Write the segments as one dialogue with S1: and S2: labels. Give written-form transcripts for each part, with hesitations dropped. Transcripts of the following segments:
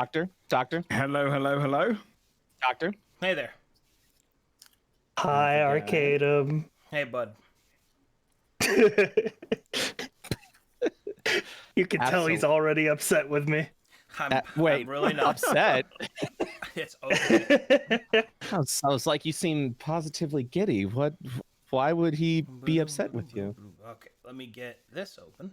S1: Doctor,
S2: Hello, hello, hello.
S1: doctor.
S3: Hey there.
S4: Hi, Arcadum.
S3: Hey, bud.
S4: You can tell he's already upset with me.
S3: I'm
S1: Wait,
S3: really not.
S1: upset.
S3: It's okay.
S1: Sounds like you seem positively giddy. What? Why would he be upset with you?
S3: Okay, let me get this open.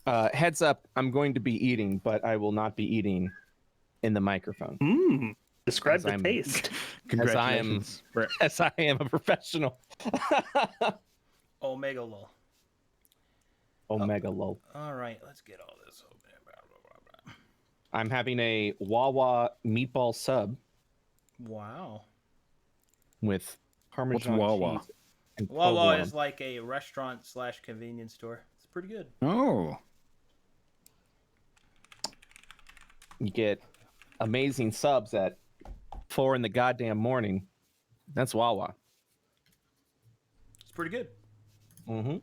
S1: Heads up, I'm going to be eating, but I will not be eating in the microphone.
S4: Describe
S1: As
S4: the
S1: I'm-
S4: taste.
S2: Congratulations. Brett.
S1: As I am a professional.
S3: Omega lol.
S1: Omega lol.
S3: All right, let's get all this open.
S1: I'm having a Wawa meatball sub
S3: Wow.
S1: with Parmesan
S2: Wawa?
S1: cheese and
S3: Wawa
S1: provolone.
S3: is like a restaurant / convenience store. It's pretty good.
S2: Oh,
S1: You get amazing subs at 4 in the goddamn morning. That's Wawa.
S3: It's pretty good.
S1: Mm-hmm.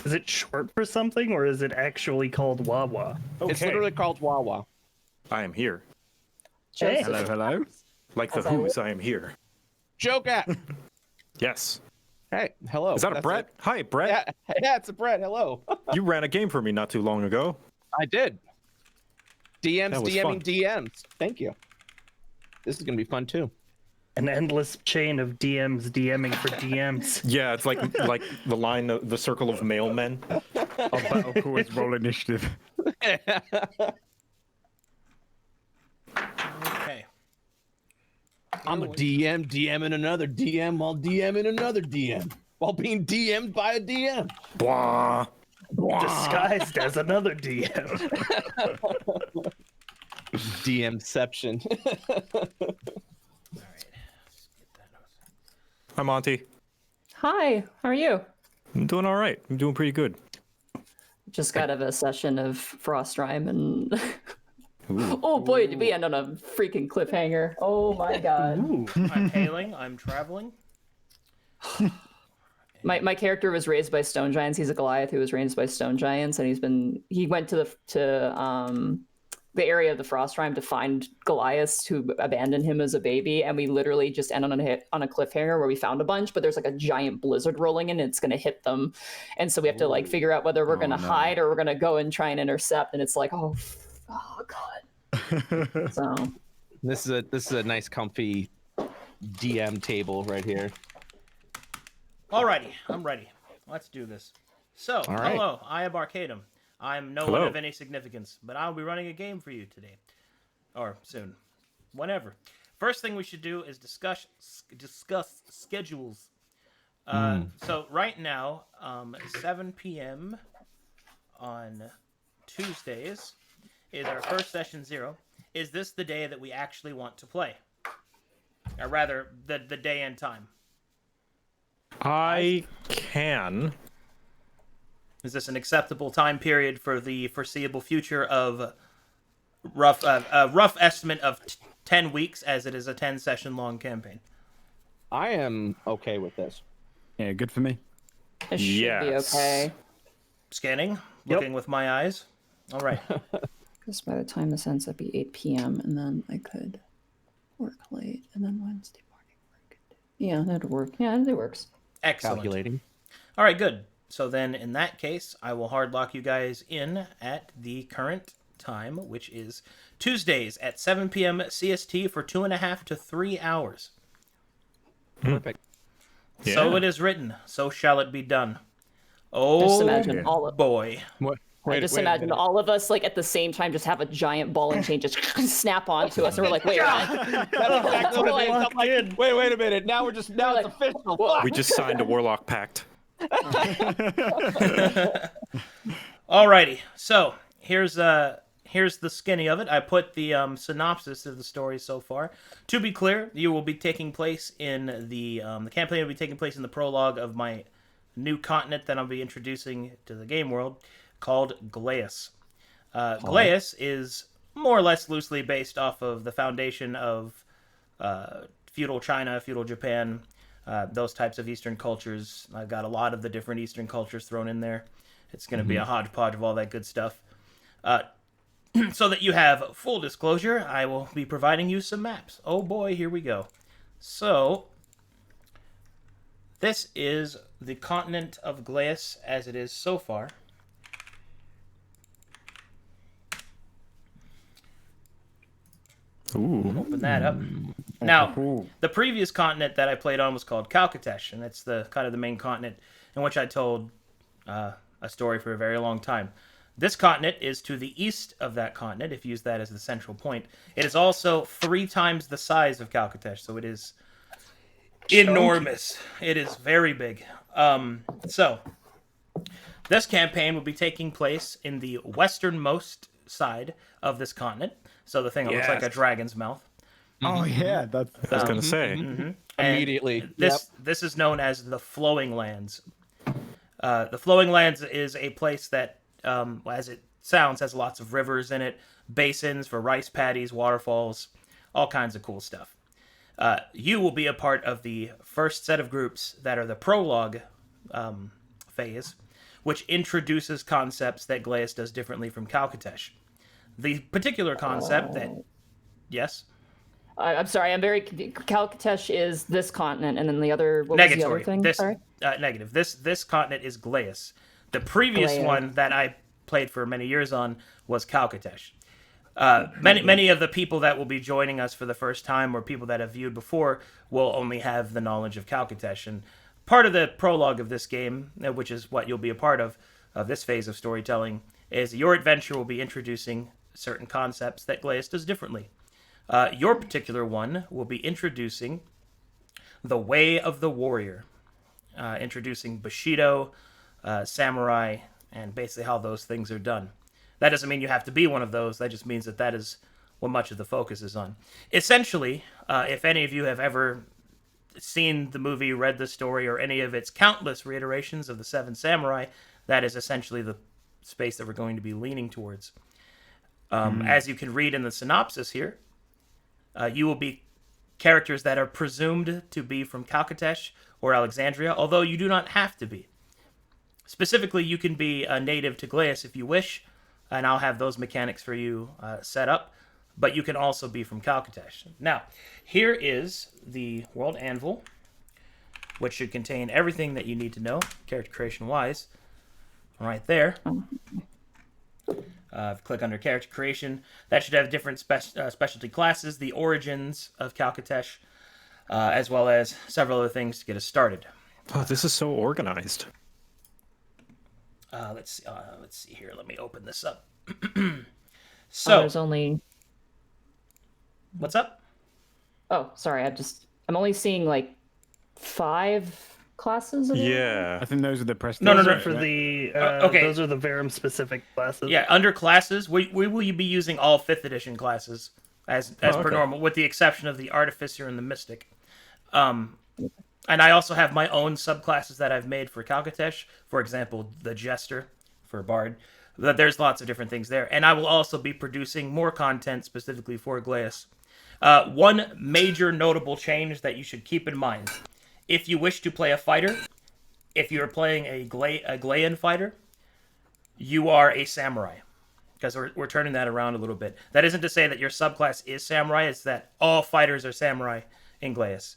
S4: Is it short for something, or is it actually called Wawa?
S1: It's literally called Wawa.
S5: I am here.
S4: Hey.
S2: hello, hello.
S5: Like the Who's, I am here.
S1: Joke at.
S5: Yes.
S1: Hey, hello.
S5: Is that a
S1: That's
S5: Brett?
S1: it.
S5: Hi, Brett.
S1: Yeah, it's a Brett. Hello.
S5: You ran a game for me not too long ago.
S1: I did. DMs,
S5: That was
S1: DMing,
S5: fun.
S1: DMs. Thank you. This is gonna be fun too.
S4: An endless chain of DMs DMing for DMs.
S5: Yeah, it's like the line, the circle of mailmen.
S2: Our battle call is roll initiative.
S3: Okay.
S1: I'm a DM DMing another DM while DMing another DM while being DM'd by a DM.
S5: Blah.
S4: Disguised as another DM.
S1: DMception.
S3: All right. Let's get that out.
S5: Hi, Monty.
S6: Hi, how are you?
S5: I'm doing all right. I'm doing pretty good.
S6: Just got out of a session of Frost Rhyme and oh boy, did we end on a freaking cliffhanger. Oh my god.
S3: I'm hailing. I'm traveling.
S6: My character was raised by stone giants. He's a Goliath who was raised by stone giants, and he went to the area of the Frost Rime to find Goliaths who abandoned him as a baby, and we literally just ended on a cliffhanger where we found a bunch, but there's like a giant blizzard rolling in and it's going to hit them, and so we have to like figure out whether we're going to hide or we're going to go and try and intercept, and it's like oh god. So
S1: This is a nice comfy DM table right here.
S3: Alrighty, I'm ready. Let's do this. So,
S1: All right.
S3: hello, I am Arcadum. I'm no one
S5: Hello.
S3: of any significance, but I'll be running a game for you today. Or soon. Whenever. First thing we should do is discuss schedules. So right now, 7 p.m. on Tuesdays is our first session 0. Is this the day that we actually want to play? Or rather, the day and time.
S5: I can.
S3: Is this an acceptable time period for the foreseeable future of rough estimate of 10 weeks, as it is a 10-session long campaign?
S1: I am okay with this.
S2: Yeah, good for me.
S6: it should be
S5: Yes.
S6: okay.
S3: Scanning, looking with my eyes. All right.
S6: Because by the time this ends, it'd be 8 p.m. and then I could work late, and then Wednesday morning work. Yeah, that'd work. Yeah, it works.
S3: Excellent.
S1: Calculating.
S3: All right, good. So then, in that case, I will hard lock you guys in at the current time, which is Tuesdays at 7 p.m. CST for 2.5 to 3 hours.
S1: Perfect.
S3: So
S5: Yeah.
S3: it is written. So shall it be done.
S6: Just
S3: Oh
S6: imagine all of
S3: boy.
S1: What?
S6: I just imagine all of us like at the same time just have a giant ball and chain just snap onto us, and we're like, wait, what?
S1: Wait a minute. Now it's official. Fuck.
S5: We just signed a Warlock Pact.
S3: Alrighty, so here's the skinny of it. I put the synopsis of the story so far. To be clear, you will be taking place in the campaign will be taking place in the prologue of my new continent that I'll be introducing to the game world, called Glaeus. Glaeus is more or less loosely based off of the foundation of feudal China, feudal Japan, those types of Eastern cultures. I've got a lot of the different Eastern cultures thrown in there. It's going to be a hodgepodge of all that good stuff. So that you have full disclosure, I will be providing you some maps. Oh boy, here we go. So, this is the continent of Glaeus as it is so far.
S2: Ooh.
S3: Open that up. Now, the previous continent that I played on was called Calcatesh, and it's the kind of the main continent in which I told a story for a very long time. This continent is to the east of that continent, if you use that as the central point. It is also 3 times the size of Calcatesh, so it is enormous. It is very big. So, this campaign will be taking place in the westernmost side of this continent. So the thing that looks like a dragon's mouth.
S2: Oh yeah, that's.
S5: I was going to say.
S3: And
S1: Immediately.
S3: This is known as the Flowing Lands. The Flowing Lands is a place that, as it sounds, has lots of rivers in it, basins for rice paddies, waterfalls, all kinds of cool stuff. You will be a part of the first set of groups that are the prologue phase, which introduces concepts that Glaeus does differently from Calcatesh. The particular concept that... Yes?
S6: I'm sorry, I'm very confused. Calcatesh is this continent, and then the other... What was the other thing? Sorry?
S3: Negative. This continent is Glaeus. The previous one that I played for many years on was Calcatesh. Many of the people that will be joining us for the first time, or people that have viewed before, will only have the knowledge of Calcatesh. And part of the prologue of this game, which is what you'll be a part of this phase of storytelling, is your adventure will be introducing certain concepts that Glaeus does differently. Your particular one will be introducing the Way of the Warrior, introducing Bushido, samurai, and basically how those things are done. That doesn't mean you have to be one of those. That just means that is what much of the focus is on. Essentially, if any of you have ever seen the movie, read the story, or any of its countless reiterations of the Seven Samurai, that is essentially the space that we're going to be leaning towards. As you can read in the synopsis here, you will be characters that are presumed to be from Calcatesh or Alexandria, although you do not have to be. Specifically, you can be a native to Glaeus if you wish, and I'll have those mechanics for you set up, but you can also be from Calcatesh. Now, here is the World Anvil, which should contain everything that you need to know, character creation-wise, right there. Click under character creation. That should have different specialty classes, the origins of Calcatesh, as well as several other things to get us started.
S5: Oh, this is so organized.
S3: Let's see here. Let me open this up.
S6: So there's only...
S3: What's up?
S6: Oh, sorry. I'm only seeing like 5 classes.
S5: Yeah.
S2: I think those are the prestige.
S3: No.
S4: For the
S3: okay.
S4: Those are the Verum specific classes.
S3: Yeah, under classes, we will be using all 5th edition classes as per normal, with the exception of the Artificer and the Mystic. And I also have my own subclasses that I've made for Calcatesh. For example, the Jester for Bard. There's lots of different things there. And I will also be producing more content specifically for Glaeus. One major notable change that you should keep in mind. If you wish to play a fighter, if you're playing a Glaean fighter, you are a samurai. Because we're turning that around a little bit. That isn't to say that your subclass is samurai. It's that all fighters are samurai in Glaeus.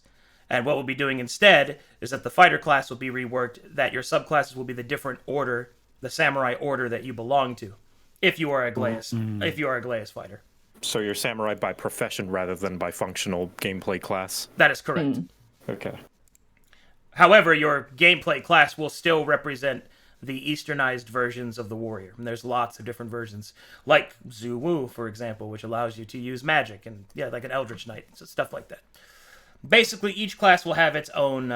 S3: And what we'll be doing instead is that the fighter class will be reworked, that your subclasses will be the different order, the samurai order that you belong to, if you are a Glaeus fighter.
S5: So you're samurai by profession rather than by functional gameplay class?
S3: That is correct.
S5: Okay.
S3: However, your gameplay class will still represent the easternized versions of the warrior. And there's lots of different versions, like Zhu Wu, for example, which allows you to use magic, and like an Eldritch Knight, so stuff like that. Basically, each class will have its own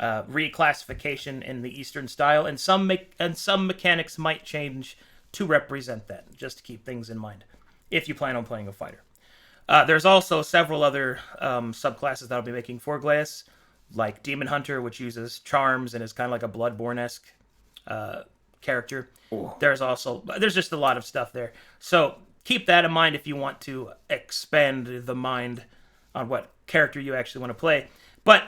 S3: reclassification in the Eastern style, and some mechanics might change to represent that, just to keep things in mind, if you plan on playing a fighter. There's also several other subclasses that I'll be making for Glaeus, like Demon Hunter, which uses charms and is kind of like a Bloodborne-esque character. Ooh. There's just a lot of stuff there. So keep that in mind if you want to expand the mind on what character you actually want to play. But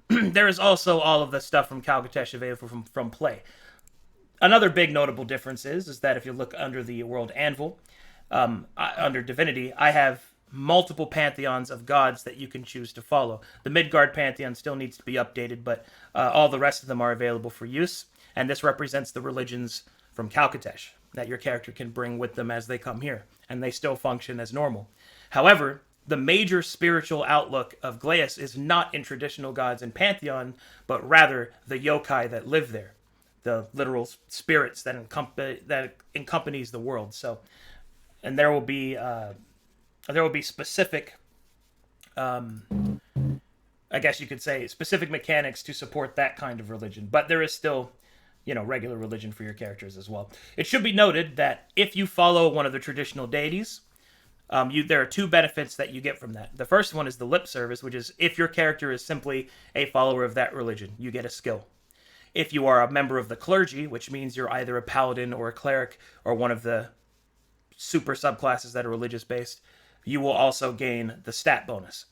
S3: there is also all of the stuff from Calcatesh available from Play. Another big notable difference is that if you look under the World Anvil, under Divinity, I have multiple pantheons of gods that you can choose to follow. The Midgard pantheon still needs to be updated, but all the rest of them are available for use, and this represents the religions from Calcatesh that your character can bring with them as they come here, and they still function as normal. However, the major spiritual outlook of Glaeus is not in traditional gods and pantheon, but rather the yokai that live there, the literal spirits that accompanies the world. So, and there will be specific, I guess you could say, specific mechanics to support that kind of religion. But there is still, regular religion for your characters as well. It should be noted that if you follow one of the traditional deities, there are two benefits that you get from that. The first one is the lip service, which is if your character is simply a follower of that religion, you get a skill. If you are a member of the clergy, which means you're either a paladin or a cleric or one of the super subclasses that are religious based, you will also gain the stat bonus.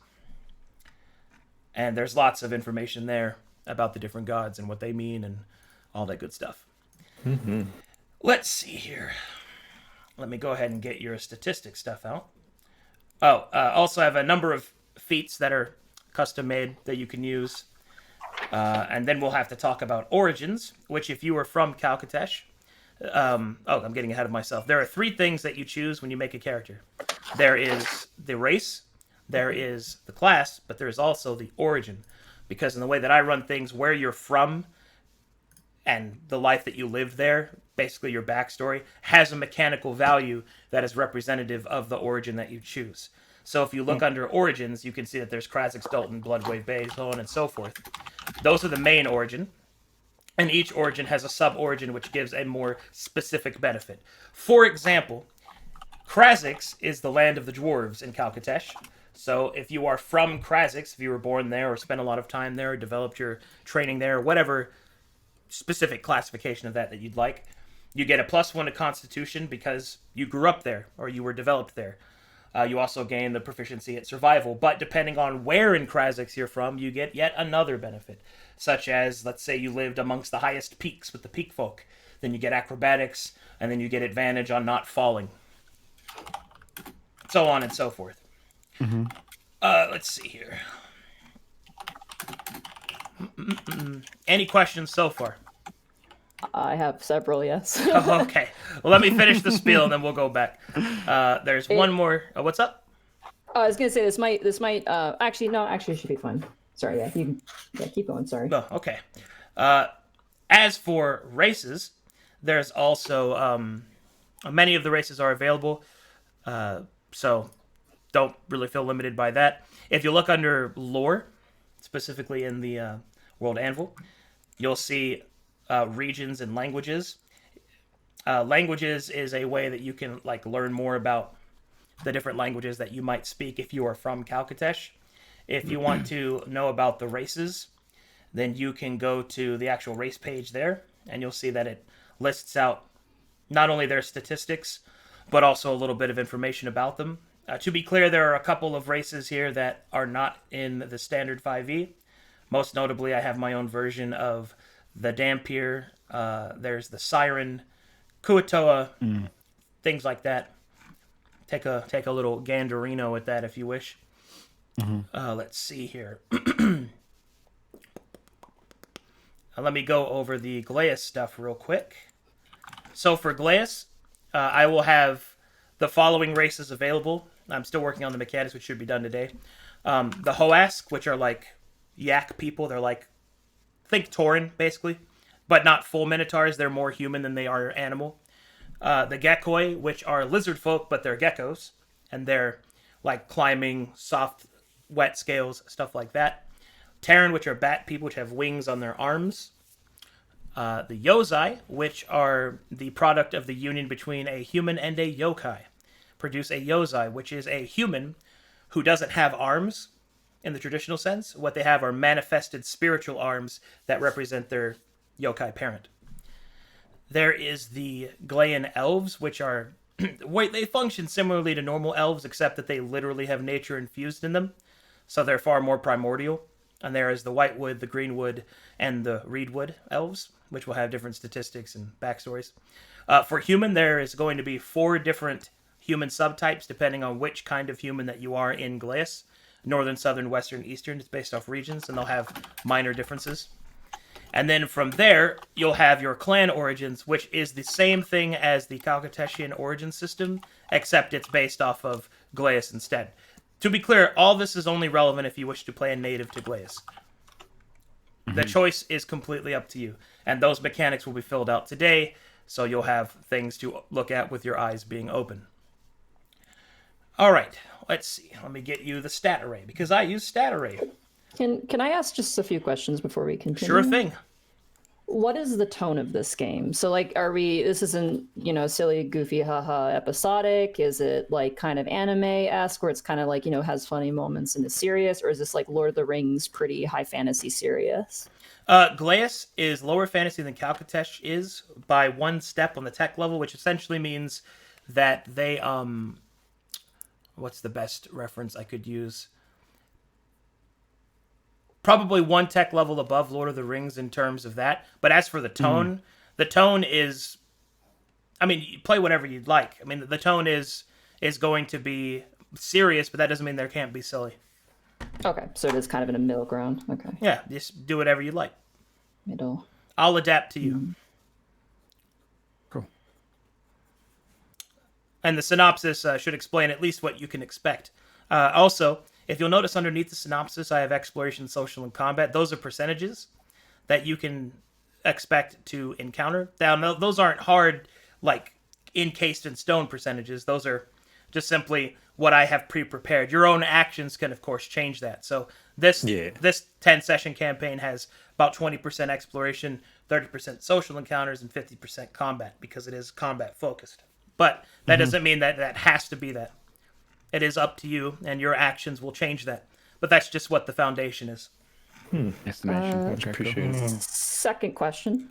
S3: And there's lots of information there about the different gods and what they mean and all that good stuff.
S5: Mm-hmm.
S3: Let's see here. Let me go ahead and get your statistics stuff out. Also I have a number of feats that are custom made that you can use. And then we'll have to talk about origins, which if you are from Calcatesh, I'm getting ahead of myself. There are 3 things that you choose when you make a character. There is the race, there is the class, but there is also the origin. Because in the way that I run things, where you're from and the life that you lived there, basically your backstory, has a mechanical value that is representative of the origin that you choose. So if you look under origins, you can see that there's Khrazix, Dalton, Bloodwave Bay, so on and so forth. Those are the main origin. And each origin has a sub-origin which gives a more specific benefit. For example, Khrazix is the land of the dwarves in Calcatesh. So if you are from Khrazix, if you were born there or spent a lot of time there, or developed your training there, or whatever specific classification of that you'd like, you get a +1 to Constitution because you grew up there or you were developed there. You also gain the proficiency at survival, but depending on where in Khrazix you're from, you get yet another benefit, such as, let's say you lived amongst the highest peaks with the peak folk, then you get acrobatics, and then you get advantage on not falling. So on and so forth.
S2: Mm-hmm.
S3: Let's see here. Any questions so far?
S6: I have several, yes.
S3: Oh, okay. Well, let me finish the spiel and then we'll go back. There's one more. What's up?
S6: I was gonna say this might actually it should be fun. Sorry, keep going. Sorry.
S3: Oh, okay. As for races, there's also many of the races are available, so don't really feel limited by that. If you look under lore, specifically in the World Anvil, you'll see regions and languages. Languages is a way that you can learn more about the different languages that you might speak if you are from Calcatesh. If you want to know about the races, then you can go to the actual race page there, and you'll see that it lists out not only their statistics, but also a little bit of information about them. To be clear, there are a couple of races here that are not in the standard 5e. Most notably, I have my own version of the Dhampir, there's the Siren, Kuatoa, things like that. Take a little Gandarino with that if you wish. Mm-hmm. Let's see here. Let me go over the Glaeus stuff real quick. So for Glaeus, I will have the following races available. I'm still working on the mechanics, which should be done today. The Hoask, which are like yak people. They're like, think Tauren, basically, but not full Minotaurs. They're more human than they are animal. The Gekoi, which are lizard folk, but they're geckos, and they're like climbing, soft, wet scales, stuff like that. Terran, which are bat people, which have wings on their arms. The Yozai, which are the product of the union between a human and a yokai, produce a Yozai, which is a human who doesn't have arms in the traditional sense. What they have are manifested spiritual arms that represent their yokai parent. There is the Glean elves, which are wait, they function similarly to normal elves, except that they literally have nature infused in them. So they're far more primordial. And there is the Whitewood, the Greenwood, and the Reedwood elves, which will have different statistics and backstories. For human, there is going to be 4 different human subtypes, depending on which kind of human that you are in Glaeus. Northern, Southern, Western, Eastern. It's based off regions, and they'll have minor differences. And then from there, you'll have your clan origins, which is the same thing as the Kalkateshian origin system, except it's based off of Glaeus instead. To be clear, all this is only relevant if you wish to play a native to Glaeus. The choice is completely up to you. And those mechanics will be filled out today, so you'll have things to look at with your eyes being open. All right, let's see. Let me get you the stat array, because I use stat array.
S6: Can I ask just a few questions before we continue?
S3: Sure thing.
S6: What is the tone of this game? So, like, this isn't, silly, goofy, haha, episodic? Is it, like, kind of anime-esque, where it's kind of, like, has funny moments and is serious? Or is this, like, Lord of the Rings, pretty high fantasy serious?
S3: Glaeus is lower fantasy than Kalkatesh is by 1 step on the tech level, which essentially means that they, what's the best reference I could use? Probably 1 tech level above Lord of the Rings in terms of that. But as for the tone, the tone is... I mean, you play whatever you'd like. I mean, the tone is going to be serious, but that doesn't mean there can't be silly.
S6: Okay, so it is kind of in a middle ground. Okay.
S3: Yeah, just do whatever you like.
S6: Middle.
S3: I'll adapt to you.
S2: Cool.
S3: And the synopsis should explain at least what you can expect. Also, if you'll notice underneath the synopsis, I have exploration, social, and combat. Those are percentages that you can expect to encounter. Now, those aren't hard, like, encased in stone percentages. Those are just simply what I have pre-prepared. Your own actions can, of course, change that. So this 10-session campaign has about 20% exploration, 30% social encounters, and 50% combat, because it is combat-focused. But that doesn't mean that has to be that. It is up to you, and your actions will change that. But that's just what the foundation is.
S2: Estimation.
S5: Much appreciated.
S6: Second question.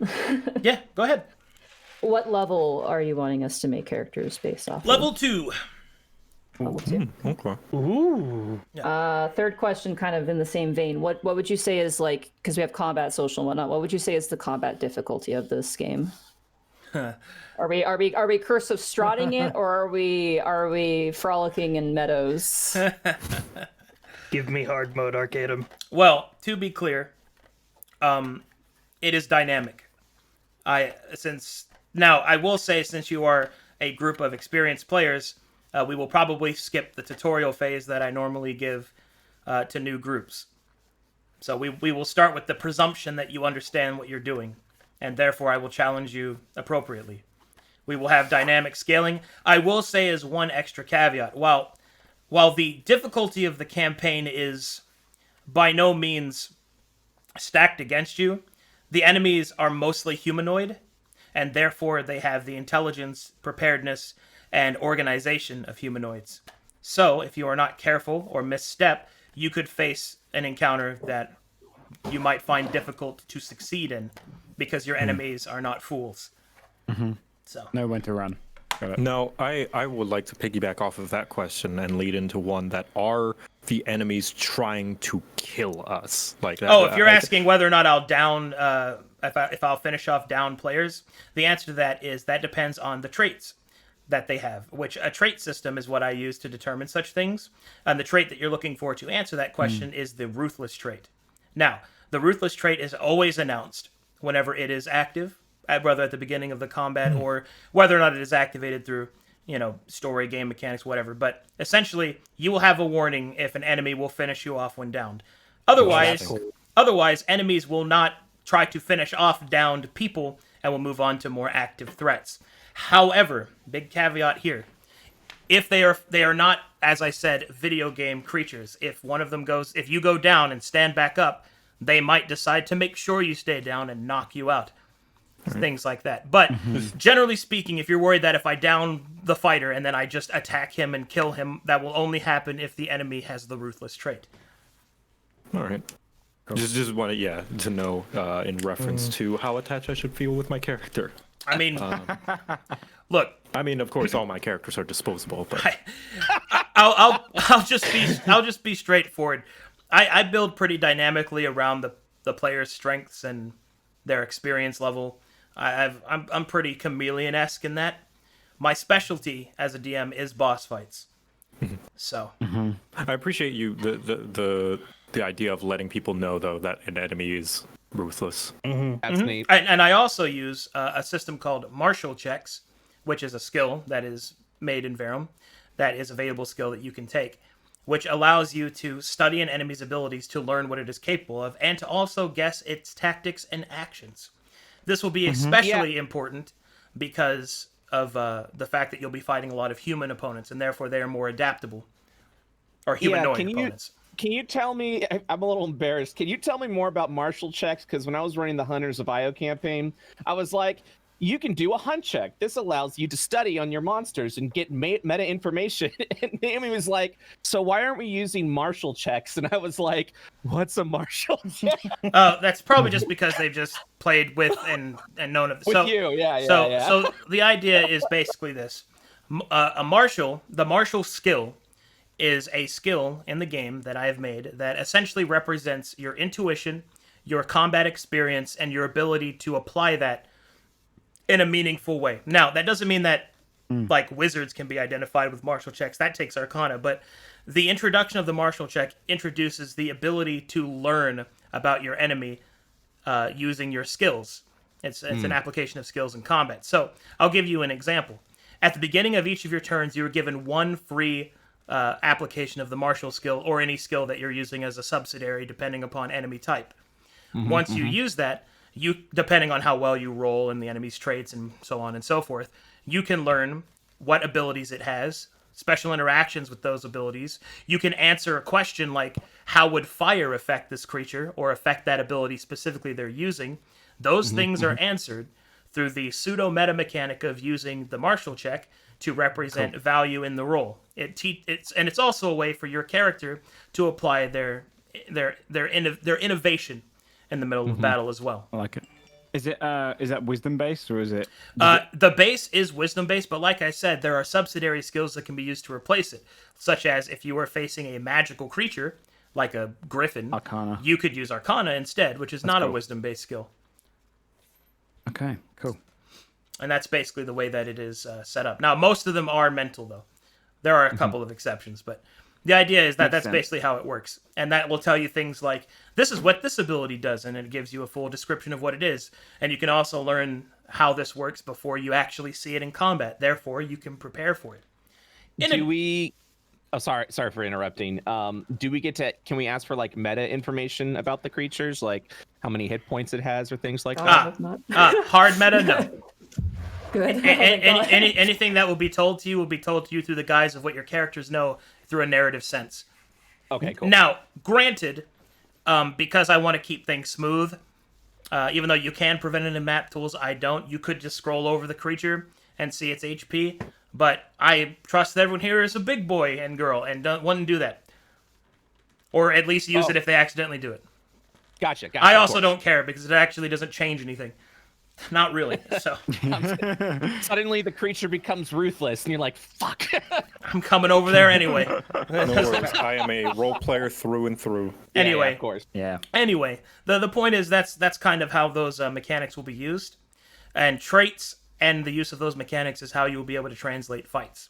S3: Yeah, go ahead.
S6: What level are you wanting us to make characters based off
S3: Level 2.
S6: Level 2.
S5: Okay.
S4: Ooh.
S6: Third question, kind of in the same vein. What would you say is, like, because we have combat, social, and whatnot, what would you say is the combat difficulty of this game? Are we Curse of Strahting it, or are we frolicking in meadows?
S4: Give me hard mode, Arcadum.
S3: Well, to be clear, it is dynamic. I will say, since you are a group of experienced players, we will probably skip the tutorial phase that I normally give to new groups. So we will start with the presumption that you understand what you're doing, and therefore I will challenge you appropriately. We will have dynamic scaling. I will say, as one extra caveat, while the difficulty of the campaign is by no means stacked against you, the enemies are mostly humanoid, and therefore they have the intelligence, preparedness, and organization of humanoids. So, if you are not careful or misstep, you could face an encounter that you might find difficult to succeed in, because your enemies are not fools. So
S2: Know when to run. Got it.
S5: No, I would like to piggyback off of that question and lead into one that are the enemies trying to kill us? Like that.
S3: if you're asking whether or not I'll down, if I'll finish off down players, the answer to that is that depends on the traits that they have, which a trait system is what I use to determine such things. And the trait that you're looking for to answer that question is the Ruthless trait. Now, the Ruthless trait is always announced whenever it is active, whether at the beginning of the combat or whether or not it is activated through, story, game mechanics, whatever. But essentially, you will have a warning if an enemy will finish you off when downed. Otherwise, enemies will not try to finish off downed people and will move on to more active threats. However, big caveat here. If they are not, as I said, video game creatures, if you go down and stand back up, they might decide to make sure you stay down and knock you out. Things like that. But generally speaking, if you're worried that if I down the fighter and then I just attack him and kill him, that will only happen if the enemy has the Ruthless trait.
S5: All right. Just wanted, to know in reference to how attached I should feel with my character.
S3: I mean, look,
S5: I mean, of course, all my characters are disposable, but
S3: I'll just be straightforward. I build pretty dynamically around the player's strengths and their experience level. I'm pretty chameleon-esque in that. My specialty as a DM is boss fights. So
S5: I appreciate you the idea of letting people know though that an enemy is ruthless.
S1: That's neat.
S3: and I also use a system called martial checks, which is a skill that is made in Verum, that is a available skill that you can take, which allows you to study an enemy's abilities to learn what it is capable of, and to also guess its tactics and actions. This will be especially important because of the fact that you'll be fighting a lot of human opponents, and therefore they are more adaptable. Or humanoid opponents.
S1: Can you tell me, I'm a little embarrassed, can you tell me more about martial checks? Because when I was running the Hunters of Io campaign, I was like, you can do a hunt check. This allows you to study on your monsters and get meta information. And Naomi was like, so why aren't we using martial checks? And I was like, what's a martial check?
S3: That's probably just because they've just played with and known of.
S1: With you, yeah.
S3: So the idea is basically this: the martial skill is a skill in the game that I have made that essentially represents your intuition, your combat experience, and your ability to apply that in a meaningful way. Now, that doesn't mean that like wizards can be identified with martial checks. That takes Arcana, but the introduction of the martial check introduces the ability to learn about your enemy using your skills. It's an application of skills in combat. So I'll give you an example. At the beginning of each of your turns, you are given one free application of the martial skill, or any skill that you're using as a subsidiary, depending upon enemy type. Once you use that, you, depending on how well you roll and the enemy's traits and so on and so forth, you can learn what abilities it has, special interactions with those abilities. You can answer a question like, how would fire affect this creature or affect that ability specifically they're using? Those things are answered through the pseudo-meta mechanic of using the martial check to represent value in the roll. It's also a way for your character to apply their innovation in the middle of battle as well.
S2: I like it. Is that wisdom based, or is it?
S3: The base is wisdom based, but like I said, there are subsidiary skills that can be used to replace it, such as if you were facing a magical creature like a griffin,
S2: Arcana.
S3: you could use Arcana instead, which is not a wisdom based skill.
S2: Okay, cool.
S3: And that's basically the way that it is set up. Now, most of them are mental, though. There are a couple of exceptions, but the idea is that that's basically how it works. And that will tell you things like, this is what this ability does, and it gives you a full description of what it is. And you can also learn how this works before you actually see it in combat. Therefore, you can prepare for it.
S1: Oh, sorry for interrupting. Can we ask for like meta information about the creatures, like how many hit points it has or things like that?
S3: Hard meta, no.
S6: Good.
S3: Anything that will be told to you through the guise of what your characters know through a narrative sense.
S1: Okay, cool.
S3: Now, granted, because I want to keep things smooth, even though you can prevent it in map tools, I don't. You could just scroll over the creature and see its HP, but I trust that everyone here is a big boy and girl and wouldn't do that. Or at least use it if they accidentally do it.
S1: Gotcha.
S3: I also don't care because it actually doesn't change anything. Not really. So
S1: suddenly the creature becomes ruthless, and you're like, "Fuck!"
S3: I'm coming over there anyway.
S5: No worries. I am a role player through and through.
S3: Anyway,
S1: yeah, of course.
S2: Yeah.
S3: Anyway, the point is that's kind of how those mechanics will be used, and traits and the use of those mechanics is how you will be able to translate fights.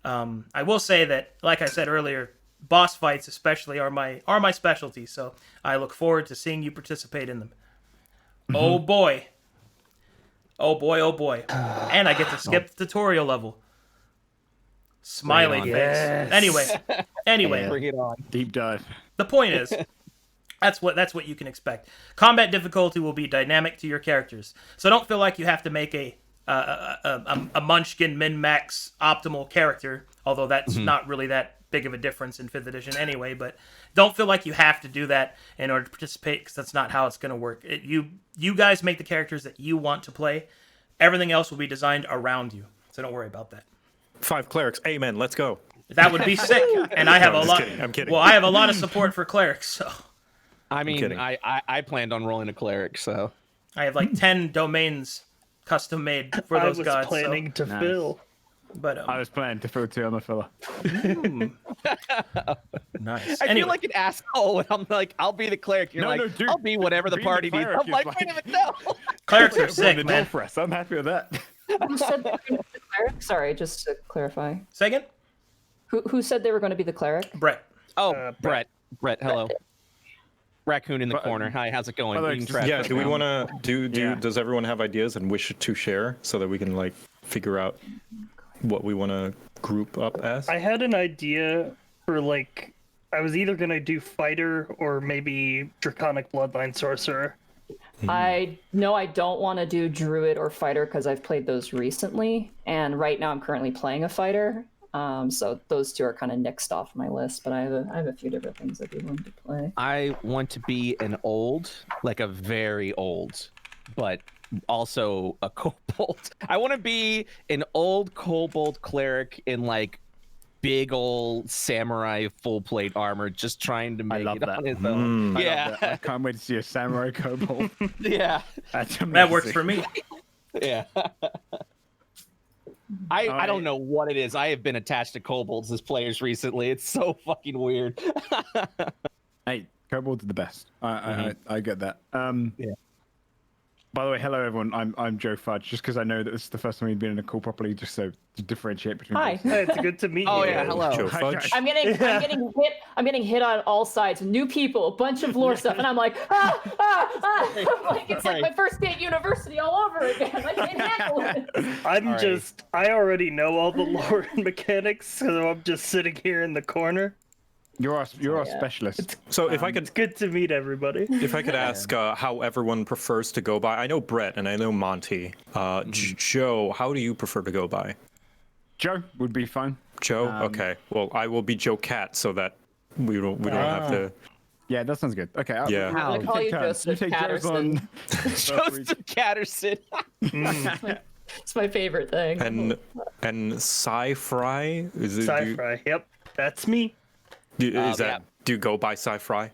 S3: I will say that, like I said earlier, boss fights especially are my specialty. So I look forward to seeing you participate in them. Oh boy. Oh boy, oh boy. And I get to skip the tutorial level. Smiley face.
S4: Yes.
S3: Anyway,
S1: Bring it on.
S2: Deep dive.
S3: the point is, that's what you can expect. Combat difficulty will be dynamic to your characters. So don't feel like you have to make a Munchkin min-max optimal character, although that's not really that big of a difference in 5th edition anyway, but don't feel like you have to do that in order to participate, because that's not how it's going to work. You guys make the characters that you want to play. Everything else will be designed around you, so don't worry about that.
S5: 5 clerics, amen, let's go.
S3: That would be sick, and I have
S5: No,
S3: a
S5: I'm
S3: lot.
S5: kidding, I'm kidding.
S3: Well, I have a lot of support for clerics, so
S1: I mean,
S5: kidding.
S1: I planned on rolling a cleric, so
S3: I have like 10 domains custom made for
S4: I
S3: those
S4: was
S3: gods.
S4: planning to
S2: Nice.
S4: fill.
S3: But
S2: I was planning to fill 2 on the filler.
S3: nice.
S1: I
S3: Anyway,
S1: feel like an asshole when I'm like, I'll be the cleric. You're
S2: No,
S1: like,
S2: no, dude,
S1: I'll be whatever the
S2: being the
S1: party needs.
S2: cleric
S1: I'm like,
S2: is
S1: wait a
S2: like-
S1: minute, no.
S3: clerics are
S2: Open the
S3: sick,
S2: door
S3: man.
S2: for us. I'm happy with that.
S6: Who said they were going to be the cleric? Sorry, just to clarify.
S3: Second,
S6: Who said they were going to be the cleric?
S3: Brett.
S1: Oh, Brett, hello. Raccoon in the corner. Hi, how's it going?
S2: Hello,
S1: Eating trash
S5: Yeah,
S1: right
S5: do we
S1: now.
S5: want to do?
S2: Yeah.
S5: Does everyone have ideas and wish to share so that we can like figure out what we want to group up as?
S4: I had an idea for like I was either gonna do fighter or maybe draconic bloodline sorcerer.
S6: I don't want to do druid or fighter because I've played those recently, and right now I'm currently playing a fighter. So those two are kind of nixed off my list, but I have a few different things I'd be willing to play.
S1: I want to be an old, like a very old, but also a kobold. I want to be an old kobold cleric in like big old samurai full plate armor, just trying to make
S2: love
S1: it
S2: that.
S1: on his own.
S2: I love
S1: Yeah,
S2: that. I can't wait to see a samurai kobold.
S1: yeah,
S2: That's amazing.
S3: That works for me.
S1: yeah. I don't know what it is. I have been attached to kobolds as players recently. It's so fucking weird.
S2: Hey, kobolds are the best. I get that.
S1: Yeah.
S2: By the way, hello everyone. I'm Joe Fudge. Just because I know that this is the first time we've been in a call properly, just so to differentiate between.
S6: Hi.
S2: us.
S4: Hey, it's good to meet
S1: Oh
S4: you.
S1: yeah, hello.
S5: Joe
S2: Hi,
S5: Fudge.
S2: guys.
S6: I'm getting hit on all sides. New people, a bunch of lore stuff, and I'm like, I'm like, it's like my first day at university all over again. I can't handle it.
S4: I already know all the lore and mechanics, so I'm just sitting here in the corner.
S2: You're our
S6: Yeah.
S2: specialist.
S5: So if I could
S4: It's good to meet everybody.
S5: If I could ask how everyone prefers to go by, I know Brett and I know Monty. Joe, how do you prefer to go by?
S2: Joe would be fine.
S5: Joe? Okay. Well, I will be Joe Cat so that we don't have to.
S2: Yeah, that sounds good. Okay.
S5: Yeah.
S6: I'm gonna call you
S2: turns.
S6: Joseph
S2: You take Joe's
S6: Patterson.
S1: Joseph Catterson.
S6: It's my favorite thing.
S5: And Sci-Fry? Is it?
S4: Sci-Fi. Yep, that's me.
S5: Is that?
S1: yeah.
S5: Do you go by Sci-Fry?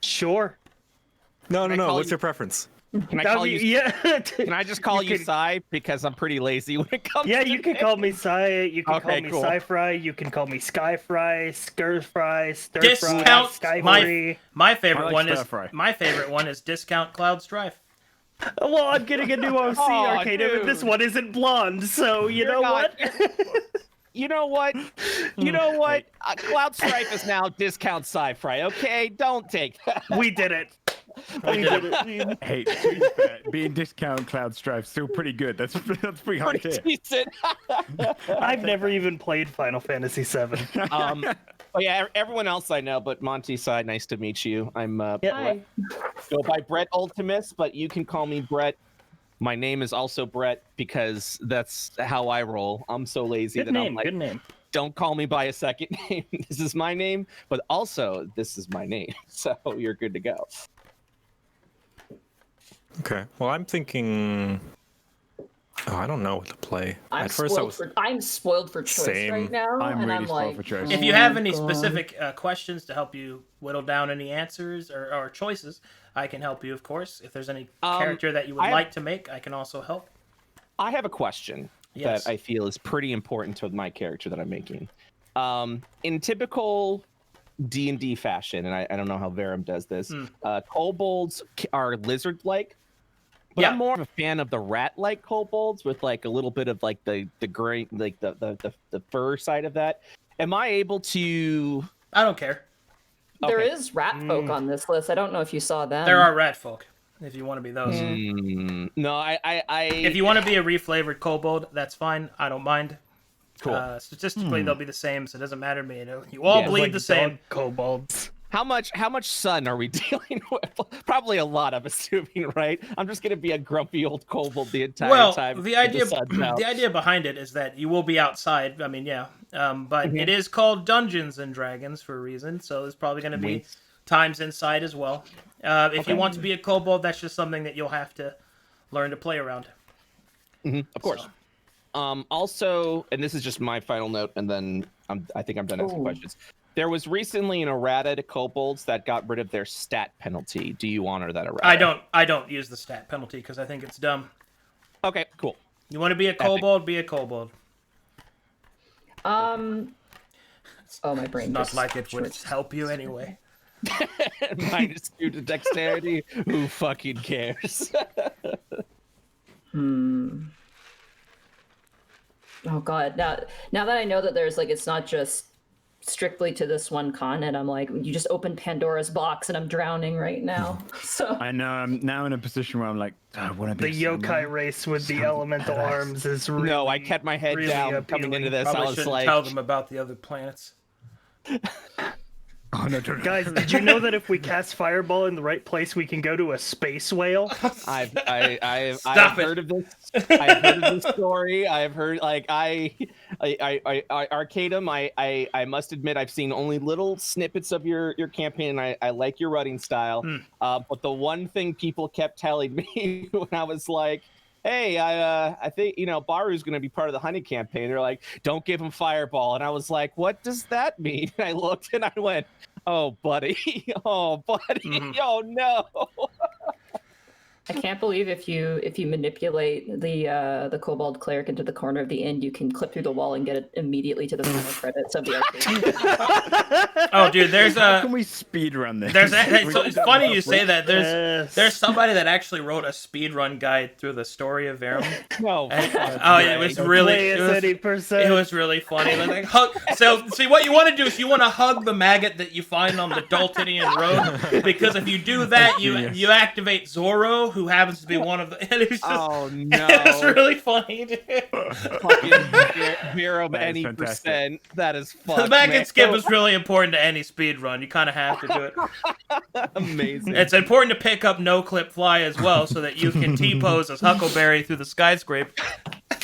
S4: Sure.
S5: No.
S1: call
S5: What's
S1: you-
S5: your preference?
S1: Can I call you?
S4: Yeah.
S1: Can I just call you
S4: can-
S1: Psy because I'm pretty lazy when it comes?
S4: Yeah,
S1: to
S4: you can call me Sci. You can call
S1: Okay,
S4: me
S1: cool.
S4: Sci-Fry. You can call me Sky-Fry, Skir-Fry, Stir-Fry,
S3: Discount
S4: Sky-Free.
S3: my favorite
S2: I like
S3: one is
S2: stir-fry.
S3: my favorite one is discount Cloud Strife.
S4: Well, I'm getting a new OC
S1: Aw,
S4: arcade, and this
S1: dude.
S4: one isn't blonde, so you know
S1: not-
S4: what?
S1: You know what? You know what? Cloud Strife is now discount Sci-Fi. Okay, don't take that.
S4: We did it. We did it.
S2: Hey, to be fair, being discount Cloud Strife still pretty good. That's pretty high
S1: Pretty
S2: tier.
S1: decent.
S4: I've never even played Final Fantasy VII.
S1: Oh yeah, everyone else I know, but Monty Side, nice to meet you. I'm
S6: Hi.
S1: go by Brett Ultimus, but you can call me Brett. My name is also Brett because that's how I roll. I'm so lazy
S4: Good
S1: that I'm
S4: name.
S1: like,
S4: Good name.
S1: don't call me by a second name. This is my name, but also this is my name, so you're good to go.
S5: Okay. Well, I'm thinking. Oh, I don't know what to play.
S6: I'm
S5: At first, I was.
S6: spoiled for choice
S5: Same.
S6: right now,
S2: I'm
S6: and
S2: really
S6: I'm
S2: spoiled
S6: like,
S2: for choice.
S3: If you
S6: oh
S3: have
S6: my
S3: any
S6: God.
S3: specific questions to help you whittle down any answers or choices, I can help you, of course. If there's any character that you would
S1: I have-
S3: like to make, I can also help.
S1: I have a question
S3: Yes.
S1: that I feel is pretty important to my character that I'm making. In typical D&D fashion, and I don't know how Verum does this, kobolds are lizard-like, but
S3: Yeah.
S1: I'm more of a fan of the rat-like kobolds with like a little bit of like the gray, like the fur side of that. Am I able to?
S3: I don't care.
S6: There
S1: Okay.
S6: is rat folk on this list. I don't know if you saw that.
S3: There are rat folk, if you want to be those.
S1: No, I
S3: If you want to be a reflavored kobold, that's fine. I don't mind.
S1: Cool.
S3: Statistically, they'll be the same, so it doesn't matter to me. You all
S1: Yeah.
S3: bleed
S4: Like
S3: the same.
S4: dog kobolds.
S1: How much sun are we dealing with? Probably a lot, I'm assuming, right? I'm just gonna be a grumpy old kobold the entire
S3: Well,
S1: time.
S3: the
S1: till
S3: idea
S1: sun's out.
S3: the idea behind it is that you will be outside. I mean, yeah, but
S1: Mm-hmm.
S3: it is called Dungeons and Dragons for a reason. So there's probably going to be times inside as well. If you want to be a kobold, that's just something that you'll have to learn to play around.
S1: Of course. Also, and this is just my final note, and then I think I'm done asking
S6: Ooh.
S1: questions. There was recently an errata to kobolds that got rid of their stat penalty. Do you honor that errata?
S3: I don't use the stat penalty because I think it's dumb.
S1: Okay, cool.
S3: You want to be a kobold? Be a kobold.
S6: Oh, my brain.
S3: Not
S6: just
S3: like it would
S6: switched.
S3: help you anyway.
S1: -2 to dexterity. Who fucking cares?
S6: Oh god. Now that I know that there's like it's not just strictly to this one continent, I'm like, you just opened Pandora's box and I'm drowning right now. So
S2: I know I'm now in a position where I'm like, I want to
S4: The
S2: be
S4: yokai race with the elemental arms is really,
S1: No, I kept my head
S4: really
S1: down coming
S4: appealing.
S1: into this. I
S3: Probably
S1: was
S3: shouldn't
S1: like,
S3: tell them about the other planets.
S2: Oh no, don't.
S4: Guys, did you know that if we cast Fireball in the right place, we can go to a space whale?
S1: I've
S3: Stop it.
S1: heard of this. I've heard of this story. I've heard like Arcadum. I must admit I've seen only little snippets of your campaign, and I like your running style. But the one thing people kept telling me when I was like, hey, I think Baru's going to be part of the honey campaign. They're like, don't give him Fireball, and I was like, what does that mean? And I looked and I went, oh buddy, oh no.
S6: I can't believe if you manipulate the kobold cleric into the corner of the inn, you can clip through the wall and get it immediately to the final credits of the arcade.
S3: Oh, dude, there's
S2: How
S3: a
S2: can we speed run this?
S3: it's funny you say that. There's somebody that actually wrote a speedrun guide through the story of Verum.
S1: No.
S3: Oh, it was really it was,
S4: 80%.
S3: it was really funny. Like, hug. So see what you want to do is you want to hug the maggot that you find on the Daltonian Road, because if you do that, you activate Zorro, who happens to be one of the. And it was just,
S1: Oh no.
S3: it's really funny, dude.
S1: Fucking Verum
S2: That is
S1: any
S2: fantastic.
S1: percent. That is
S3: The
S1: fucked,
S3: maggot
S1: man.
S3: skip is really important to any speed run. You kind of have to do it.
S1: Amazing.
S3: It's important to pick up No Clip Fly as well, so that you can T-pose as Huckleberry through the skyscraper.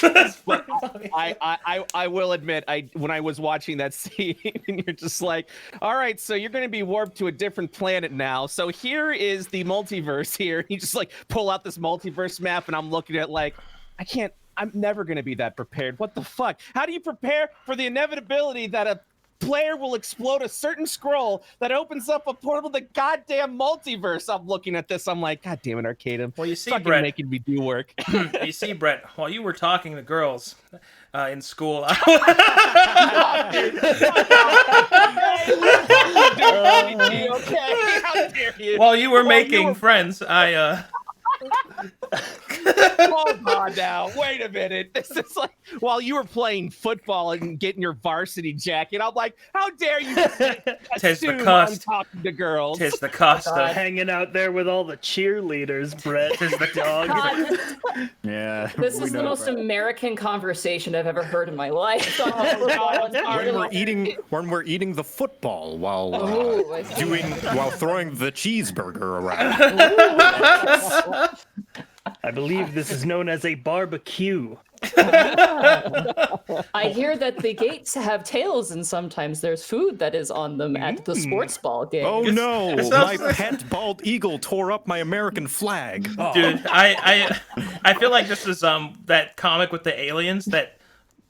S3: That's fucking funny.
S1: I will admit, when I was watching that scene, and you're just like, all right, so you're going to be warped to a different planet now. So here is the multiverse here. You just like pull out this multiverse map, and I'm looking at it like, I'm never going to be that prepared. What the fuck? How do you prepare for the inevitability that a player will explode a certain scroll that opens up a portal to the goddamn multiverse? I'm looking at this. I'm like, God damn it, Arcadum.
S3: Well, you see,
S1: fucking
S3: Brett.
S1: making me do work.
S3: You see, Brett, while you were talking to girls in school,
S1: Okay, how dare you?
S3: while you were
S1: Well, you
S3: making
S1: were-
S3: friends,
S1: Hold on now. Wait a minute. This is like while you were playing football and getting your varsity jacket. I'm like, how dare you
S3: Tis the
S1: assume I'm
S3: cost.
S1: talking to girls?
S3: tis the cost of
S4: Hanging out there with all the cheerleaders, Brett.
S3: tis the
S4: Dog.
S6: God,
S2: Yeah.
S6: this
S2: we
S6: is the
S2: know,
S6: most
S2: right?
S6: American conversation I've ever heard in my life.
S5: When we're eating the football while
S6: Oh, I see.
S5: while throwing the cheeseburger around.
S4: I believe this is known as a barbecue.
S6: I hear that the gates have tails, and sometimes there's food that is on them at the sports ball game.
S5: Oh no!
S3: It's
S5: My
S3: not-
S5: pet bald eagle tore up my American flag.
S3: dude. I feel like this is that comic with the aliens that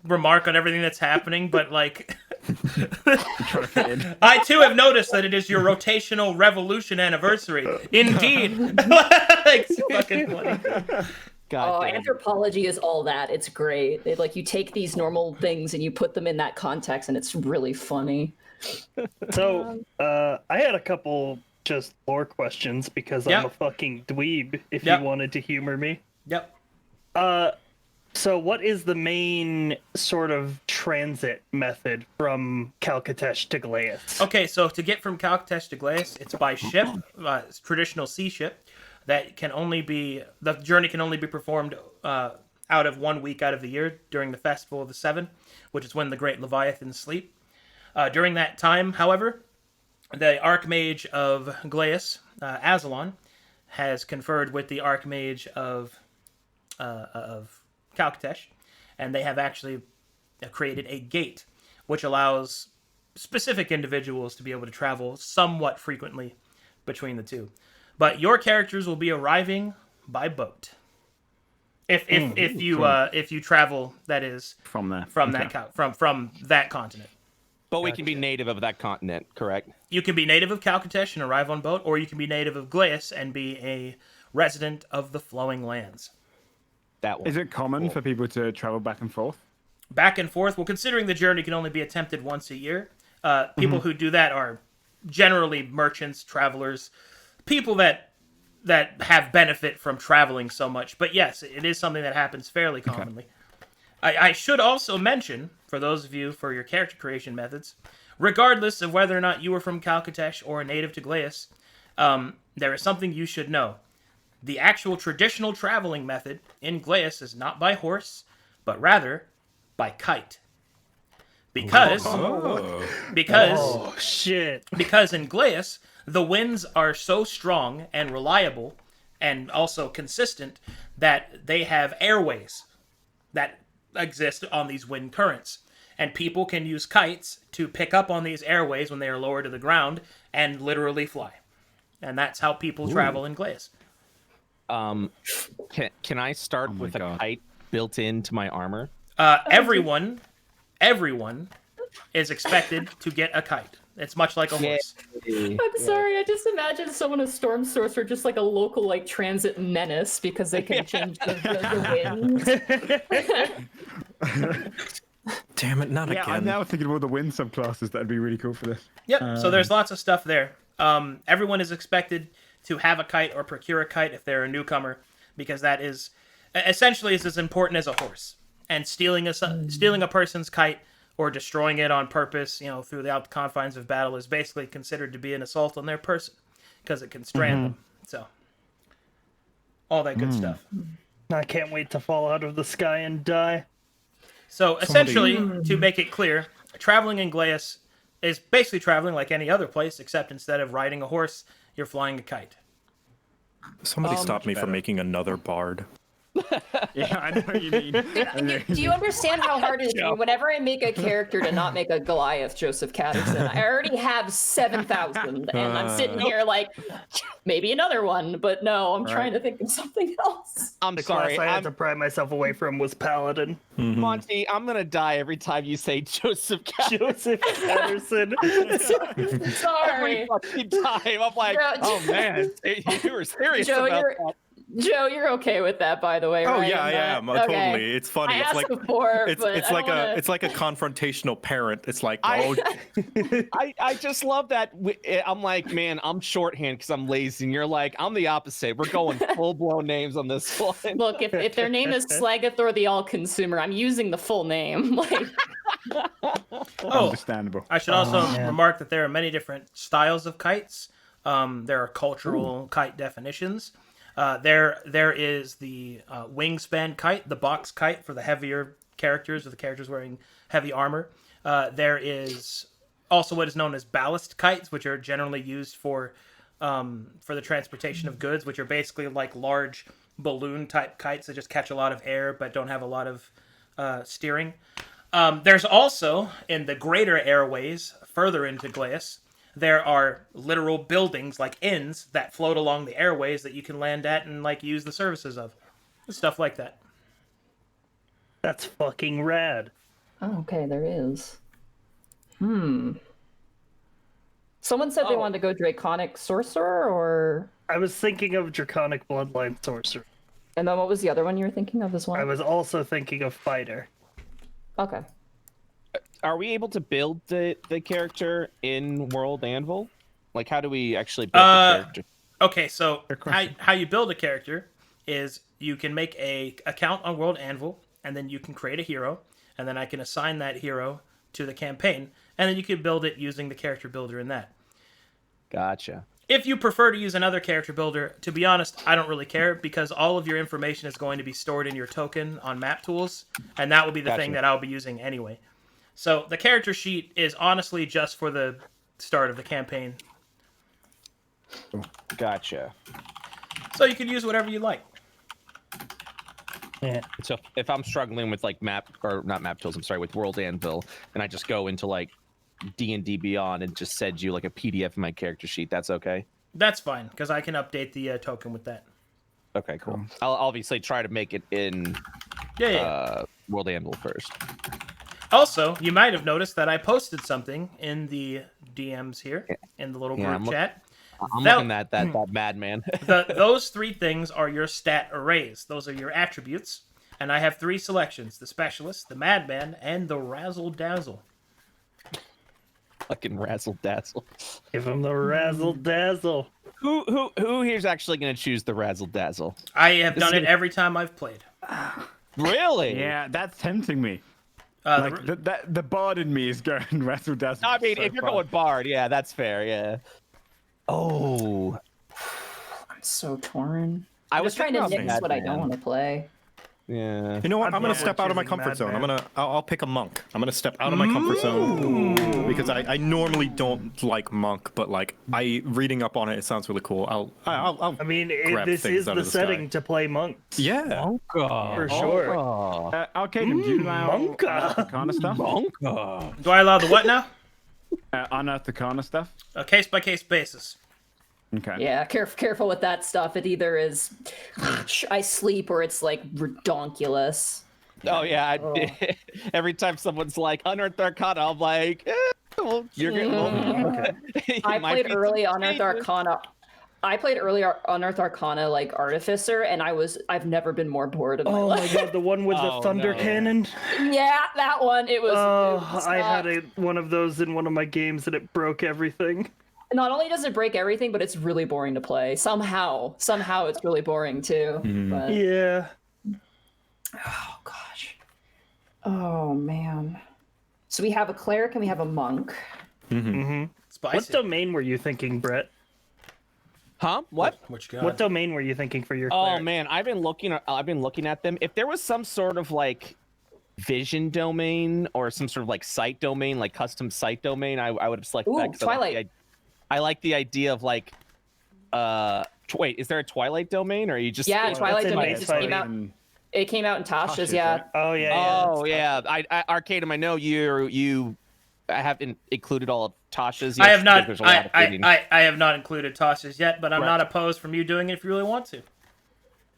S3: remark on everything that's happening, but like. I too have noticed that it is your rotational revolution anniversary. Indeed, like, it's fucking funny.
S1: God
S6: Oh,
S1: damn.
S6: anthropology is all that. It's great. Like you take these normal things and you put them in that context, and it's really funny.
S4: So, I had a couple just lore questions because
S3: Yep.
S4: I'm a fucking dweeb, if
S3: Yep.
S4: you wanted to humor me.
S3: Yep.
S4: So what is the main sort of transit method from Calcatesh to Glaeus?
S3: Okay, so to get from Calcatesh to Glaeus, it's by ship, it's traditional sea ship. The journey can only be performed out of 1 week out of the year during the Festival of the Seven, which is when the great Leviathans sleep. During that time, however, the Archmage of Glaeus, Azalon, has conferred with the Archmage of Calcatesh, and they have actually created a gate, which allows specific individuals to be able to travel somewhat frequently between the two. But your characters will be arriving by boat. If you travel, that is
S2: From there.
S3: from
S2: Okay.
S3: that continent.
S1: But we can be native of that continent, correct?
S3: You can be native of Calcatesh and arrive on boat, or you can be native of Glaeus and be a resident of the Flowing Lands.
S1: That one.
S2: Is it common for people to travel back and forth?
S3: Back and forth. Well, considering the journey can only be attempted once a year, people who do that are generally merchants, travelers, people that have benefit from traveling so much. But yes, it is something that happens fairly commonly. I should also mention, for those of you for your character creation methods, regardless of whether or not you are from Calcatesh or a native to Glaeus, there is something you should know. The actual traditional traveling method in Glaeus is not by horse, but rather by kite. Because
S4: Oh shit!
S3: because in Glaeus, the winds are so strong and reliable and also consistent that they have airways that exist on these wind currents. And people can use kites to pick up on these airways when they are lower to the ground and literally fly. And that's how people travel in Glaeus.
S1: Can I start with a kite built into my armor?
S3: Everyone is expected to get a kite. It's much like a horse.
S6: I'm sorry, I just imagine someone a storm sorcerer, just like a local like transit menace because they can change the wind.
S5: Damn it, not
S2: Yeah,
S5: again.
S2: I'm now thinking of all the wind subclasses. That'd be really cool for this.
S3: Yep. So there's lots of stuff there. Everyone is expected to have a kite or procure a kite if they're a newcomer, because that is essentially is as important as a horse. And stealing a person's kite or destroying it on purpose, throughout the confines of battle, is basically considered to be an assault on their person because it can strand them. So all that good stuff.
S4: I can't wait to fall out of the sky and die.
S3: So essentially, to make it clear, traveling in Glaeus is basically traveling like any other place, except instead of riding a horse, you're flying a kite.
S5: Somebody stop me from making another bard.
S2: Yeah, I know what you mean.
S6: Do you understand how hard it is? Whenever I make a character to not make a Goliath, Joseph Catterson, I already have 7,000, and I'm sitting here like, maybe another one, but no, I'm trying to think of something else.
S1: I'm
S4: The
S1: sorry.
S4: class I had to pry myself away from was Paladin.
S1: Monty, I'm gonna die every time you say Joseph Catterson.
S4: Joseph Patterson.
S6: Sorry.
S1: Every fucking time. I'm like,
S6: Joe-
S1: oh man, you were serious
S6: Joe,
S1: about
S6: you're-
S1: that.
S6: Joe, you're okay with that, by the way,
S5: Oh
S6: right?
S5: yeah, I am.
S6: Okay.
S5: Totally. It's funny.
S6: I
S5: It's
S6: asked
S5: like
S6: before, but
S5: it's
S6: I
S5: like
S6: don't wanna...
S5: it's like a confrontational parent. It's like, oh,
S1: I just love that. I'm like, man, I'm shorthand because I'm lazy, and you're like, I'm the opposite. We're going full blown names on this one.
S6: Look, if their name is Slagathor the All-Consumer, I'm using the full name. Like,
S2: Understandable.
S3: I should also remark that there are many different styles of kites. There are cultural kite definitions. There is the wingspan kite, the box kite for the heavier characters or the characters wearing heavy armor. There is also what is known as ballast kites, which are generally used for the transportation of goods, which are basically like large balloon type kites that just catch a lot of air but don't have a lot of steering. There's also, in the greater airways further into Glaeus, there are literal buildings like inns that float along the airways that you can land at and like use the services of. Stuff like that.
S4: That's fucking rad.
S6: oh, okay, there is. Someone said they wanted to go Draconic Sorcerer, or...
S4: I was thinking of Draconic Bloodline Sorcerer.
S6: And then what was the other one you were thinking of as well?
S4: I was also thinking of Fighter.
S6: Okay.
S1: Are we able to build the character in World Anvil? Like, how do we actually build the character?
S3: Okay, so
S2: question.
S3: how you build a character is you can make a account on World Anvil, and then you can create a hero, and then I can assign that hero to the campaign, and then you can build it using the character builder in that.
S1: Gotcha.
S3: If you prefer to use another character builder, to be honest, I don't really care, because all of your information is going to be stored in your token on Map Tools, and that will be the thing that I'll be using anyway. So the character sheet is honestly just for the start of the campaign.
S1: Gotcha.
S3: So you can use whatever you like.
S4: Yeah.
S1: So if I'm struggling with like not map tools, I'm sorry, with World Anvil, and I just go into like D&D Beyond and just send you like a PDF of my character sheet, that's okay?
S3: That's fine, because I can update the token with that.
S1: Okay, cool. I'll obviously try to make it in
S3: Yeah.
S1: World Anvil first.
S3: Also, you might have noticed that I posted something in the DMs here in the little
S1: Yeah,
S3: group chat.
S1: I'm
S3: That-
S1: looking at that madman.
S3: Those 3 things are your stat arrays. Those are your attributes. And I have 3 selections: the specialist, the madman, and the razzle dazzle.
S1: Fucking razzle dazzle.
S4: Give him the razzle dazzle.
S1: Who here's actually gonna choose the razzle dazzle?
S3: I have
S1: This
S3: done
S1: is
S3: it
S1: gonna-
S3: every time I've played.
S1: Really?
S2: Yeah, that's tempting me.
S3: Uh,
S2: Like the bard in me is going razzle dazzle.
S1: I mean,
S2: so
S1: if you're
S2: far.
S1: going bard, yeah, that's fair. Yeah. Oh,
S6: I'm so torn.
S1: I
S6: I'm
S1: was
S6: just trying to
S1: thinking
S6: nix
S1: about
S6: what I don't
S1: Madman.
S6: want to play.
S1: Yeah.
S5: You know what?
S4: I'm
S5: I'm gonna
S4: down
S5: step
S4: with
S5: out of my
S4: choosing
S5: comfort zone.
S4: Madman.
S5: I'll pick a monk. I'm gonna step out of my comfort zone because I normally don't like monk, but like reading up on it, it sounds really cool. I'll
S4: I mean,
S5: grab
S4: this
S5: things
S4: is
S5: out
S4: the
S5: of the sky.
S4: setting to play monks.
S5: yeah.
S4: For sure.
S1: Monka.
S2: Arcade, do you allow
S4: Monka.
S2: unearthed arcana stuff?
S1: Monka.
S3: do I allow the what now?
S2: Unearthed arcana stuff?
S3: A case-by-case basis.
S2: Okay.
S6: Yeah, careful with that stuff. It either is I sleep or it's like redonkulous.
S1: Oh yeah. Every time someone's like unearthed arcana, I'm like, well, you're getting. Well, it
S6: I
S1: might
S6: played
S1: be
S6: early
S1: some
S6: Unearthed
S1: changes.
S6: Arcana. I played early Unearthed Arcana like Artificer, and I've never been more bored in my
S4: Oh my
S6: life.
S4: god, the one with
S1: Oh,
S4: the thunder
S1: no.
S4: cannon.
S6: Yeah, that one. It was.
S4: I had one of those in one of my games and it broke everything.
S6: Not only does it break everything, but it's really boring to play. Somehow it's really boring too. But,
S4: Yeah.
S6: oh gosh. Oh man. So we have a cleric and we have a monk.
S3: Spicy.
S4: What domain were you thinking, Brett?
S1: Huh? What?
S3: What you got?
S4: What domain were you thinking for your
S1: Oh
S4: cleric?
S1: man, I've been looking at them. If there was some sort of like vision domain or some sort of like site domain, like custom site domain, I would have selected
S6: Ooh,
S1: that. 'Cause
S6: Twilight.
S1: I like the idea of like, wait, is there a Twilight domain or are you just?
S6: Yeah,
S1: or-
S6: Twilight
S4: that's in
S6: domain
S4: Maze
S6: just came
S4: Fighter.
S6: out. It came out in Tasha's,
S2: Tasha's,
S6: yeah.
S2: right?
S4: Oh yeah.
S1: Oh yeah, I Arcadum, I know you. I haven't included all of Tasha's.
S3: I
S1: yet
S3: have not.
S1: because there's a lot of reading.
S3: I have not included tosses yet, but I'm not opposed from you doing it if you really want to.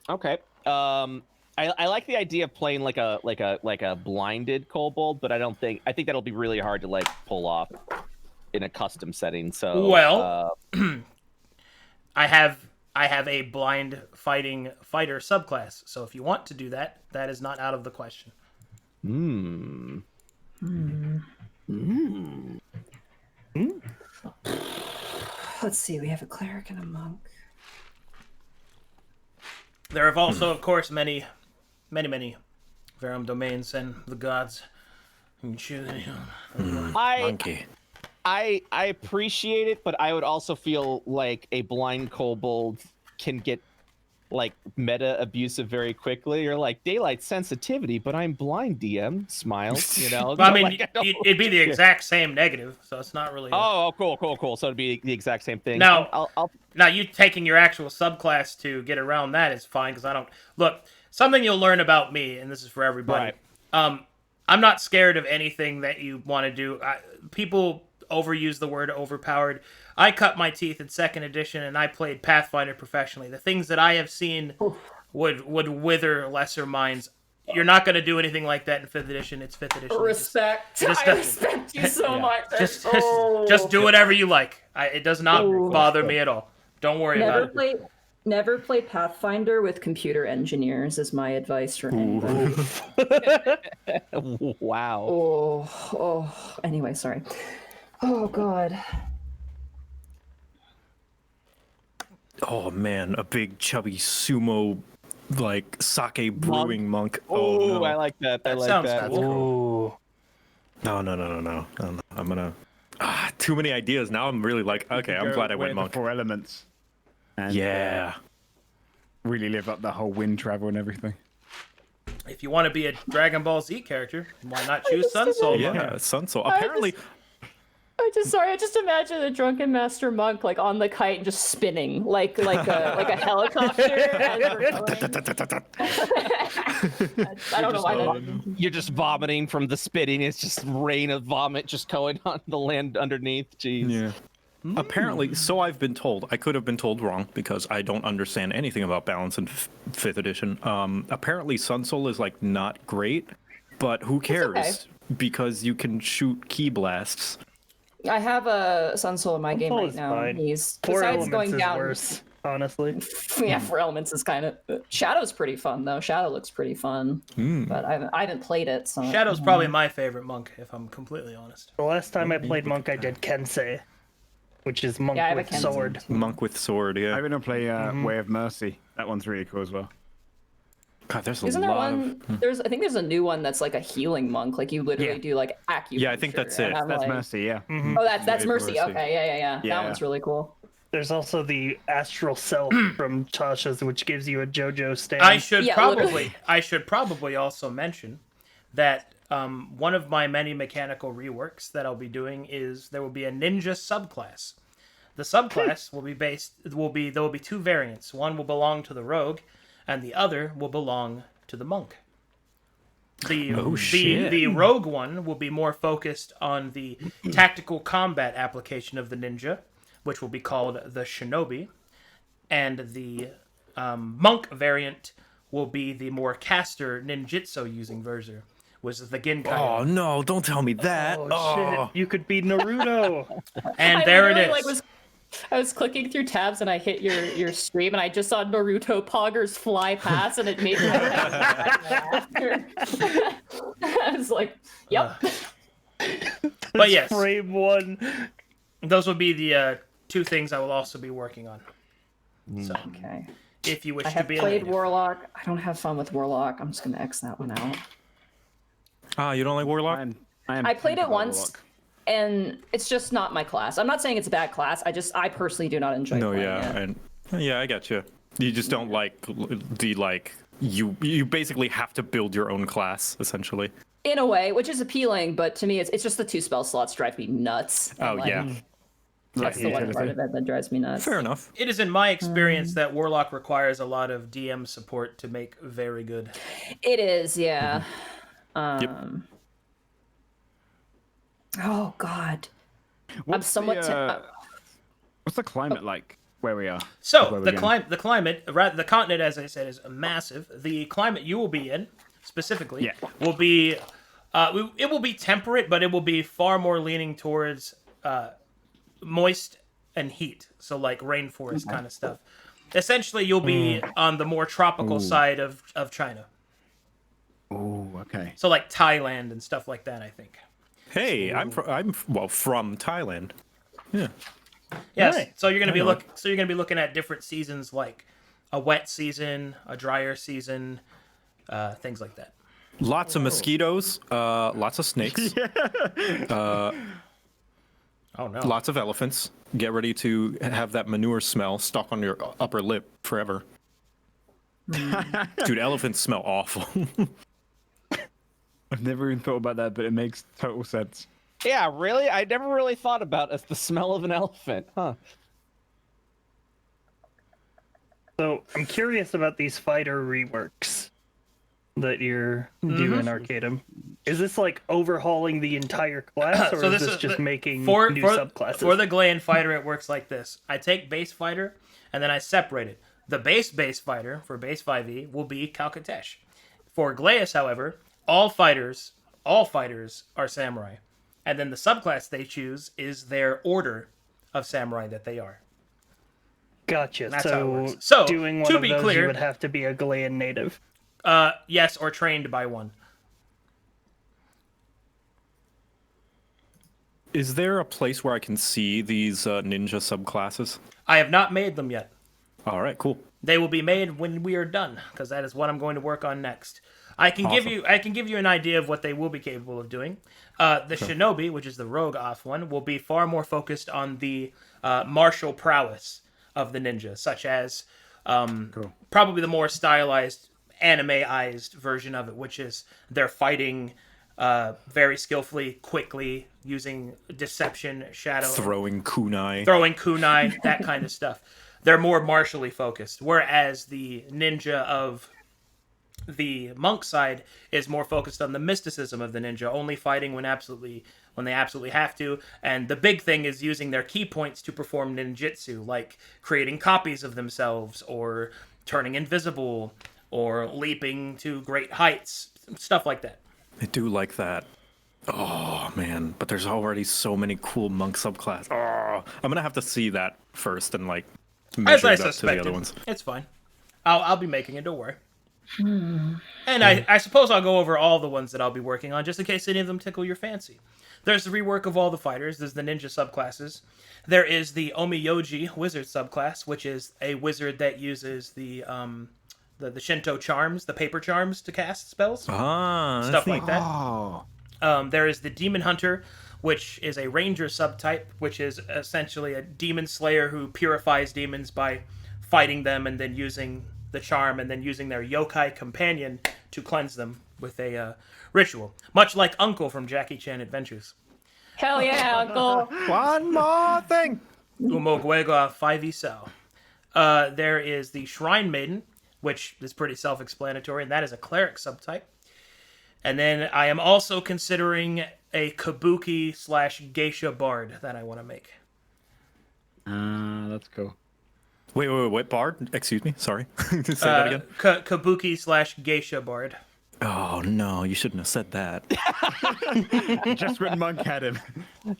S1: Okay. I like the idea of playing like a blinded kobold, but I think that'll be really hard to like pull off in a custom setting. So
S3: Well, I have a blind fighter subclass, so if you want to do that, that is not out of the question.
S6: Let's see, we have a cleric and a monk.
S3: There have also, of course, many Verum domains and the gods. You can choose any of them.
S5: Monkey.
S1: I appreciate it, but I would also feel like a blind kobold can get like meta abusive very quickly. You're like daylight sensitivity, but I'm blind. DM smiles, you know.
S3: Well, I
S1: So,
S3: mean,
S1: like, I don't-
S3: it'd be the exact same negative, so it's not really.
S1: Oh, cool. So it'd be the exact same thing.
S3: No.
S1: I'll
S3: Now, you taking your actual subclass to get around that is fine, because I don't... Look, something you'll learn about me, and this is for everybody.
S1: Right.
S3: I'm not scared of anything that you want to do. People overuse the word overpowered. I cut my teeth in 2nd edition, and I played Pathfinder professionally. The things that I have seen would wither lesser minds. You're not going to do anything like that in 5th edition. It's 5th edition.
S6: Respect.
S3: just-
S6: I respect you so much.
S3: Just do whatever you like. It does not bother me at all. Don't worry about it.
S6: Never play Pathfinder with computer engineers is my advice for anybody.
S1: wow.
S6: Oh. Anyway, sorry. Oh God.
S5: Oh man, a big chubby sumo like sake brewing monk. Oh
S1: Oh,
S5: no.
S1: I like that. I like
S3: sounds
S1: that.
S3: cool.
S4: Ooh.
S5: No. I'm gonna too many ideas. Now I'm really like, okay, I'm
S2: Go
S5: glad I
S2: with
S5: went
S2: the
S5: monk.
S2: 4 elements. And,
S5: Yeah.
S2: really live up the whole wind travel and everything.
S3: If you want to be a Dragon Ball Z character, why not choose Sun Soul?
S5: Yeah, Sun Soul. Apparently
S6: I just imagine a drunken master monk like on the kite and just spinning like a helicopter. as we're going. I don't know why that.
S1: You're just vomiting from the spitting. It's just rain of vomit just going on the land underneath. Jeez.
S5: Yeah. Apparently, so I've been told. I could have been told wrong because I don't understand anything about balance in 5th edition. Apparently, Sun Soul is like not great, but who cares?
S6: okay.
S5: because you can shoot ki blasts.
S6: I have a Sun Soul in my game
S4: Soul
S6: right
S4: is
S6: now.
S4: fine.
S6: He's
S4: 4
S6: besides
S4: elements
S6: going
S4: is
S6: down.
S4: worse, honestly.
S6: Yeah, 4 elements is kind of Shadow's pretty fun though. Shadow looks pretty fun, but I haven't played it. So
S3: Shadow's probably my favorite monk, if I'm completely honest.
S4: The last time I played Monk, I did Kensei, which is Monk
S6: Yeah, I have a
S4: with
S6: Kensei.
S4: sword.
S5: Monk with sword,
S2: I'm
S5: yeah.
S2: gonna play Way of Mercy. That one's really cool as well.
S5: God, there's a
S6: Isn't there
S5: lot
S6: one?
S5: of.
S6: I think there's a new one that's like a healing monk. Like you literally
S2: Yeah.
S6: do like acupuncture.
S5: Yeah, I think that's it.
S6: and I'm
S2: That's
S6: like,
S2: Mercy, yeah.
S6: Oh, that's Mercy.
S5: Mercy.
S6: Okay, yeah.
S2: Yeah.
S6: That one's really cool.
S4: There's also the Astral Self from Tasha's, which gives you a JoJo stand.
S3: I should
S6: Yeah,
S3: probably also mention that one of my many mechanical reworks that I'll be doing is there will be a ninja subclass. The subclass there will be 2 variants. One will belong to the rogue, and the other will belong to the monk. The rogue one will be more focused on the tactical combat application of the ninja, which will be called the shinobi, and the monk variant will be the more caster ninjutsu using version, which is the Ginkai.
S5: Oh no! Don't tell me that.
S4: Oh, shit. You could be Naruto.
S3: And
S6: I
S3: there it
S6: literally,
S3: is.
S6: I was clicking through tabs and I hit your stream and I just saw Naruto poggers fly past and it made me after. I was like, yep.
S3: But yes,
S4: Frame 1.
S3: those will be the 2 things I will also be working on. So,
S6: Okay.
S3: if you wish
S6: I
S3: to
S6: have
S3: be a
S6: played
S3: native.
S6: Warlock. I don't have fun with Warlock. I'm just gonna X that one out.
S5: Ah, you don't like Warlock?
S6: I played it once, and it's just not my class. I'm not saying it's a bad class. I personally do not enjoy.
S5: No,
S6: playing
S5: yeah,
S6: it.
S5: and yeah, I got you. You just don't like the like you basically have to build your own class essentially.
S6: In a way, which is appealing, but to me, it's just the 2 spell slots drive me nuts. and,
S5: Oh
S6: like,
S5: yeah,
S6: that's the one part of it that drives me nuts.
S5: fair enough.
S3: It is in my experience that Warlock requires a lot of DM support to make very good.
S6: It is, yeah.
S5: Yep.
S6: Oh God, I'm
S2: What's
S6: somewhat.
S2: what's the climate like where we are?
S3: So
S2: Where
S3: the
S2: we're going?
S3: the continent, as I said, is massive. The climate you will be in, specifically,
S2: Yeah.
S3: will be, it will be temperate, but it will be far more leaning towards moist and heat. So like rainforest kind of stuff. Essentially, you'll be on the more tropical side of China.
S2: Oh, okay.
S3: So like Thailand and stuff like that, I think.
S5: Hey, I'm from Thailand. Yeah.
S3: Yes.
S4: Right.
S3: So you're gonna be looking at different seasons, like a wet season, a drier season, things like that.
S5: Lots of mosquitoes, lots of snakes,
S3: Oh no.
S5: lots of elephants. Get ready to have that manure smell stuck on your upper lip forever. Dude, elephants smell awful.
S2: I've never even thought about that, but it makes total sense.
S1: Yeah, really? I never really thought about the smell of an elephant, huh?
S4: So I'm curious about these fighter reworks that you're doing, Arcadum. Is this like overhauling the entire class, or
S3: So
S4: is
S3: this
S4: this
S3: is
S4: just
S3: the-
S4: making
S3: for
S4: new
S3: for,
S4: subclasses?
S3: for the Glean fighter, it works like this. I take base fighter, and then I separate it. The base fighter for base 5e will be Calcatesh. For Glaeus, however, all fighters are samurai, and then the subclass they choose is their order of samurai that they are.
S4: Gotcha.
S3: That's how it
S4: So,
S3: works. So,
S4: doing one
S3: to
S4: of
S3: be
S4: those,
S3: clear-
S4: you would have to be a Glean native.
S3: Yes, or trained by one.
S5: Is there a place where I can see these ninja subclasses?
S3: I have not made them yet.
S5: All right, cool.
S3: They will be made when we are done, because that is what I'm going to work on next. I can give you an idea of what they will be capable of doing. The Shinobi, which is the rogue off one, will be far more focused on the martial prowess of the ninja, such as probably the more stylized, anime-ized version of it, which is they're fighting very skillfully, quickly, using deception, shadow,
S5: Throwing kunai.
S3: throwing kunai, that kind of stuff. They're more martially focused, whereas the ninja of the monk side is more focused on the mysticism of the ninja, only fighting when they absolutely have to. And the big thing is using their key points to perform ninjutsu, like creating copies of themselves, or turning invisible, or leaping to great heights, stuff like that.
S5: I do like that. Oh man, but there's already so many cool monk subclass. Oh, I'm gonna have to see that first and like
S3: As
S5: measure
S3: I
S5: it up to the
S3: suspected,
S5: other ones.
S3: it's fine. I'll be making it. Don't worry. And I suppose I'll go over all the ones that I'll be working on, just in case any of them tickle your fancy. There's the rework of all the fighters. There's the ninja subclasses. There is the Omiyoji wizard subclass, which is a wizard that uses the Shinto charms, the paper charms, to cast spells,
S5: Ah,
S3: stuff like that.
S2: Oh,
S3: There is the Demon Hunter, which is a ranger subtype, which is essentially a demon slayer who purifies demons by fighting them and then using the charm and then using their yokai companion to cleanse them with a ritual. Much like Uncle from Jackie Chan Adventures.
S6: Hell yeah, Uncle.
S5: one more thing.
S3: Umogwega 5e Sao. There is the Shrine Maiden, which is pretty self-explanatory, and that is a cleric subtype. And then I am also considering a Kabuki/Geisha Bard that I want to make.
S2: that's cool.
S5: Wait, Bard? Excuse me. Sorry. Say that again.
S3: Kabuki/Geisha Bard.
S5: Oh no, you shouldn't have said that.
S2: Just when Monk had him.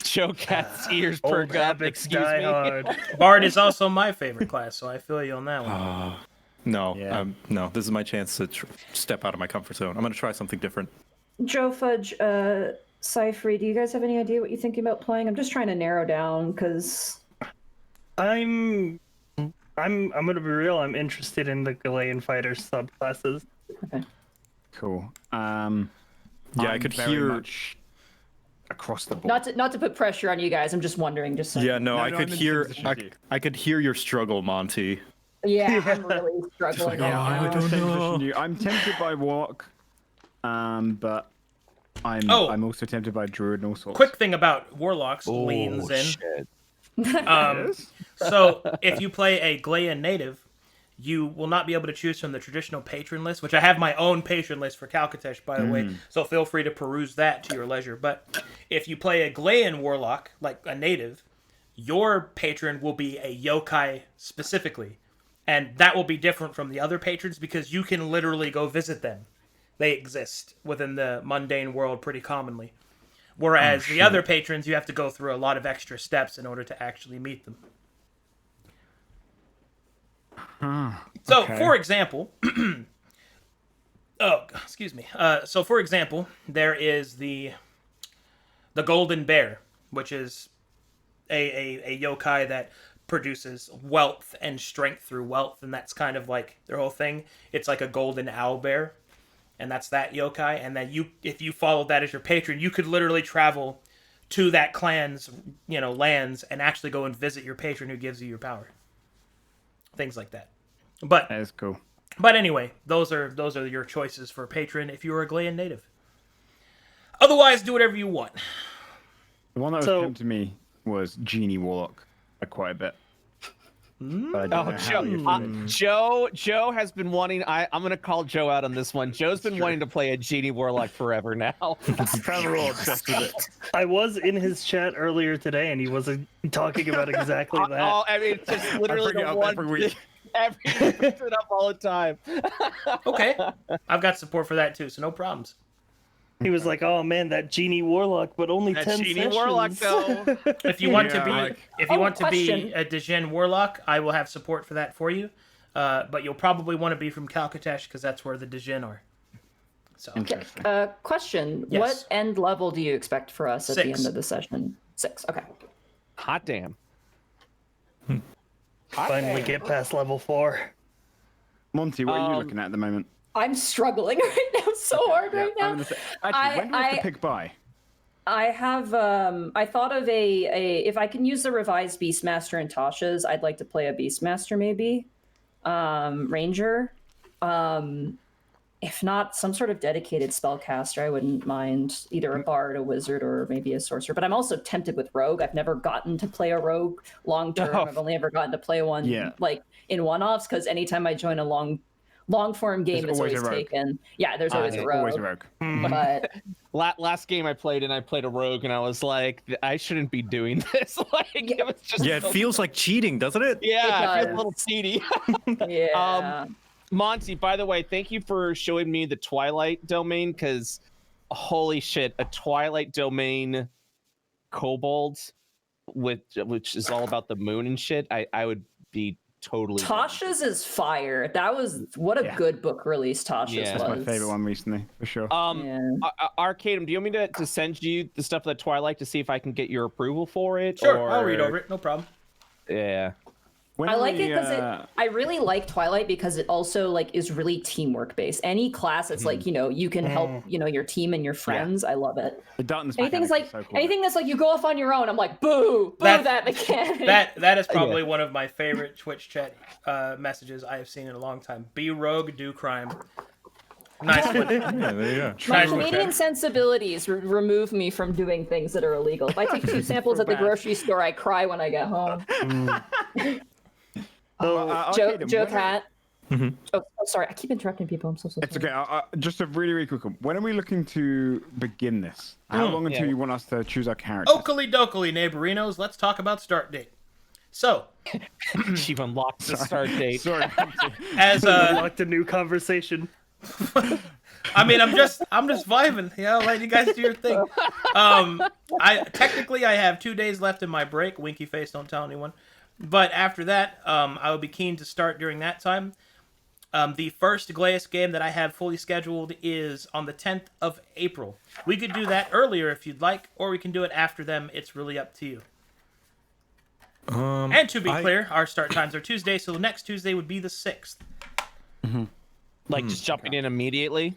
S1: Joe Cat's ears
S4: Old
S1: perk up.
S4: habits
S1: Excuse
S4: die
S1: me.
S4: hard.
S3: Bard is also my favorite class, so I feel you on that one.
S5: No,
S2: Yeah.
S5: no. This is my chance to step out of my comfort zone. I'm gonna try something different.
S7: Joe Fudge, Cyphery, do you guys have any idea what you're thinking about playing? I'm just trying to narrow down because
S4: I'm gonna be real. I'm interested in the Galean fighter subclasses.
S2: Cool.
S5: Yeah, I
S2: I'm
S5: could
S2: very
S5: hear.
S2: much across the board.
S6: Not to put pressure on you guys. I'm just wondering. Just saying.
S5: Yeah, no, I
S2: no,
S5: could
S2: I'm in
S5: hear.
S2: position with you.
S5: I could hear your struggle, Monty.
S6: Yeah, I'm really struggling.
S5: like,
S6: right
S5: oh,
S6: now.
S5: I don't know.
S2: I'm tempted by Warlock, but I'm also tempted by Druid and all sorts.
S3: Quick thing about Warlocks leans in.
S1: Shit.
S3: So if you play a Galean native, you will not be able to choose from the traditional patron list, which I have my own patron list for Calcatesh, by the way, so feel free to peruse that to your leisure. But if you play a Galean Warlock, like a native, your patron will be a yokai specifically. And that will be different from the other patrons because you can literally go visit them. They exist within the mundane world pretty commonly. Whereas the other patrons, you have to go through a lot of extra steps in order to actually meet them. So,
S2: okay.
S3: for example, excuse me. So, for example, there is the Golden Bear, which is a yokai that produces wealth and strength through wealth, and that's kind of like their whole thing. It's like a golden owl bear, and that's that yokai. And then if you followed that as your patron, you could literally travel to that clan's lands and actually go and visit your patron who gives you your power. Things like that. But
S2: That is cool.
S3: anyway, those are your choices for patron if you're a Galean native. Otherwise, do whatever you want.
S2: The one that was
S4: So-
S2: tempting me was Genie Warlock quite a bit. But I don't know how you're feeling.
S1: Joe has been wanting. I'm gonna call Joe out on this one. Joe's been wanting to play a Genie Warlock forever now.
S2: We're all obsessed with it.
S4: I was in his chat earlier today, and he was talking about exactly that.
S1: Oh, I mean, it's just literally
S2: bring it
S1: the
S2: up
S1: one.
S2: every week.
S1: He brings it up all the time.
S3: Okay. I've got support for that too, so no problems.
S4: He was like, "Oh man, that Genie Warlock, but only
S1: That
S4: 10
S1: Genie
S4: sessions."
S1: Warlock, though.
S3: If you want
S2: Yeah,
S3: to be
S2: like-
S6: question.
S3: a Djinn Warlock, I will have support for that for you. But you'll probably want to be from Calcatesh because that's where the Djinn are. So
S2: Interesting.
S6: Question:
S3: Yes.
S6: What end level do you expect for us at the
S3: 6.
S6: end of the session? 6. Okay.
S1: Hot damn.
S4: Finally get past level 4.
S2: Monty, what are you looking at the moment?
S6: I'm struggling right now so hard right now.
S2: I'm gonna say, actually, when do we have to
S6: I-
S2: pick by?
S6: I have I thought of a if I can use the revised Beastmaster and Tasha's, I'd like to play a Beastmaster maybe. Ranger. If not, some sort of dedicated spellcaster, I wouldn't mind either a bard, a wizard, or maybe a sorcerer. But I'm also tempted with rogue. I've never gotten to play a rogue long term.
S1: Oh.
S6: I've only ever gotten to play one like in one-offs because anytime I join a long form game,
S2: There's
S6: it's
S2: always
S6: always
S2: a rogue.
S6: taken. Yeah, there's always a rogue.
S2: Always a rogue.
S6: But
S1: Last game I played, and I played a rogue, and I was like, I shouldn't be doing this. Like, it was just
S5: Yeah, it
S1: so-
S5: feels like cheating, doesn't it?
S1: Yeah,
S6: It
S1: it feels
S6: does.
S1: a little seedy.
S6: yeah.
S1: Monty, by the way, thank you for showing me the Twilight domain because holy shit, a Twilight Domain kobold which is all about the moon and shit, I would be totally.
S6: Tasha's is fire. That was what a good book release Tasha's
S1: Yeah.
S6: was.
S2: That's my favorite one recently, for sure.
S6: Yeah.
S1: Arcadum, do you want me to send you the stuff that Twilight to see if I can get your approval for it?
S3: Sure,
S1: or...
S3: I'll read over it. No problem.
S1: Yeah.
S6: I like it because I really like Twilight because it also like is really teamwork based. Any class, it's like, you know, you can help, you know, your team and your friends. I love it.
S2: The darkness
S6: Anything's
S2: mechanic
S6: like
S2: is so cool.
S6: anything that's like you go off on your own. I'm like, boo, that mechanic.
S3: That is probably one of my favorite Twitch chat messages I have seen in a long time. Be rogue, do crime. Nice one.
S5: Yeah, there you go.
S6: My
S3: Nice one.
S6: Canadian sensibilities remove me from doing things that are illegal. If I take 2 samples at the grocery store, I cry when I get home. Joe Cat. Oh, sorry. I keep interrupting people. I'm so sorry.
S2: It's okay. Just a really, really quick one. When are we looking to begin this? How long until you want us to choose our characters?
S3: Oakley dokley, neighborinos. Let's talk about start date. So,
S1: She unlocked the start date.
S2: Sorry.
S3: as
S4: Unlocked a new conversation.
S3: I mean, I'm just vibing. Yeah, I'll let you guys do your thing. I have 2 days left in my break. Winky face, don't tell anyone. But after that, I will be keen to start during that time. The first Glaeus game that I have fully scheduled is on the 10th of April. We could do that earlier if you'd like, or we can do it after them. It's really up to you. And to be clear, our start times are Tuesday, so the next Tuesday would be the 6th.
S1: Like just jumping in immediately.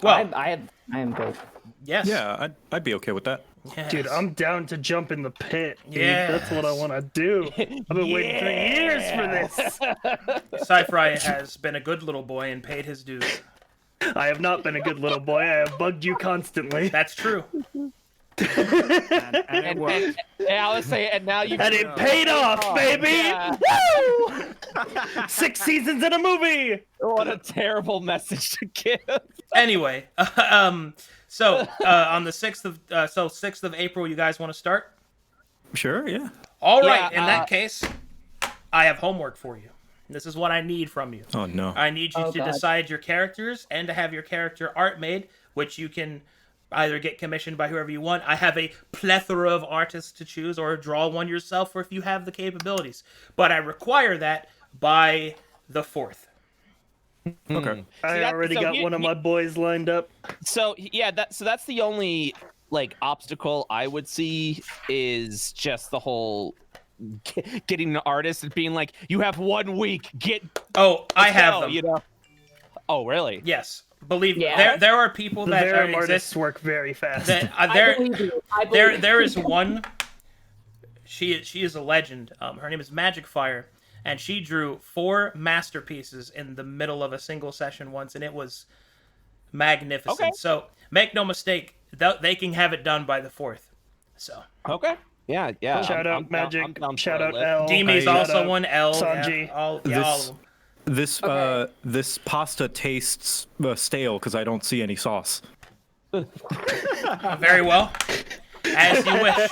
S3: Well,
S6: I am good.
S3: yes.
S5: Yeah, I'd be okay with that.
S3: Yes.
S4: Dude, I'm down to jump in the pit. Dude.
S3: Yes.
S4: That's what I want to do. I've been waiting 3 years for this.
S3: Sci-Fi has been a good little boy and paid his dues.
S4: I have not been a good little boy. I have bugged you constantly.
S3: That's true.
S2: and it worked.
S1: Yeah, I was saying, and now you.
S4: And it paid off, baby!
S1: yeah.
S4: Woo! 6 seasons in a movie!
S1: What a terrible message to give.
S3: Anyway, so on the 6th of 6th of April, you guys want to start?
S5: Sure, yeah.
S3: All right.
S1: Yeah,
S3: In that case, I have homework for you. This is what I need from you.
S5: Oh no.
S3: I need you to
S6: God.
S3: decide your characters and to have your character art made, which you can either get commissioned by whoever you want. I have a plethora of artists to choose, or draw one yourself, or if you have the capabilities. But I require that by the 4th.
S5: Okay.
S4: I already got one of my boys lined up.
S1: So yeah, that's the only like obstacle I would see is just the whole getting an artist and being like, you have 1 week,
S3: Oh, I have
S1: go,
S3: them.
S1: you know. Oh really?
S3: Yes. Believe me,
S6: Yeah.
S3: there are people
S4: The
S3: that
S4: Verum
S3: exist
S4: artists work very fast.
S3: that
S6: I believe you. I believe
S3: there is one. She is a legend. Her name is Magic Fire, and she drew 4 masterpieces in the middle of a single session once, and it was magnificent.
S1: Okay.
S3: So make no mistake, they can have it done by the 4th. So
S1: Okay. Yeah.
S4: Shout out
S1: I'm down-
S4: Magic.
S1: I'm down for
S4: Shout
S1: a
S4: out
S1: lift.
S4: L.
S3: Demi's
S4: Shout
S3: also
S4: out
S3: one. L.
S4: Sanji.
S3: Yeah, all of them.
S5: This
S6: Okay.
S5: this pasta tastes stale because I don't see any sauce.
S3: Very well. As you wish.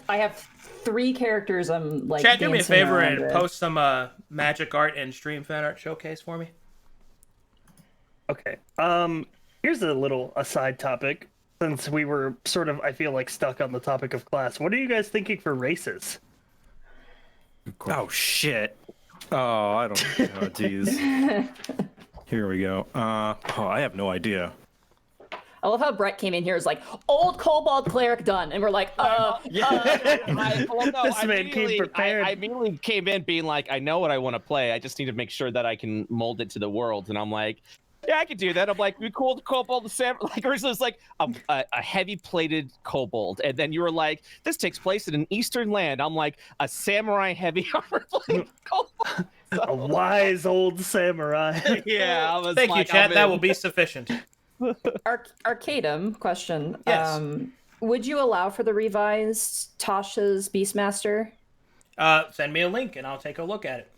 S6: I have 3 characters. I'm like.
S3: Chat, do me a
S6: dancing
S3: favor
S6: around
S3: and
S6: with.
S3: post some magic art and stream fan art showcase for me.
S4: Okay. Here's a little aside topic. Since we were sort of, I feel like, stuck on the topic of class, what are you guys thinking for races?
S5: Oh shit. Oh, I don't. Oh, jeez. Here we go. Oh, I have no idea.
S6: I love how Brett came in here. Is like old kobold cleric done, and we're like,
S1: Well, no,
S4: This man came prepared.
S1: I immediately came in being like, I know what I want to play. I just need to make sure that I can mold it to the world. And I'm like, yeah, I can do that. I'm like, we cool the kobold, the samurai. Like, Ursula's like a heavy-plated kobold, and then you were like, this takes place in an eastern land. I'm like, a samurai heavy armor-plated kobold.
S4: A wise old samurai.
S1: Yeah, I was
S3: Thank you,
S1: like,
S3: chat.
S1: I'm
S3: That
S1: in.
S3: will be sufficient.
S6: Arcadum question.
S3: Yes.
S6: Would you allow for the revised Tasha's Beastmaster?
S3: Send me a link and I'll take a look at it.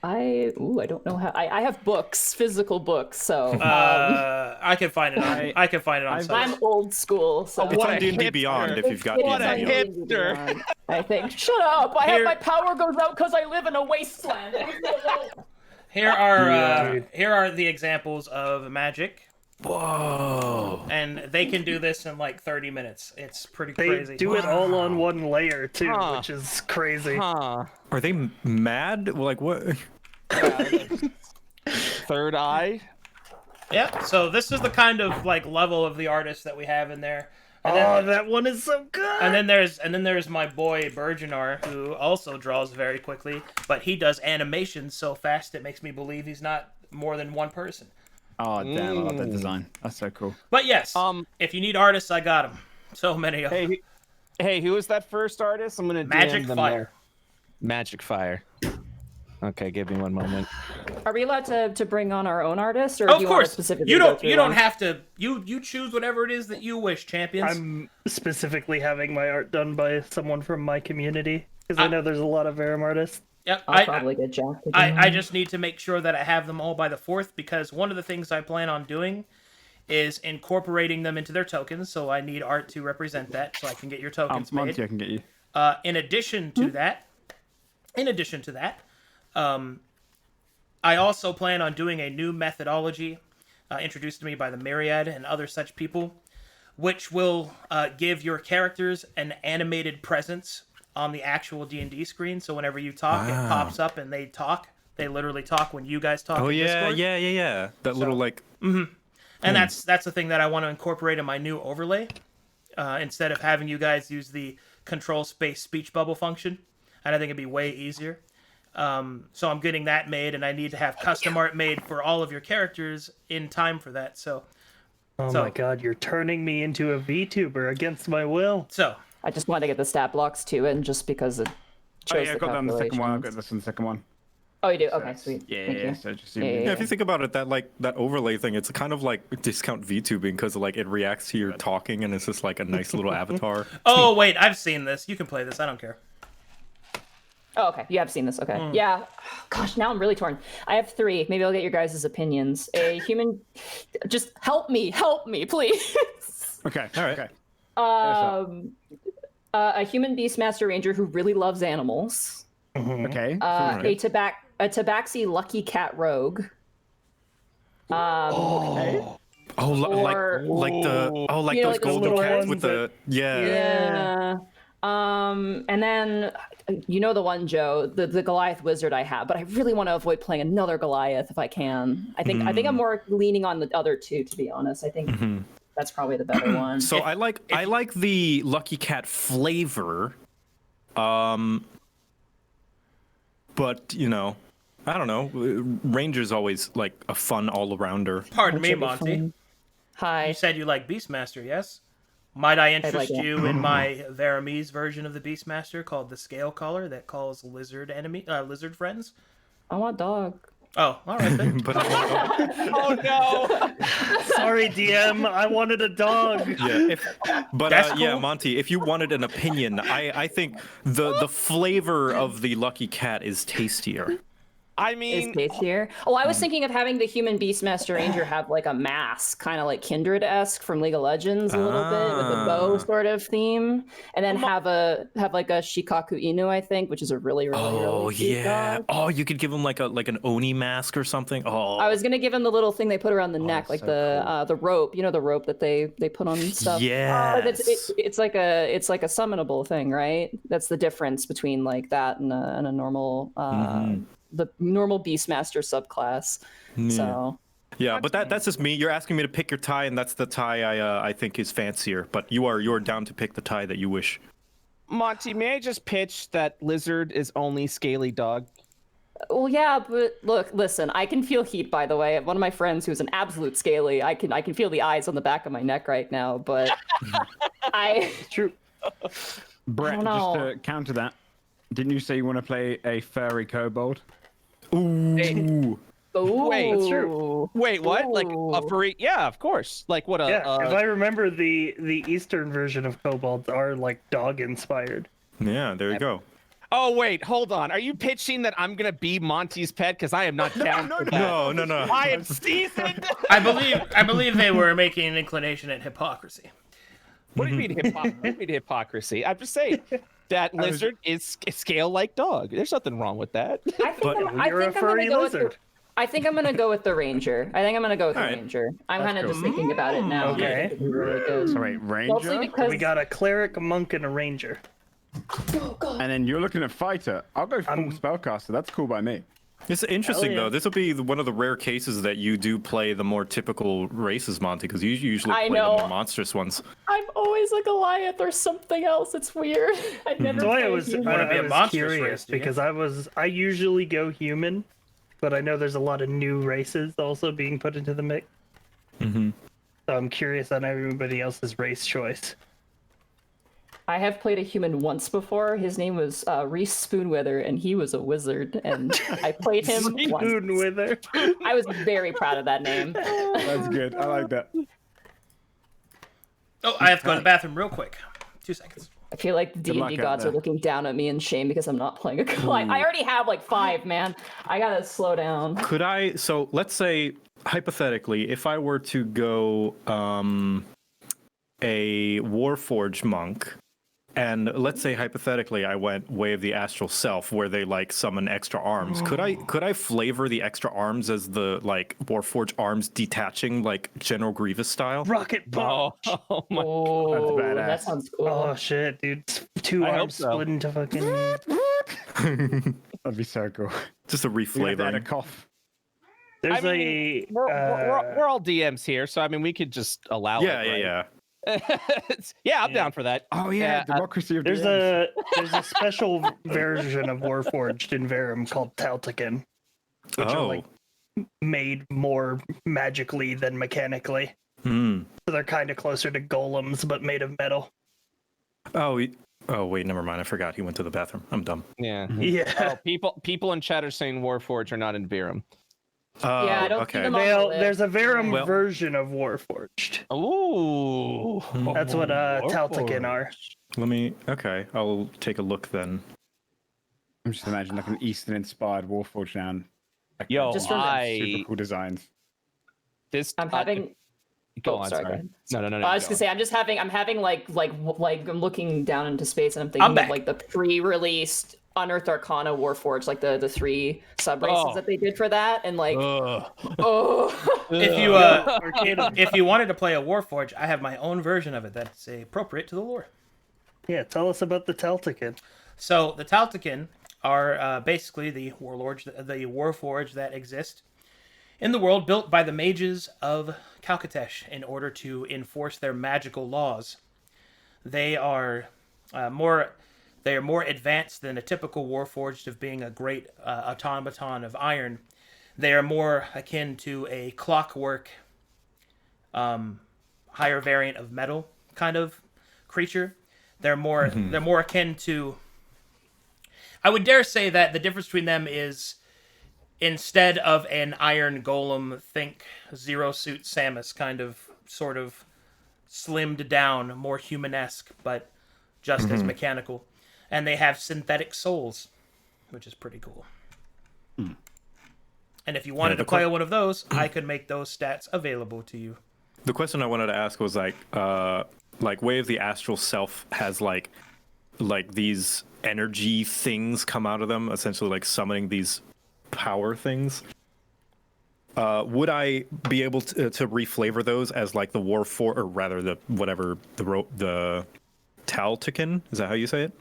S6: I don't know how. I have books, physical books, so
S3: I can find it. I can find it on site.
S6: I'm old school. So
S5: It's on D&D Beyond if you've got D&D
S1: What a
S5: Beyond.
S1: hipster.
S6: I think. Shut up!
S3: Here-
S6: My power goes out because I live in a wasteland.
S3: Here are the examples of magic,
S5: Whoa.
S3: and they can do this in like 30 minutes. It's pretty
S4: They
S3: crazy.
S4: do it all on one layer too,
S1: Huh.
S4: which is crazy.
S1: Huh.
S5: Are they mad? Like what?
S1: Third eye.
S3: Yeah. So this is the kind of like level of the artist that we have in there. And
S4: Oh,
S3: then,
S4: that one is so good.
S3: and then there's my boy Burgeonar, who also draws very quickly, but he does animations so fast it makes me believe he's not more than one person.
S2: Oh damn! I love that design. That's so cool.
S3: But yes,
S1: If
S3: you need artists, I got them. So many of them.
S1: Hey, who was that first artist? I'm gonna
S3: Magic
S1: DM them
S3: Fire.
S1: there. Magic Fire. Okay, give me one moment.
S6: Are we allowed to bring on our own artists, or
S3: Of
S6: do you want to
S3: course,
S6: specifically
S3: you
S6: go
S3: don't
S6: through
S3: you don't
S6: one?
S3: have to. You choose whatever it is that you wish, champions.
S4: I'm specifically having my art done by someone from my community because I know there's a lot of Verum artists.
S3: Yep.
S6: I'll probably get Jack to do
S3: I
S6: that.
S3: just need to make sure that I have them all by the 4th, because one of the things I plan on doing is incorporating them into their tokens. So I need art to represent that, so I can get your tokens made.
S2: Monty, I can get you.
S3: In addition to that, I also plan on doing a new methodology introduced to me by the Myriad and other such people, which will give your characters an animated presence on the actual D&D screen. So whenever you talk, it pops up and they talk. They literally talk when you guys talk.
S5: Oh
S3: in
S5: yeah,
S3: Discord.
S5: yeah. That little like.
S3: And that's the thing that I want to incorporate in my new overlay. Instead of having you guys use the control space speech bubble function, and I think it'd be way easier. So I'm getting that made, and I need to have custom art made for all of your characters in time for that. So
S4: Oh my god, you're turning me into a VTuber against my will.
S6: I just wanted to get the stat blocks to it, and just because it
S2: Oh
S6: shows
S2: yeah, I
S6: the
S2: got that on the second one. I've got
S6: calculations.
S2: this on the second one.
S6: Oh, you do? Okay, sweet.
S2: Yeah,
S6: Thank you.
S2: So just
S6: Yeah, yeah,
S5: Yeah, if you think about it, that overlay thing, it's kind of like discount VTubing because like it reacts to your talking and it's just like a nice little avatar.
S3: Oh wait, I've seen this. You can play this. I don't care.
S6: Oh, okay. You have seen this. Okay. Yeah. Gosh, now I'm really torn. I have 3. Maybe I'll get your guys' opinions. A human. Just help me, please.
S2: Okay.
S5: All right.
S2: Okay.
S6: A human Beastmaster Ranger who really loves animals.
S2: Okay.
S6: A Tabaxi Lucky Cat Rogue.
S5: Oh,
S6: Or-
S5: like
S6: You know,
S5: those
S6: like those
S5: golden
S4: little
S5: cats
S4: ones
S5: with the yeah.
S6: Yeah. And then you know the one, Joe, the Goliath wizard I have, but I really want to avoid playing another Goliath if I can. I think I'm more leaning on the other 2, to be honest. I think that's probably the better one.
S5: So I like the Lucky Cat flavor, but you know, I don't know. Ranger's always like a fun all-arounder.
S3: Pardon me,
S6: Should be
S3: Monty.
S6: fun. Hi.
S3: You said you like Beastmaster, yes? Might I interest
S6: it.
S3: you in my Veramese version of the Beastmaster called the Scale Caller that calls lizard lizard friends?
S6: I want dog.
S3: Oh, all right then.
S5: But
S1: Oh no!
S4: Sorry, DM, I wanted a dog.
S5: yeah,
S3: That's
S5: yeah,
S3: cool.
S5: Monty, if you wanted an opinion, I think the flavor of the Lucky Cat is tastier.
S1: I
S6: Is
S1: mean,
S6: tastier. Oh, I was thinking of having the human Beastmaster Ranger have like a mask, kind of like Kindred-esque from League of Legends, a little bit with a bow sort of theme, and then have like a Shikaku Inu, I think, which is a really
S5: Oh
S6: really cute
S5: yeah.
S6: dog.
S5: Oh, you could give him like an Oni mask or something. Oh.
S6: I was gonna give him the little thing they put around the neck, like
S2: so
S6: the rope. You know, the rope that they put on stuff.
S5: Yes.
S6: But it's like a summonable thing, right? That's the difference between like that and a normal the normal Beastmaster subclass. So
S5: Yeah, but that's just me. You're asking me to pick your tie, and that's the tie I think is fancier. But you're down to pick the tie that you wish.
S1: Monty, may I just pitch that lizard is only scaly dog?
S6: well, yeah, but listen, I can feel heat. By the way, one of my friends who's an absolute scaly, I can feel the eyes on the back of my neck right now. But
S4: True.
S2: Brett,
S6: don't
S2: just
S6: know.
S2: to counter that, didn't you say you want to play a furry kobold?
S5: Ooh.
S1: Wait,
S4: that's true.
S1: Wait, what? Like
S6: Ooh.
S1: a furry? Yeah, of course. Like what?
S4: Yeah, if I remember, the Eastern version of kobolds are like dog inspired.
S5: Yeah, there you go.
S1: Oh wait, hold on. Are you pitching that I'm gonna be Monty's pet? Because I am not down for that.
S5: No.
S1: I am seasoned.
S3: I believe they were making an inclination at hypocrisy.
S1: What do you mean hypocrisy? I'm just saying that lizard is scale like dog. There's nothing wrong with that.
S4: You're a furry lizard.
S6: I think I'm gonna go with the ranger. I'm kind of just thinking about it now.
S4: Okay.
S6: It could be really good.
S2: So wait,
S6: Mostly
S2: ranger,
S6: because
S4: We got a cleric, a monk, and a ranger.
S2: and then you're looking at fighter. I'll go full spellcaster. That's cool by me.
S5: It's interesting
S4: Hell yeah.
S5: though. This will be one of the rare cases that you do play the more typical races, Monty, because you usually
S6: I
S5: play the
S6: know.
S5: more monstrous ones.
S6: I'm always a Goliath or something else. It's weird. I never.
S4: So I
S6: played
S4: was,
S6: human.
S3: wanna be a
S4: I was
S3: monstrous
S4: curious
S3: race, do you?
S4: because I usually go human, but I know there's a lot of new races also being put into the mix.
S5: Mm-hmm.
S4: So I'm curious on everybody else's race choice.
S6: I have played a human once before. His name was Reese Spoonwither, and he was a wizard. And I played him once.
S4: Spoon with her.
S6: I was very proud of that name.
S2: That's good. I like that.
S3: Oh, I have to go to the bathroom real quick. 2 seconds.
S6: I feel like the D&D
S2: luck out
S6: gods are
S2: there.
S6: looking down at me in shame because I'm not playing a Goliath. I already have like 5, man. I gotta slow down.
S5: Could I? So let's say hypothetically, if I were to go a Warforged monk, and let's say hypothetically I went Way of the Astral Self, where they like summon extra arms. Could I flavor the extra arms as the like Warforged arms detaching like General Grievous style?
S4: Rocket punch.
S1: Oh my.
S6: Oh,
S2: badass.
S6: that sounds cool.
S4: Oh shit, dude! 2
S1: I hope
S4: arms
S1: so.
S4: split into fucking.
S2: That'd be so cool.
S5: Just a
S2: We have to add a
S5: reflavoring.
S2: cough.
S4: There's
S1: I mean, we're all DMs here, so I mean we could just allow
S5: Yeah,
S1: it. right?
S5: yeah.
S1: Yeah, I'm down for that.
S2: Oh yeah,
S1: Yeah,
S2: democracy of
S4: there's
S2: DMs.
S4: a special version of Warforged in Verum called Taltican, which are
S5: Oh.
S4: like made more magically than mechanically.
S5: Hmm.
S4: So they're kind of closer to golems, but made of metal.
S5: Oh wait, never mind. I forgot he went to the bathroom. I'm dumb.
S1: Yeah.
S4: Yeah.
S1: Oh, people in chat are saying Warforged are not in Verum.
S6: Yeah, I don't see
S5: okay.
S6: them all.
S4: There's a Verum
S5: Well-
S4: version of Warforged.
S1: Ooh.
S4: That's what Taltican are.
S5: Let me. Okay, I'll take a look then.
S2: I'm just imagining like an Eastern-inspired Warforged now. Like,
S1: Yo,
S6: Just from-
S2: super cool designs.
S1: this
S6: I'm having.
S1: Go
S6: Oh,
S1: on,
S6: sorry,
S1: sorry.
S6: go ahead.
S1: No.
S6: I was gonna say I'm having like I'm looking down into space and I'm thinking
S3: I'm
S6: of
S3: back.
S6: like the pre-released Unearthed Arcana Warforged, like the 3 sub races
S1: Oh.
S6: that they did for that, and like
S1: Ugh.
S6: oh.
S3: If you
S4: Arcanum.
S3: if you wanted to play a Warforged, I have my own version of it that's appropriate to the lore.
S4: Yeah, tell us about the Taltican.
S3: So the Taltican are basically the warlords, the Warforged that exist in the world, built by the mages of Kalkatesh in order to enforce their magical laws. They are more advanced than a typical Warforged of being a great automaton of iron. They are more akin to a clockwork, higher variant of metal kind of creature. They're more akin to. I would dare say that the difference between them is, instead of an iron golem, think Zero Suit Samus, kind of, sort of slimmed down, more humanesque, but just as mechanical. And they have synthetic souls, which is pretty cool. And if you wanted to play one of those, I could make those stats available to you.
S5: The question I wanted to ask was like Way of the Astral Self has like these energy things come out of them, essentially like summoning these power things. Would I be able to reflavor those as like the or rather the Taltican? Is that how you say it?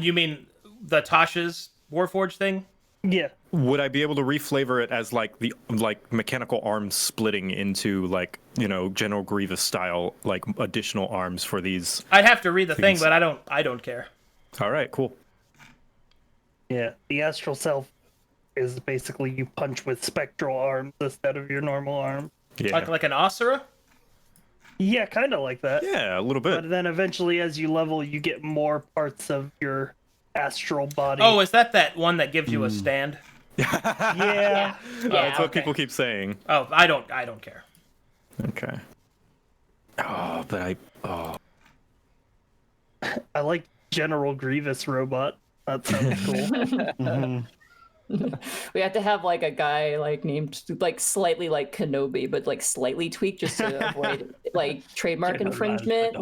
S3: You mean the Tasha's Warforged thing?
S4: Yeah.
S5: Would I be able to reflavor it as like the mechanical arms splitting into like, General Grievous style, like additional arms for these?
S3: I'd have to read the thing,
S5: Things.
S3: but I don't care.
S5: All right, cool.
S4: Yeah. The Astral Self is basically you punch with spectral arms instead of your normal arm.
S5: Yeah.
S3: Like an Asura?
S4: Yeah, kind of like that.
S5: Yeah, a little bit.
S4: But then eventually, as you level, you get more parts of your astral body.
S3: Oh, is that one that gives you a stand?
S4: yeah.
S6: Yeah,
S5: That's what
S3: okay.
S5: people keep saying.
S3: Oh, I don't care.
S5: Okay. Oh, but
S4: I like General Grievous robot. That sounds cool.
S6: We have to have like a guy like named like slightly like Kenobi, but like slightly tweaked just to avoid like trademark infringement.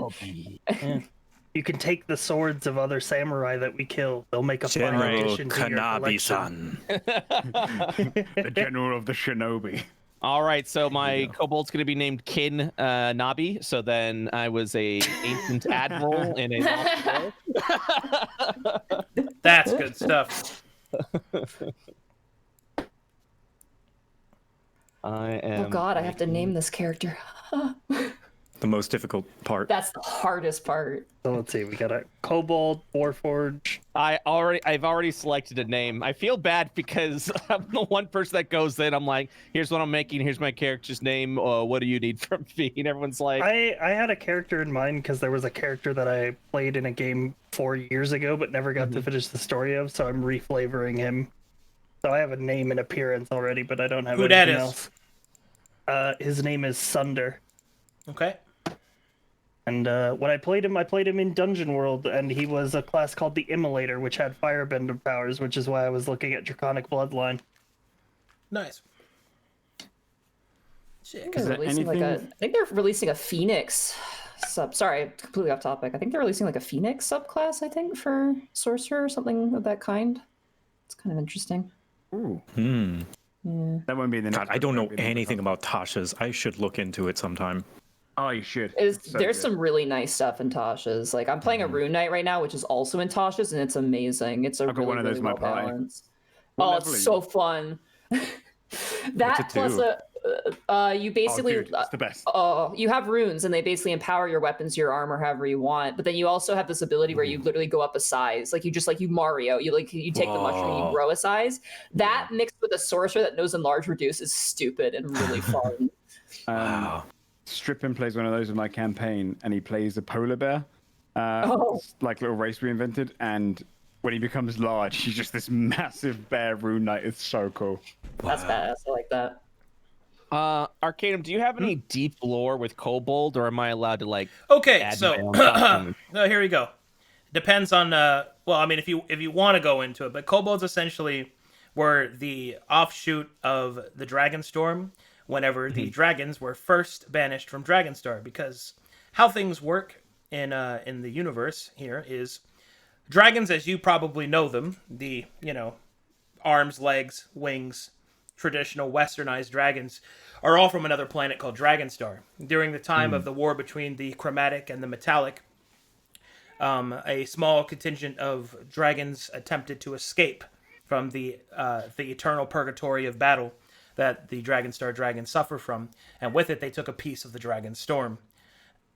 S4: You can take the swords of other samurai that we kill. They'll make a fine
S5: General
S4: addition to your collection.
S5: Kanabi-san.
S2: The general of the shinobi.
S1: All right, so my kobold's going to be named Kin Nabi. So then I was a ancient admiral in a lost war.
S3: That's good stuff.
S1: I am.
S6: Oh God, I have to name this character.
S5: The most difficult part.
S6: That's the hardest part.
S4: So let's see. We got a kobold, warforged.
S1: I've already selected a name. I feel bad because I'm the one person that goes in. I'm like, here's what I'm making. Here's my character's name. What do you need from me? And everyone's like,
S4: I had a character in mind because there was a character that I played in a game 4 years ago, but never got to finish the story of. So I'm reflavoring him. So I have a name and appearance already, but I don't have
S3: Who that
S4: anything
S3: is?
S4: else. His name is Sunder.
S3: Okay.
S4: And when I played him in Dungeon World, and he was a class called the Immolator, which had firebender powers, which is why I was looking at Draconic Bloodline.
S3: Nice.
S6: I think,
S2: Is
S6: they're
S2: there
S6: releasing like
S2: anything-
S6: I think they're releasing a Phoenix sub. Sorry, completely off topic. I think they're releasing like a Phoenix subclass. I think for Sorcerer or something of that kind. It's kind of interesting.
S2: Ooh,
S6: Yeah.
S2: that won't be the next.
S5: God, I don't know
S2: book, that'll be the
S5: anything
S2: next
S5: about Tasha's. I should look into it sometime.
S2: one. Oh, you should.
S6: There's
S2: So
S6: there's
S2: good.
S6: some really nice stuff in Tasha's. Like I'm playing a Rune Knight right now, which is also in Tasha's, and it's amazing. It's a
S2: I've got
S6: really,
S2: one of those
S6: really
S2: in my
S6: well
S2: party.
S6: balanced.
S2: What
S6: Oh,
S2: level are
S6: it's
S2: you?
S6: so fun. That
S5: it
S6: plus
S5: do?
S6: you
S2: Oh,
S6: basically
S2: dude, it's the best.
S6: you have runes and they basically empower your weapons, your armor, however you want. But then you also have this ability where you literally go up a size, like you Mario. You take the mushroom and you
S5: Whoa.
S6: grow a size. That mixed with a sorcerer that knows enlarge reduce is stupid and really fun.
S5: Wow.
S2: Strippin plays one of those in my campaign, and he plays a polar bear.
S6: Oh.
S2: It's like little race we invented, and when he becomes large, he's just this massive bear rune knight. It's so cool.
S6: That's badass. I like that.
S1: Arcanum, do you have any deep lore with kobold, or am I allowed to like?
S3: Okay,
S1: add
S3: so
S1: my own costume?
S3: here we go. Depends on well, I mean, if you want to go into it, but kobolds essentially were the offshoot of the Dragonstorm whenever the dragons were first banished from Dragonstar, because how things work in the universe here is dragons as you probably know them, the arms, legs, wings, traditional westernized dragons are all from another planet called Dragonstar. During the time of the war between the chromatic and the metallic, a small contingent of dragons attempted to escape from the eternal purgatory of battle that the Dragonstar dragons suffer from, and with it they took a piece of the Dragon's Storm.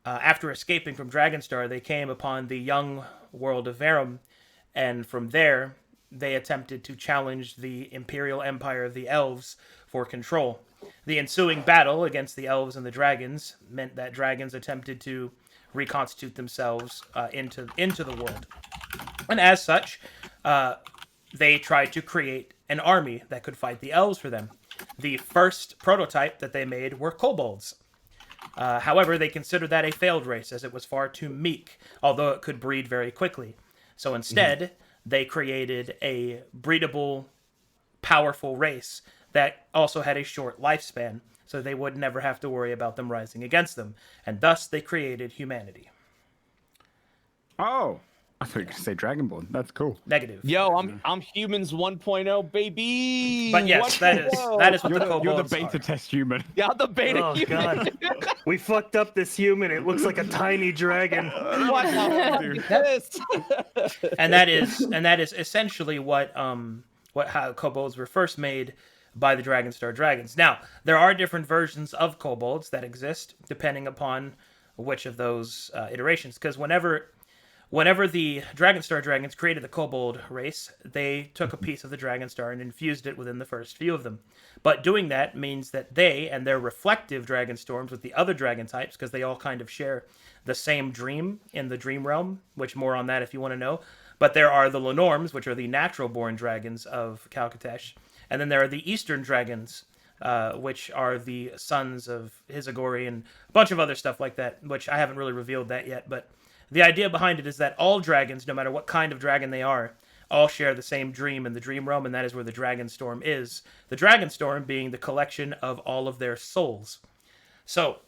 S3: After escaping from Dragonstar, they came upon the young world of Verum, and from there they attempted to challenge the Imperial Empire of the Elves for control. The ensuing battle against the elves and the dragons meant that dragons attempted to reconstitute themselves into the world. And as such, they tried to create an army that could fight the elves for them. The first prototype that they made were kobolds. However, they considered that a failed race, as it was far too meek, although it could breed very quickly. So instead, they created a breedable, powerful race that also had a short lifespan, so they would never have to worry about them rising against them. And thus, they created humanity.
S2: Oh, I thought you could say Dragonborn. That's cool.
S3: Negative.
S1: Yo, I'm humans 1.0, baby.
S3: But yes, that is what the kobolds
S2: You're the beta
S3: are.
S2: test human.
S1: Yeah, the beta
S4: Oh
S1: human.
S4: god, we fucked up this human. It looks like a tiny dragon.
S1: What happened? Yes.
S3: And that is essentially how kobolds were first made by the Dragonstar dragons. Now, there are different versions of kobolds that exist depending upon which of those iterations, because whenever the Dragonstar dragons created the kobold race, they took a piece of the Dragonstar and infused it within the first few of them. But doing that means that they and their reflective Dragonstorms with the other dragon types, because they all kind of share the same dream in the dream realm, which more on that if you want to know. But there are the Lenorms, which are the natural-born dragons of Kalkatesh. And then there are the Eastern dragons, which are the sons of Hizagori and a bunch of other stuff like that, which I haven't really revealed that yet, but The idea behind it is that all dragons, no matter what kind of dragon they are, all share the same dream in the dream realm, and that is where the dragon storm is. The dragon storm being the collection of all of their souls. So,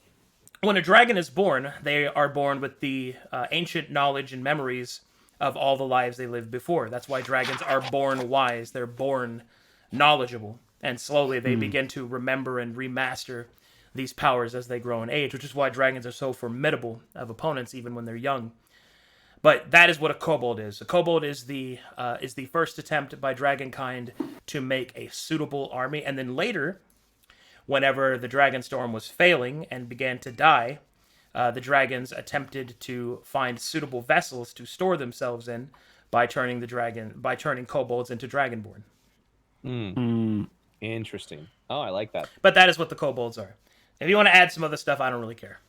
S3: when a dragon is born, they are born with the ancient knowledge and memories of all the lives they lived before. That's why dragons are born wise. They're born knowledgeable. And slowly they begin to remember and remaster these powers as they grow in age, which is why dragons are so formidable of opponents even when they're young. But that is what a kobold is. A kobold is the first attempt by dragonkind to make a suitable army, and then later, whenever the dragon storm was failing and began to die, the dragons attempted to find suitable vessels to store themselves in by turning kobolds into dragonborn.
S1: Interesting. Oh, I like that.
S3: But that is what the kobolds are. If you want to add some other stuff, I don't really care.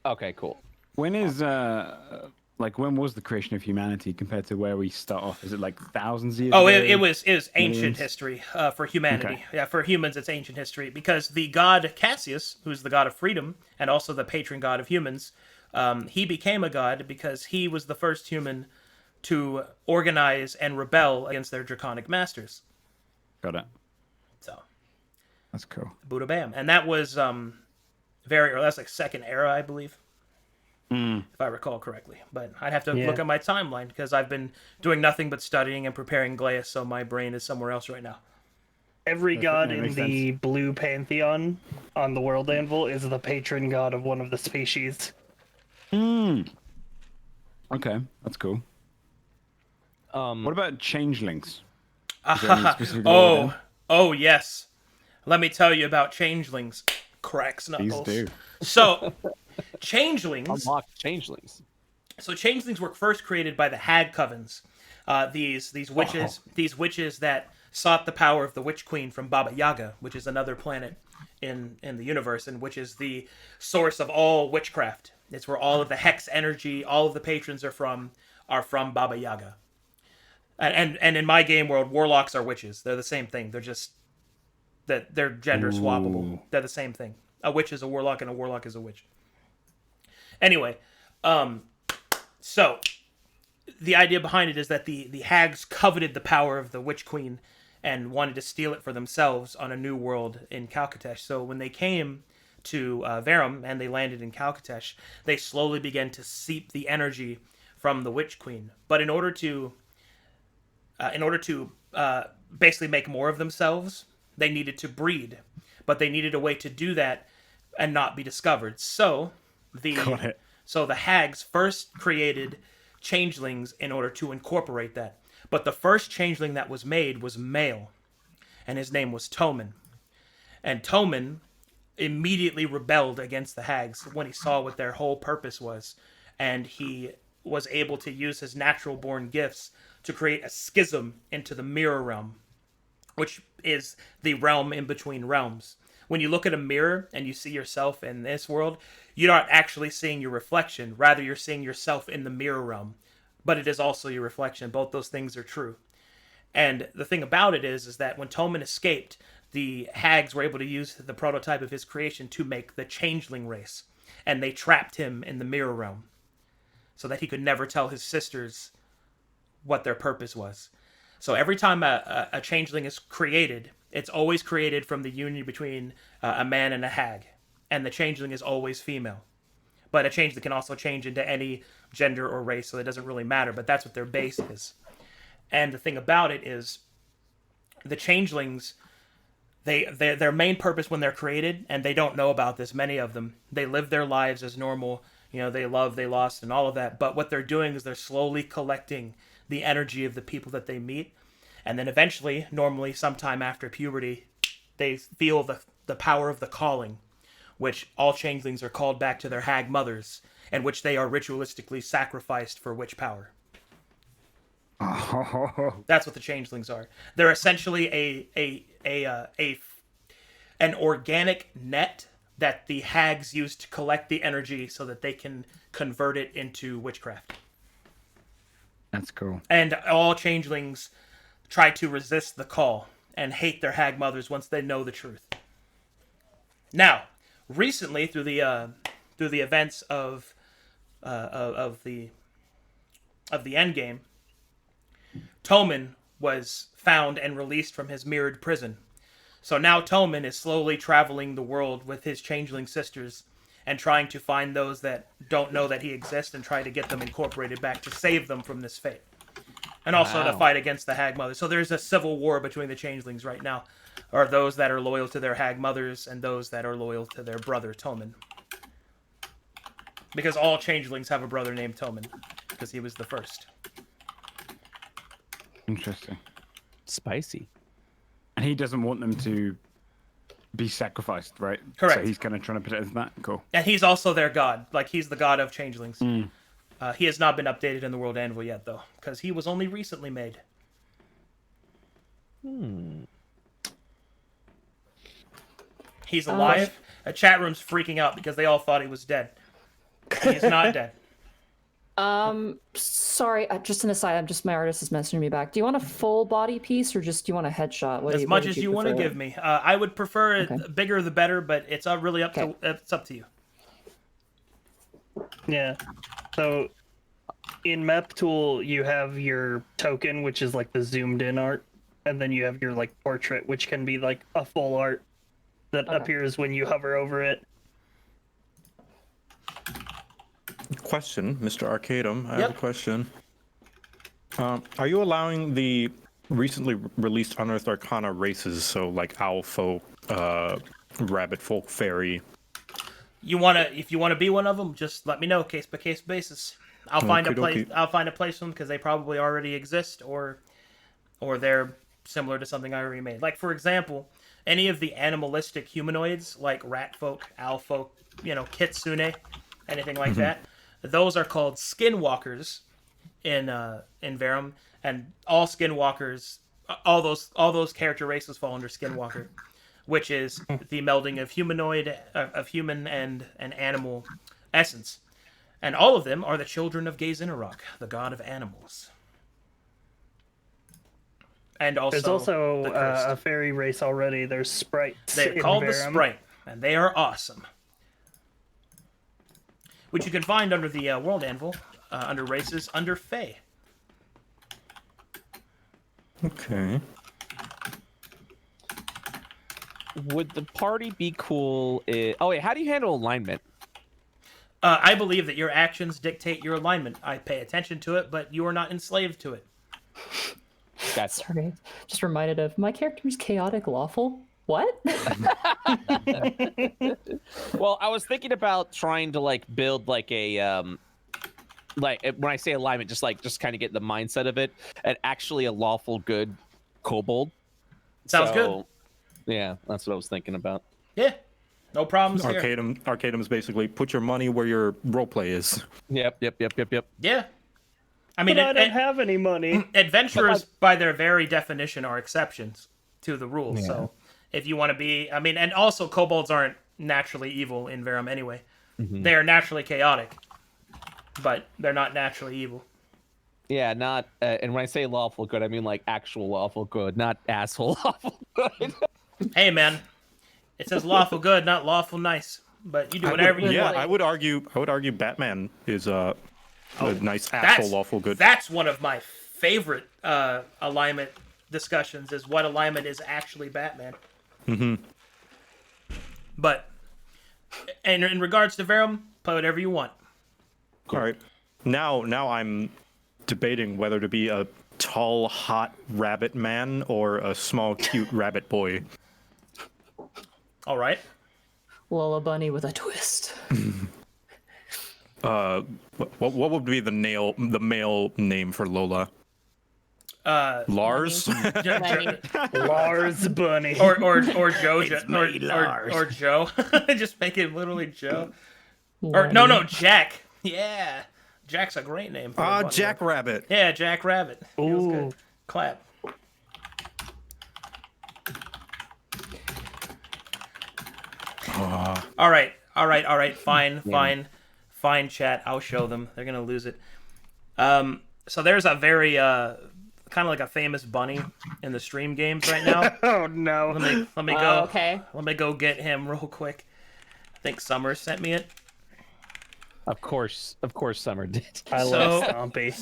S1: Okay, cool.
S2: When is when was the creation of humanity compared to where we start off? Is it like thousands of years
S3: Oh,
S2: ago?
S3: it was ancient
S2: Millions?
S3: history for humanity.
S2: Okay.
S3: Yeah, for humans, it's ancient history because the god Cassius, who's the god of freedom and also the patron god of humans, he became a god because he was the first human to organize and rebel against their draconic masters.
S2: Got it.
S3: So,
S2: That's cool.
S3: Buddha Bam, and that was very early. That's like second era, I believe. If I recall correctly. But I'd have to look at my timeline because I've been doing nothing but studying and preparing Glaeus, so my brain is somewhere else right now.
S4: Every god
S2: that
S4: in
S2: makes
S4: the blue pantheon on the world anvil is the patron god of one of the species.
S2: Okay, that's cool.
S1: Um,
S2: What about changelings? Is there any specific law with them?
S3: Oh yes. Let me tell you about changelings. Cracks
S2: Please
S3: knuckles.
S2: do.
S3: So, changelings.
S1: unlock changelings.
S3: So changelings were first created by the Hag Covens, these witches that sought the power of the Witch Queen from Baba Yaga, which is another planet in the universe, and which is the source of all witchcraft. It's where all of the hex energy, all of the patrons are from Baba Yaga. And in my game world, warlocks are witches. They're the same thing. They're just that they're gender swappable. They're the same thing. A witch is a warlock, and a warlock is a witch. Anyway, so the idea behind it is that the hags coveted the power of the Witch Queen and wanted to steal it for themselves on a new world in Calcatesh. So when they came to Verum and they landed in Calcatesh, they slowly began to seep the energy from the Witch Queen. But in order to basically make more of themselves, they needed to breed. But they needed a way to do that and not be discovered. So
S2: Got it.
S3: so the hags first created changelings in order to incorporate that. But the first changeling that was made was male, and his name was Toman. And Toman immediately rebelled against the hags when he saw what their whole purpose was, and he was able to use his natural born gifts to create a schism into the mirror realm, which is the realm in between realms. When you look at a mirror and you see yourself in this world, you're not actually seeing your reflection. Rather, you're seeing yourself in the mirror realm. But it is also your reflection. Both those things are true. And the thing about it is that when Toman escaped, the hags were able to use the prototype of his creation to make the changeling race. And they trapped him in the mirror realm so that he could never tell his sisters what their purpose was. So every time a changeling is created, it's always created from the union between a man and a hag. And the changeling is always female. But a changeling can also change into any gender or race, so it doesn't really matter. But that's what their base is. And the thing about it is, the changelings, their main purpose when they're created, and they don't know about this, many of them, they live their lives as normal. You know, they love, they lost, and all of that. But what they're doing is they're slowly collecting the energy of the people that they meet. And then eventually, normally sometime after puberty, they feel the power of the calling, which all changelings are called back to their hag mothers, and which they are ritualistically sacrificed for witch power.
S2: Oh,
S3: That's what the changelings are. They're essentially an organic net that the hags use to collect the energy so that they can convert it into witchcraft.
S2: that's cool.
S3: And all changelings try to resist the call and hate their hag mothers once they know the truth. Now, recently, through the events of of the end game, Toman was found and released from his mirrored prison. So now Toman is slowly traveling the world with his changeling sisters and trying to find those that don't know that he exists and try to get them incorporated back to save them from this fate. And also to
S1: Wow.
S3: fight against the Hag Mother. So there's a civil war between the changelings right now. Or those that are loyal to their Hag Mothers and those that are loyal to their brother Toman. Because all changelings have a brother named Toman. Because he was the first.
S2: Interesting.
S1: Spicy.
S2: And he doesn't want them to be sacrificed, right?
S3: Correct.
S2: So he's kind of trying to protect that. Cool.
S3: And he's also their god. Like, he's the god of changelings. He has not been updated in the World Anvil yet, though. Because he was only recently made. He's alive. A chat room's freaking out because they all thought he was dead. He's not dead.
S6: Sorry, just an aside. My artist is messaging me back. Do you want a full body piece or just do you want a headshot?
S3: As much as you want to give me. I would prefer it
S6: Okay.
S3: bigger the better, but it's really up
S6: Okay.
S3: to it's up to you.
S4: Yeah. So in Map Tool, you have your token, which is like the zoomed in art, and then you have your like portrait, which can be like a full art that appears when you hover over it.
S5: Question, Mr. Arcadum. I have
S3: Yep.
S5: a question. Are you allowing the recently released Unearthed Arcana races, so like owl folk, rabbit folk, fairy?
S3: If you wanna be one of them, just let me know, case by case basis. I'll find a place.
S5: Okey-dokey.
S3: I'll find a place for them because they probably already exist, or they're similar to something I already made. Like for example, any of the animalistic humanoids, like rat folk, owl folk, kitsune, anything like that. Those are called skinwalkers in Verum, and all skinwalkers, all those character races fall under skinwalker, which is the melding of human and an animal essence, and all of them are the children of Gazinarok, the god of animals. And also,
S4: There's also
S3: the cursed.
S4: a fairy race already. There's sprites.
S3: They're
S4: in
S3: called the
S4: Verum.
S3: Sprite, and they are awesome. Which you can find under the World Anvil, under races, under Fae.
S5: Okay.
S1: Would the party be cool? Oh wait, how do you handle alignment?
S3: I believe that your actions dictate your alignment. I pay attention to it, but you are not enslaved to it.
S1: That's
S6: Sorry, just reminded of my character's chaotic lawful. What?
S1: well. I was thinking about trying to like build like a like when I say alignment, just kind of get the mindset of it, and actually a lawful good kobold.
S3: Sounds
S1: good. Yeah, that's what I was thinking about.
S3: Yeah, no problems here.
S5: Arcadum is basically put your money where your roleplay is.
S1: Yep.
S3: Yeah. I mean,
S4: But I don't have any money.
S3: adventurers, by their very definition, are exceptions to the rule. So, if you want to be, and also kobolds aren't naturally evil in Verum anyway. They are naturally chaotic, but they're not naturally evil.
S1: Yeah, not. And when I say lawful good, I mean like actual lawful good, not asshole lawful good.
S3: Hey, man, it says lawful good, not lawful nice. But you do whatever you
S5: Yeah,
S3: want.
S5: I would argue Batman is a nice
S3: That's
S5: asshole lawful good.
S3: That's one of my favorite alignment discussions. Is what alignment is actually Batman. But and in regards to Verum, play whatever you want.
S5: All right. Now I'm debating whether to be a tall, hot rabbit man or a small, cute rabbit boy.
S3: All right.
S6: Lola Bunny with a twist.
S5: What would be the male name for Lola? Lars?
S4: Lars Bunny.
S3: or Joe, or Joe. Just make it literally Joe. Or no, Jack. Yeah, Jack's a great name. For a bunny.
S5: Jack Rabbit.
S3: Yeah, Jack Rabbit. Feels
S4: Ooh.
S3: good. Clap. All right. Fine, chat. I'll show them. They're gonna lose it. So there's a very kind of like a famous bunny in the stream games right now.
S4: Oh no.
S3: Let me go.
S6: Okay.
S3: Let me go get him real quick. I think Summer sent me it.
S1: Of course, Summer did.
S4: I love Stompy.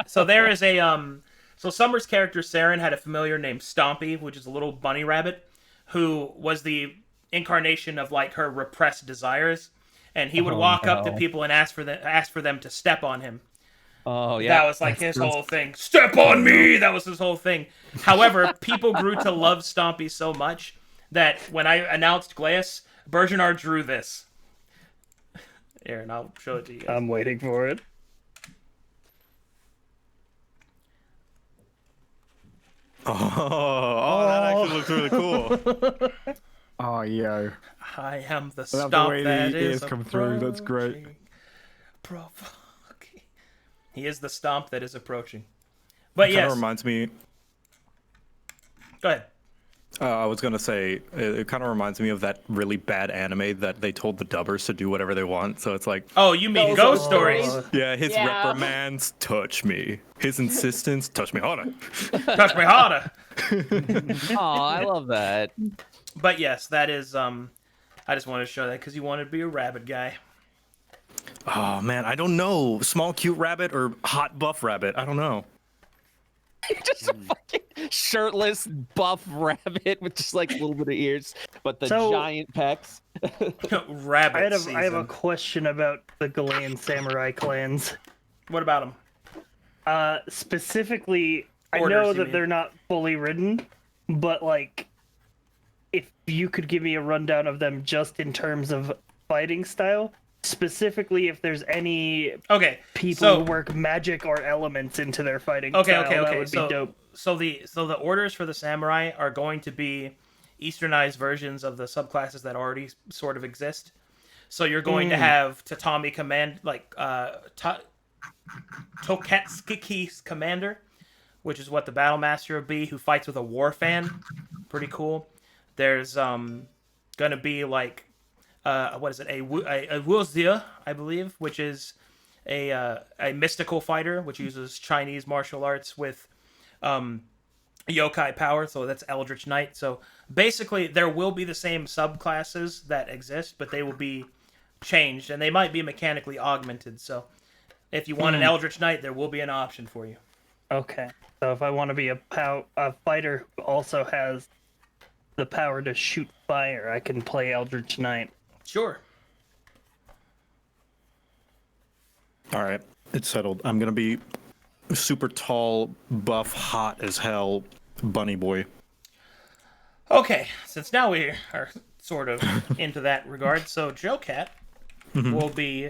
S3: So there is a so Summer's character Saren had a familiar named Stompy, which is a little bunny rabbit, who was the incarnation of like her repressed desires, and he would walk up to people and ask for them to step on him.
S1: Oh yeah,
S3: That was like his whole thing. Step on me. That was his whole thing. However, people grew to love Stompy so much that when I announced Glaeus, Bergenar drew this. Here, and I'll show it to you guys.
S4: I'm waiting for it.
S5: Oh, that actually looks really cool.
S2: Oh, yo.
S3: I am the
S2: I love
S3: stomp
S2: the way
S3: that
S2: the
S3: is
S2: ears come through. That's great.
S3: approaching. Provoking. He is the stomp that is approaching. But
S5: Kind
S3: yes,
S5: of reminds me.
S3: go ahead.
S5: I was gonna say it kind of reminds me of that really bad anime that they told the dubbers to do whatever they want. So it's like,
S3: Oh, you mean
S6: Those
S3: Ghost
S6: are
S3: Stories?
S6: stories.
S5: yeah, his
S6: Yeah.
S5: reprimands touch me. His insistence touch me harder.
S3: Touch me harder.
S1: oh, I love that.
S3: But yes, that is. I just wanted to show that because you wanted to be a rabbit guy.
S5: Oh man, I don't know. Small cute rabbit or hot buff rabbit. I don't know.
S1: Just a fucking shirtless buff rabbit with just like a little bit of ears, but the
S4: So-
S1: giant pecs.
S3: Rabbit
S4: I have a
S3: season.
S4: question about the Ghanaian samurai clans.
S3: What about him?
S4: Specifically, I
S3: Orders,
S4: know
S3: you
S4: that
S3: mean?
S4: they're not fully written, but like, if you could give me a rundown of them just in terms of fighting style, specifically if there's any
S3: Okay.
S4: people
S3: So-
S4: who work magic or elements into their fighting
S3: Okay,
S4: style,
S3: okay.
S4: that would be dope.
S3: So the orders for the samurai are going to be Easternized versions of the subclasses that already sort of exist. So you're going to have Tatami command Toketsuki's commander, which is what the battle master would be, who fights with a war fan. Pretty cool. There's gonna be like what is it, a Wuzia, I believe, which is a mystical fighter which uses Chinese martial arts with yokai power, so that's Eldritch Knight. So basically there will be the same subclasses that exist, but they will be changed and they might be mechanically augmented. So if you want an Eldritch Knight, there will be an option for you.
S4: Okay, so if I want to be a fighter who also has the power to shoot fire, I can play Eldritch Knight.
S3: Sure.
S5: All right, it's settled. I'm gonna be super tall, buff, hot as hell, bunny boy.
S3: Okay, since now we are sort of into that regard, so Joe Cat will be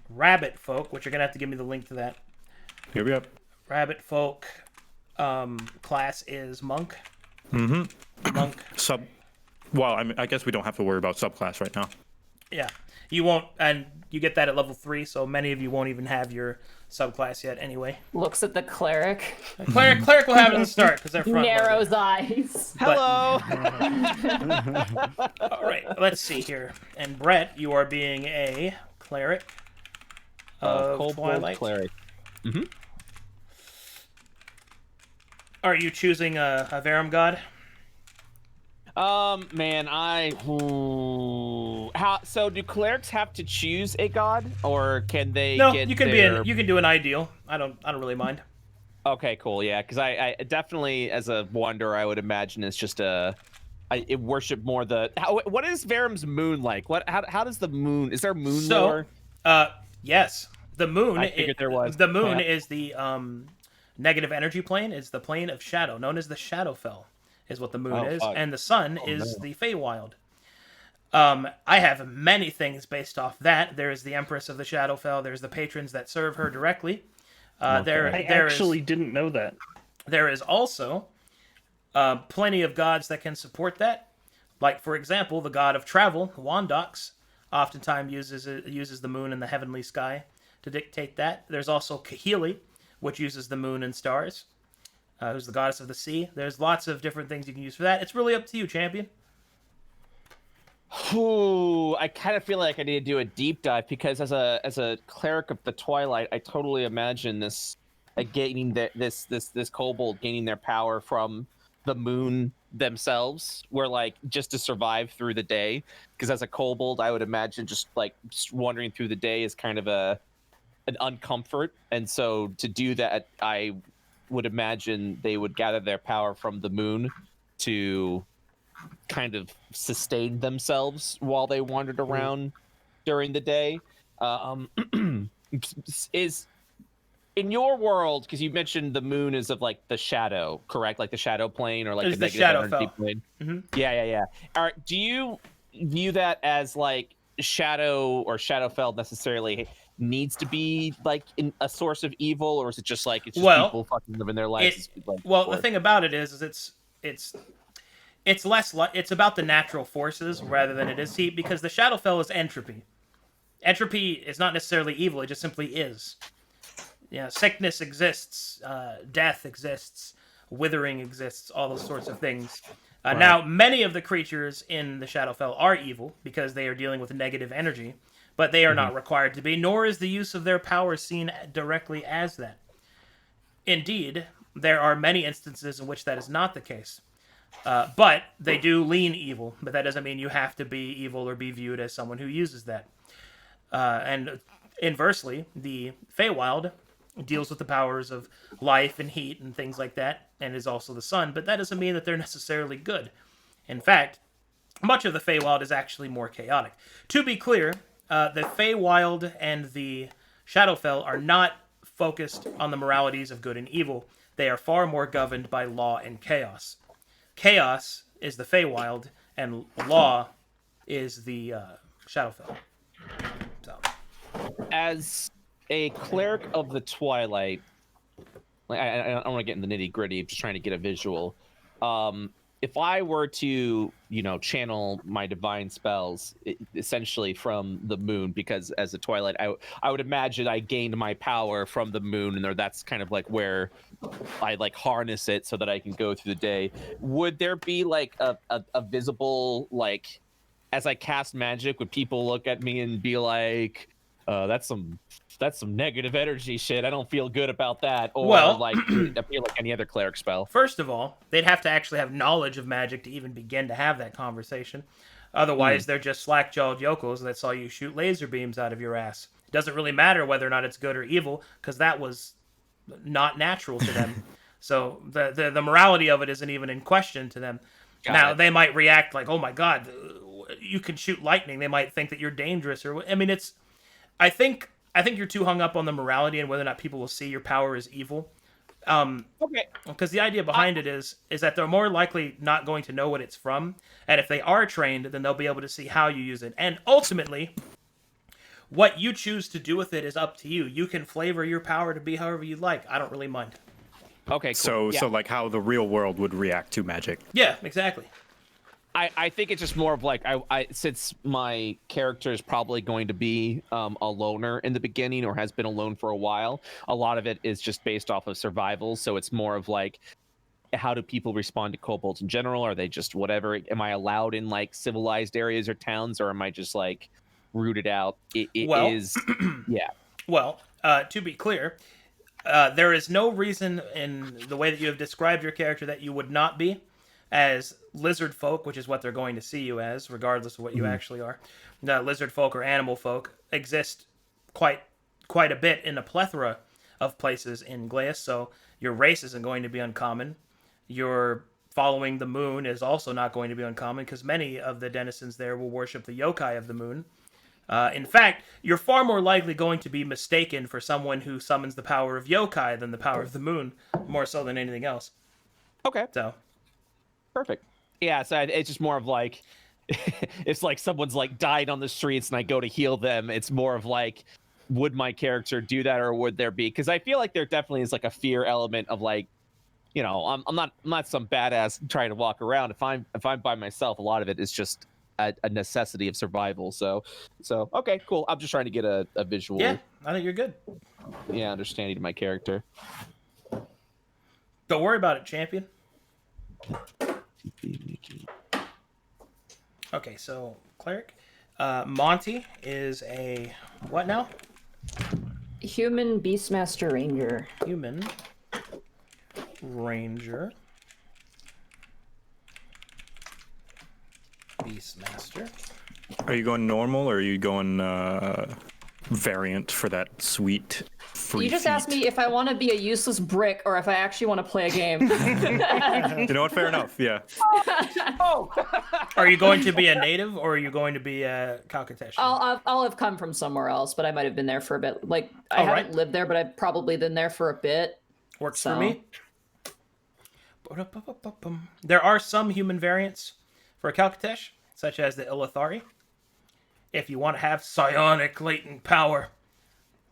S3: Rabbit Folk, which you're gonna have to give me the link to that.
S5: Here we go.
S3: Rabbit Folk class is Monk. Monk.
S5: Well, I mean, I guess we don't have to worry about subclass right now.
S3: Yeah. You won't, and you get that at level 3, so many of you won't even have your subclass yet anyway.
S6: Looks at the cleric,
S3: Cleric will have it in the start, because they're front.
S6: narrows eyes.
S1: Hello.
S3: All right, let's see here. And Brett, you are being a cleric of
S1: Cold
S3: Twilight.
S1: cleric.
S3: Are you choosing a Verum god?
S1: Man, how? So do clerics have to choose a god, or can they?
S3: No,
S1: get
S3: you can
S1: their...
S3: you can do an ideal. I don't really mind.
S1: Okay, cool. Yeah, because I definitely, as a wanderer, I would imagine it's just I worship more the. What is Verum's moon like? How does the moon? Is there moon lore?
S3: Yes, the moon.
S1: I figured there was.
S3: The moon
S1: Yeah.
S3: is the negative energy plane. Is the plane of shadow, known as the Shadowfell, is what the moon is,
S1: fuck.
S3: and the sun is the Feywild. I have many things based off that. There is the Empress of the Shadowfell. There's the patrons that serve her directly.
S4: I
S3: There
S4: actually didn't know that.
S3: There is also plenty of gods that can support that. Like, for example, the god of travel, Wandox, oftentimes uses the moon and the heavenly sky to dictate that. There's also Kahili, which uses the moon and stars, who's the goddess of the sea. There's lots of different things you can use for that. It's really up to you, champion.
S1: Ooh, I kind of feel like I need to do a deep dive because as a cleric of the Twilight, I totally imagine this gaining this kobold gaining their power from the moon themselves, where like just to survive through the day. Because as a kobold, I would imagine just wandering through the day is kind of an uncomfort, and so to do that, I would imagine they would gather their power from the moon to kind of sustain themselves while they wandered around during the day. Is in your world, because you mentioned the moon is of like the shadow, correct? Like the shadow plane or like
S3: It's
S1: the
S3: the
S1: negative
S3: Shadowfell.
S1: energy plane.
S3: Mhm.
S1: Yeah. Do you view that as like shadow or Shadowfell necessarily needs to be like a source of evil, or is it just like it's just
S3: Well,
S1: people fucking living their lives?
S3: The thing about it is it's less it's about the natural forces rather than it is heat, because the Shadowfell is entropy. Entropy is not necessarily evil; it just simply is. Yeah, sickness exists, death exists, withering exists, all those sorts of things. Now, many of the creatures in the Shadowfell are evil because they are dealing with negative energy, but they are not required to be, nor is the use of their power seen directly as that. Indeed, there are many instances in which that is not the case. But they do lean evil, but that doesn't mean you have to be evil or be viewed as someone who uses that. And inversely, the Feywild deals with the powers of life and heat and things like that, and is also the sun, but that doesn't mean that they're necessarily good. In fact, much of the Feywild is actually more chaotic. To be clear, the Feywild and the Shadowfell are not focused on the moralities of good and evil. They are far more governed by law and chaos. Chaos is the Feywild, and law is the Shadowfell. So,
S1: as a cleric of the Twilight, like I don't want to get in the nitty gritty. I'm just trying to get a visual. If I were to, channel my divine spells essentially from the moon, because as a Twilight, I would imagine I gained my power from the moon, and that's kind of like where I like harness it so that I can go through the day. Would there be like a visible, like, as I cast magic, would people look at me and be like, that's some negative energy shit. I don't feel good about that. Or like appear like any other cleric spell.
S3: First of all, they'd have to actually have knowledge of magic to even begin to have that conversation. Otherwise, they're just slack-jawed yokels that saw you shoot laser beams out of your ass. It doesn't really matter whether or not it's good or evil, because that was not natural to them. So the morality of it isn't even in question to them. Now, they might react like, oh my god, you can shoot lightning. They might think that you're dangerous. I think you're too hung up on the morality and whether or not people will see your power as evil.
S1: Okay.
S3: Because the idea behind it is that they're more likely not going to know what it's from, and if they are trained, then they'll be able to see how you use it. And ultimately, what you choose to do with it is up to you. You can flavor your power to be however you like. I don't really mind.
S1: Okay, cool.
S5: So like how the real world would react to magic.
S3: Yeah, exactly.
S1: I think it's just more of like I since my character is probably going to be a loner in the beginning or has been alone for a while. A lot of it is just based off of survival, so it's more of like, how do people respond to kobolds in general? Are they just whatever? Am I allowed in like civilized areas or towns, or am I just like rooted out? Yeah.
S3: Well, to be clear, there is no reason in the way that you have described your character that you would not be, as lizard folk, which is what they're going to see you as, regardless of what you actually are. Lizard folk or animal folk exist quite a bit in a plethora of places in Glaeus, so your race isn't going to be uncommon. Your following the moon is also not going to be uncommon, because many of the denizens there will worship the yokai of the moon. In fact, you're far more likely going to be mistaken for someone who summons the power of yokai than the power of the moon, more so than anything else.
S1: Okay.
S3: So,
S1: perfect. Yeah, so it's just more of like, it's like someone's like died on the streets and I go to heal them. It's more of like, would my character do that, or would there be? Because I feel like there definitely is like a fear element of like, I'm not some badass trying to walk around. If I'm by myself, a lot of it is just a necessity of survival. So okay, cool. I'm just trying to get a visual.
S3: yeah, I think you're good.
S1: Yeah, understanding of my character.
S3: Don't worry about it, champion. Okay, so cleric. Monty is a what now?
S7: Human Beastmaster Ranger.
S3: Human ranger. Beastmaster.
S5: Are you going normal or are you going variant for that sweet free
S6: You just
S5: feat?
S6: asked me if I want to be a useless brick or if I actually want to play a game.
S5: You know what? Fair enough. Yeah.
S3: Are you going to be a native or are you going to be a Calcatesh?
S6: I'll have come from somewhere else, but I might have been there for a bit. Like, I
S3: All
S6: haven't
S3: right.
S6: lived there, but I've probably been there for a bit.
S3: Works
S6: So-
S3: for me. There are some human variants for Calcatesh, such as the Illithari. If you want to have psionic latent power.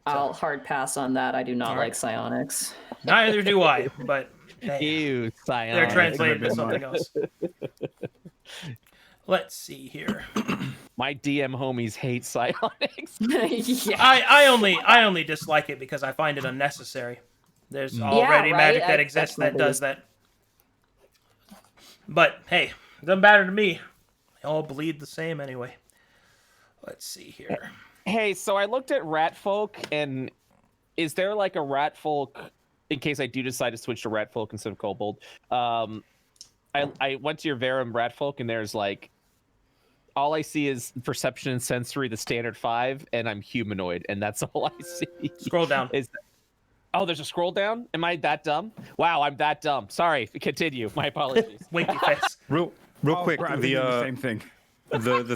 S6: I'll hard pass on that. I do not
S3: All
S6: like
S3: right.
S6: psionics.
S3: Neither do I, but they,
S1: Ew,
S3: they're
S1: Scion.
S3: translated to
S2: Never
S3: something
S2: mind.
S3: else. Let's see here.
S1: My DM homies hate psionics.
S6: Yeah.
S3: I only dislike it because I find it unnecessary. There's already
S6: right?
S3: magic that
S6: That's
S3: exists
S6: my
S3: that does
S6: biggest-
S3: that. But hey, it doesn't matter to me. They all bleed the same anyway. Let's see here.
S1: Hey, so I looked at rat folk, and is there like a rat folk, in case I do decide to switch to rat folk instead of kobold? I went to your Verum rat folk, and there's like, all I see is perception and sensory, the standard 5, and I'm humanoid, and that's all I see.
S3: Scroll down.
S1: Oh, there's a scroll down? Am I that dumb? Wow, I'm that dumb. Sorry, continue. My apologies.
S3: Winky face.
S5: Real quick.
S2: Right, I was
S5: The
S2: thinking the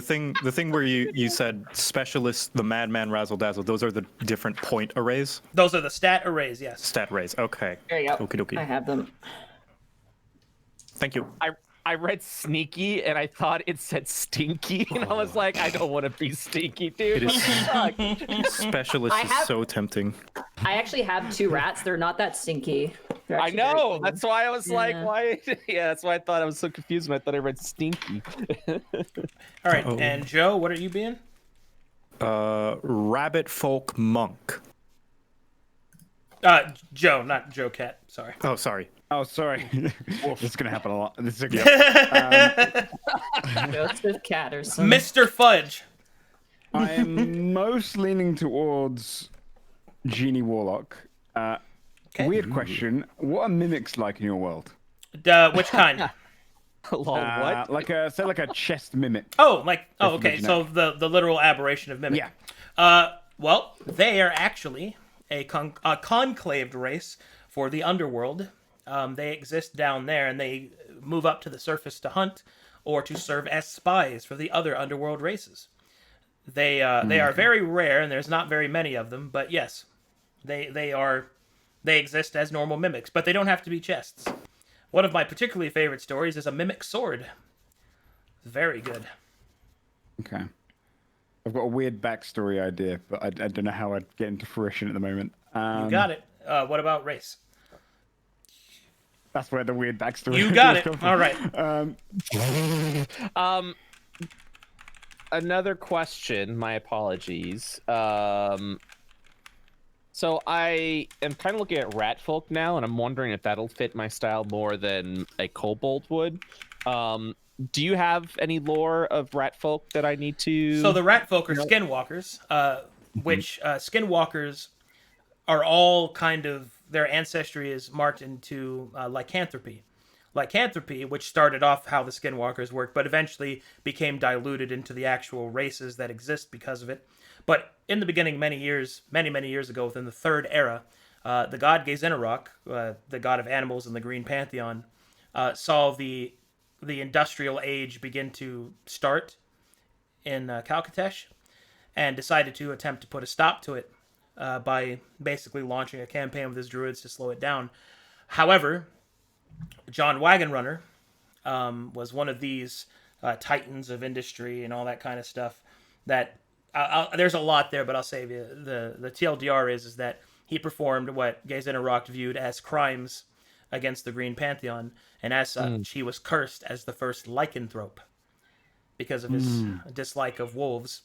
S2: same thing.
S5: the thing where you said specialist, the madman razzle dazzle. Those are the different point arrays,
S3: Those are the stat arrays, yes.
S5: stat arrays. Okay.
S6: There you go.
S5: Okie dokie.
S6: I have them.
S5: Thank you.
S1: I read sneaky, and I thought it said stinky, and I was like, I don't want to be stinky, dude.
S5: It is-
S1: Fuck.
S5: Specialist
S6: I
S5: is
S6: have-
S5: so tempting.
S6: I actually have 2 rats. They're not that stinky. They're
S1: I
S6: actually very
S1: know.
S6: clean.
S1: That's why I was like,
S6: Yeah.
S1: why? Yeah, that's why I thought I was so confused when I thought I read stinky.
S3: All right, and Joe, what are you being?
S5: Rabbit folk monk.
S3: Joe, not Joe Cat. Sorry.
S5: Oh, sorry.
S2: Oh, sorry. This is gonna happen a lot. This is
S6: Joseph Catterson.
S3: Mr. Fudge.
S2: I am most leaning towards Genie Warlock.
S3: Okay.
S2: Weird question. What are mimics like in your world?
S3: Which kind?
S1: Lol, what?
S2: Like a chest mimic.
S3: Oh, like
S2: Different
S3: okay. So the literal aberration of mimic.
S2: Yeah.
S3: Well, they are actually a conclaved race for the underworld. They exist down there, and they move up to the surface to hunt or to serve as spies for the other underworld races. They are very rare, and there's not very many of them. But yes, they exist as normal mimics, but they don't have to be chests. One of my particularly favorite stories is a mimic sword. Very good.
S2: Okay. I've got a weird backstory idea, but I don't know how I'd get into fruition at the moment.
S3: You got it. What about race?
S2: That's where the weird backstory.
S3: You got
S2: ideas
S3: it.
S2: come from.
S3: All right.
S1: Another question. My apologies. So I am kind of looking at rat folk now, and I'm wondering if that'll fit my style more than a kobold would. Do you have any lore of rat folk that I need to?
S3: So the rat folk are skinwalkers, which skinwalkers are all kind of, their ancestry is marked into lycanthropy. Lycanthropy, which started off how the skinwalkers worked, but eventually became diluted into the actual races that exist because of it. But in the beginning, many years ago, within the Third Era, the god Gezinarok, the god of animals in the Green Pantheon, saw the industrial age begin to start in Calcatesh, and decided to attempt to put a stop to it by basically launching a campaign with his druids to slow it down. However, John Wagonrunner was one of these titans of industry and all that kind of stuff. That there's a lot there, but I'll save you. The TLDR is that he performed what Gezinarok viewed as crimes against the Green Pantheon, and as such, he was cursed as the first lycanthrope because of his dislike of wolves.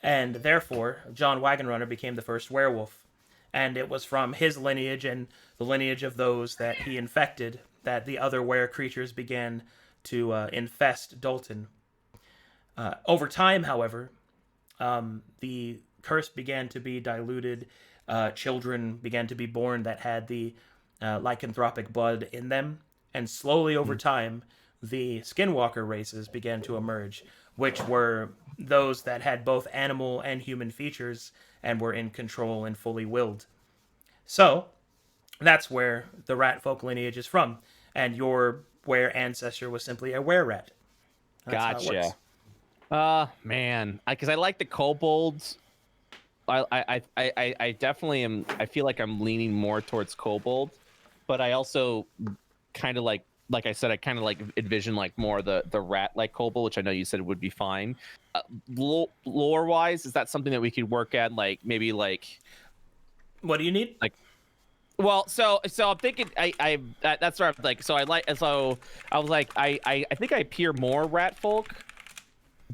S3: And therefore, John Wagonrunner became the first werewolf. And it was from his lineage and the lineage of those that he infected that the other were creatures began to infest Dalton. Over time, however, the curse began to be diluted. Children began to be born that had the lycanthropic blood in them. And slowly over time, the skinwalker races began to emerge, which were those that had both animal and human features and were in control and fully willed. So that's where the rat folk lineage is from, and your were ancestor was simply a were rat. That's how it works.
S1: Gotcha. Man, because I like the kobolds. I definitely am. I feel like I'm leaning more towards kobold, but I also kind of like I said, I kind of like envision like more the rat like kobold, which I know you said would be fine. Lore wise, is that something that we could work at? Like maybe like.
S3: What do you need?
S1: Like. Well, so I'm thinking that's where I'm like, so I was like I think I appear more rat folk,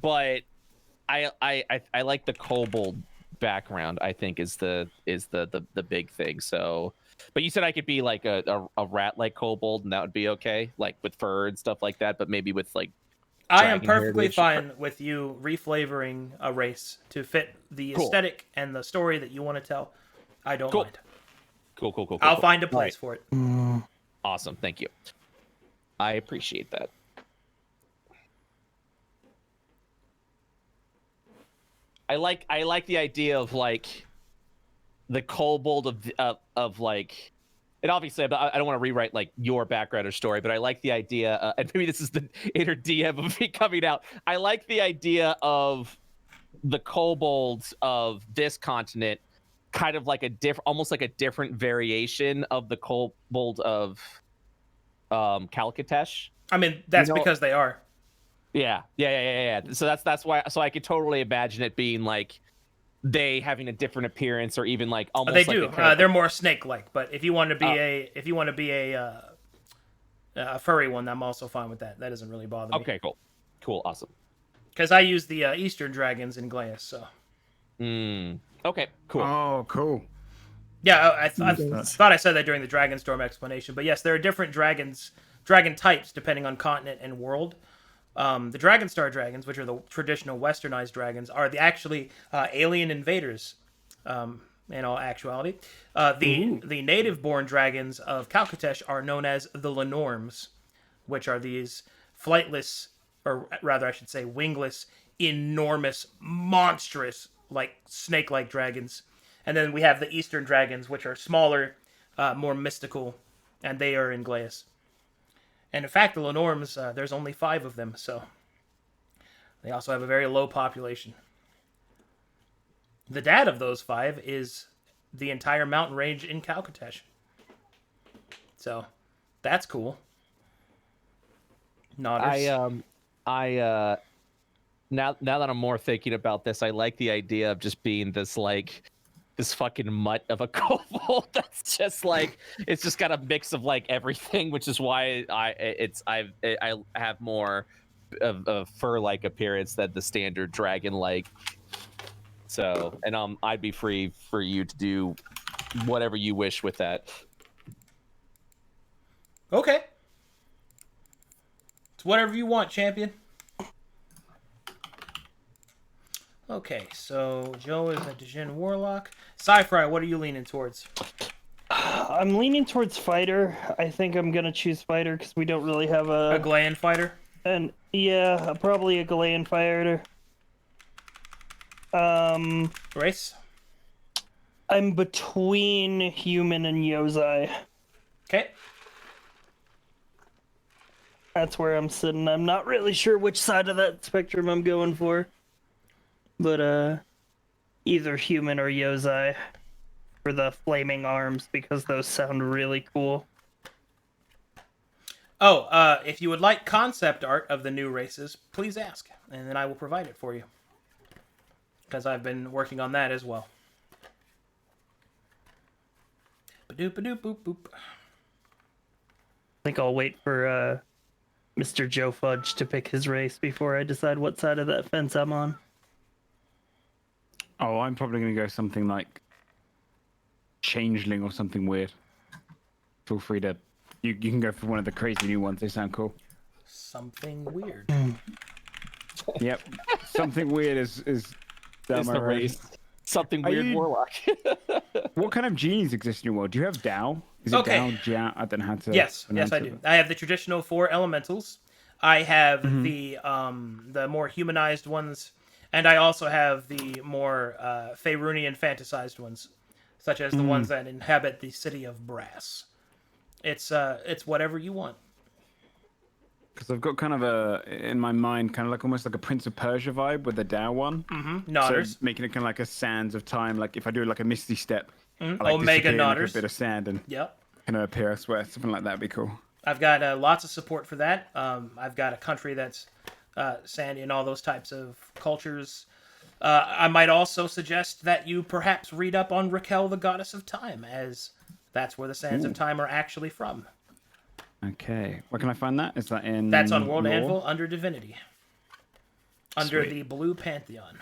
S1: but I like the kobold background. I think is the big thing. So, but you said I could be like a rat like kobold, and that would be okay, like with fur and stuff like that. But maybe with like.
S3: I am perfectly fine with you reflavoring a race to fit the aesthetic and the story that you want to tell. I don't mind.
S1: Cool.
S3: I'll find a place for it.
S1: Awesome. Thank you. I appreciate that. I like the idea of like the kobold of like, and obviously I don't want to rewrite like your background or story, but I like the idea, and maybe this is the inner DM of me coming out. I like the idea of the kobolds of this continent kind of like almost like a different variation of the kobold of Kalkatesh.
S3: I mean, that's because they are.
S1: Yeah. So that's why. So I could totally imagine it being like they having a different appearance, or even like almost.
S3: They
S1: like
S3: do. They're more snake-like. But if you want to be a furry one, I'm also fine with that. That doesn't really bother me.
S1: Okay. Cool. Awesome.
S3: Because I use the Eastern dragons in Glaeus, so.
S1: Okay. Cool.
S2: Oh, cool.
S3: Yeah, I thought I said that during the Dragonstorm explanation, but yes, there are different dragon types depending on continent and world. The Dragonstar dragons, which are the traditional westernized dragons, are actually alien invaders. In all actuality, the native-born dragons of Kalkatesh are known as the Lenorms, which are these flightless, or rather, I should say, wingless, enormous, monstrous, like snake-like dragons. And then we have the Eastern dragons, which are smaller, more mystical, and they are in Glaeus. And in fact, the Lenorms, there's only 5 of them, so they also have a very low population. The dad of those 5 is the entire mountain range in Kalkatesh. So, that's cool. Nodders.
S1: Now that I'm more thinking about this, I like the idea of just being this fucking mutt of a kobold that's just like, it's just got a mix of like everything, which is why I have more of a fur-like appearance than the standard dragon-like. So, and I'd be free for you to do whatever you wish with that.
S3: Okay. It's whatever you want, champion. Okay, so Joe is a Djinn Warlock. Sci-Fi, what are you leaning towards?
S4: I'm leaning towards fighter. I think I'm gonna choose fighter because we don't really have a
S3: Gland fighter?
S4: And yeah, probably a Galean fighter.
S3: Race?
S4: I'm between human and Yozai.
S3: Okay.
S4: That's where I'm sitting. I'm not really sure which side of that spectrum I'm going for. But either human or Yozai for the flaming arms, because those sound really cool.
S3: Oh, if you would like concept art of the new races, please ask, and then I will provide it for you. Because I've been working on that as well. Ba-doop-a-doop-boop-boop.
S4: I think I'll wait for Mr. Joe Fudge to pick his race before I decide what side of that fence I'm on.
S2: Oh, I'm probably going to go something like Changeling or something weird. Feel free to... You can go for one of the crazy new ones. They sound cool.
S3: Something weird.
S2: Yep. Something weird is down my
S1: the
S2: race.
S1: race. Something weird warlock.
S2: What kind of genies exist in your world? Do you have Dao? Is it
S3: Okay.
S2: Dao, Jia? I don't know how to...
S3: Yes,
S2: pronounce
S3: I
S2: it.
S3: do. I have the traditional 4 elementals. I have the more humanized ones, and I also have the more Faerunian fantasized ones, such as the ones that inhabit the city of Brass. It's whatever you want.
S2: Because I've got kind of in my mind, kind of like almost like a Prince of Persia vibe with the Dao one.
S3: Nodders.
S2: So making it kind of like a Sands of Time. Like if I do like a Misty Step, I like
S3: Omega
S2: disappear in, like,
S3: Nodders.
S2: a bit of sand and
S3: Yep.
S2: kind of appear elsewhere. Something like that would be cool.
S3: I've got lots of support for that. I've got a country that's sandy and all those types of cultures. I might also suggest that you perhaps read up on Raquel, the Goddess of Time, as that's where the Sands of Time are actually from.
S2: Okay. Where can I find that? Is that in?
S3: That's on World
S2: lore?
S3: Anvil under Divinity. Under
S2: Sweet.
S3: the Blue Pantheon.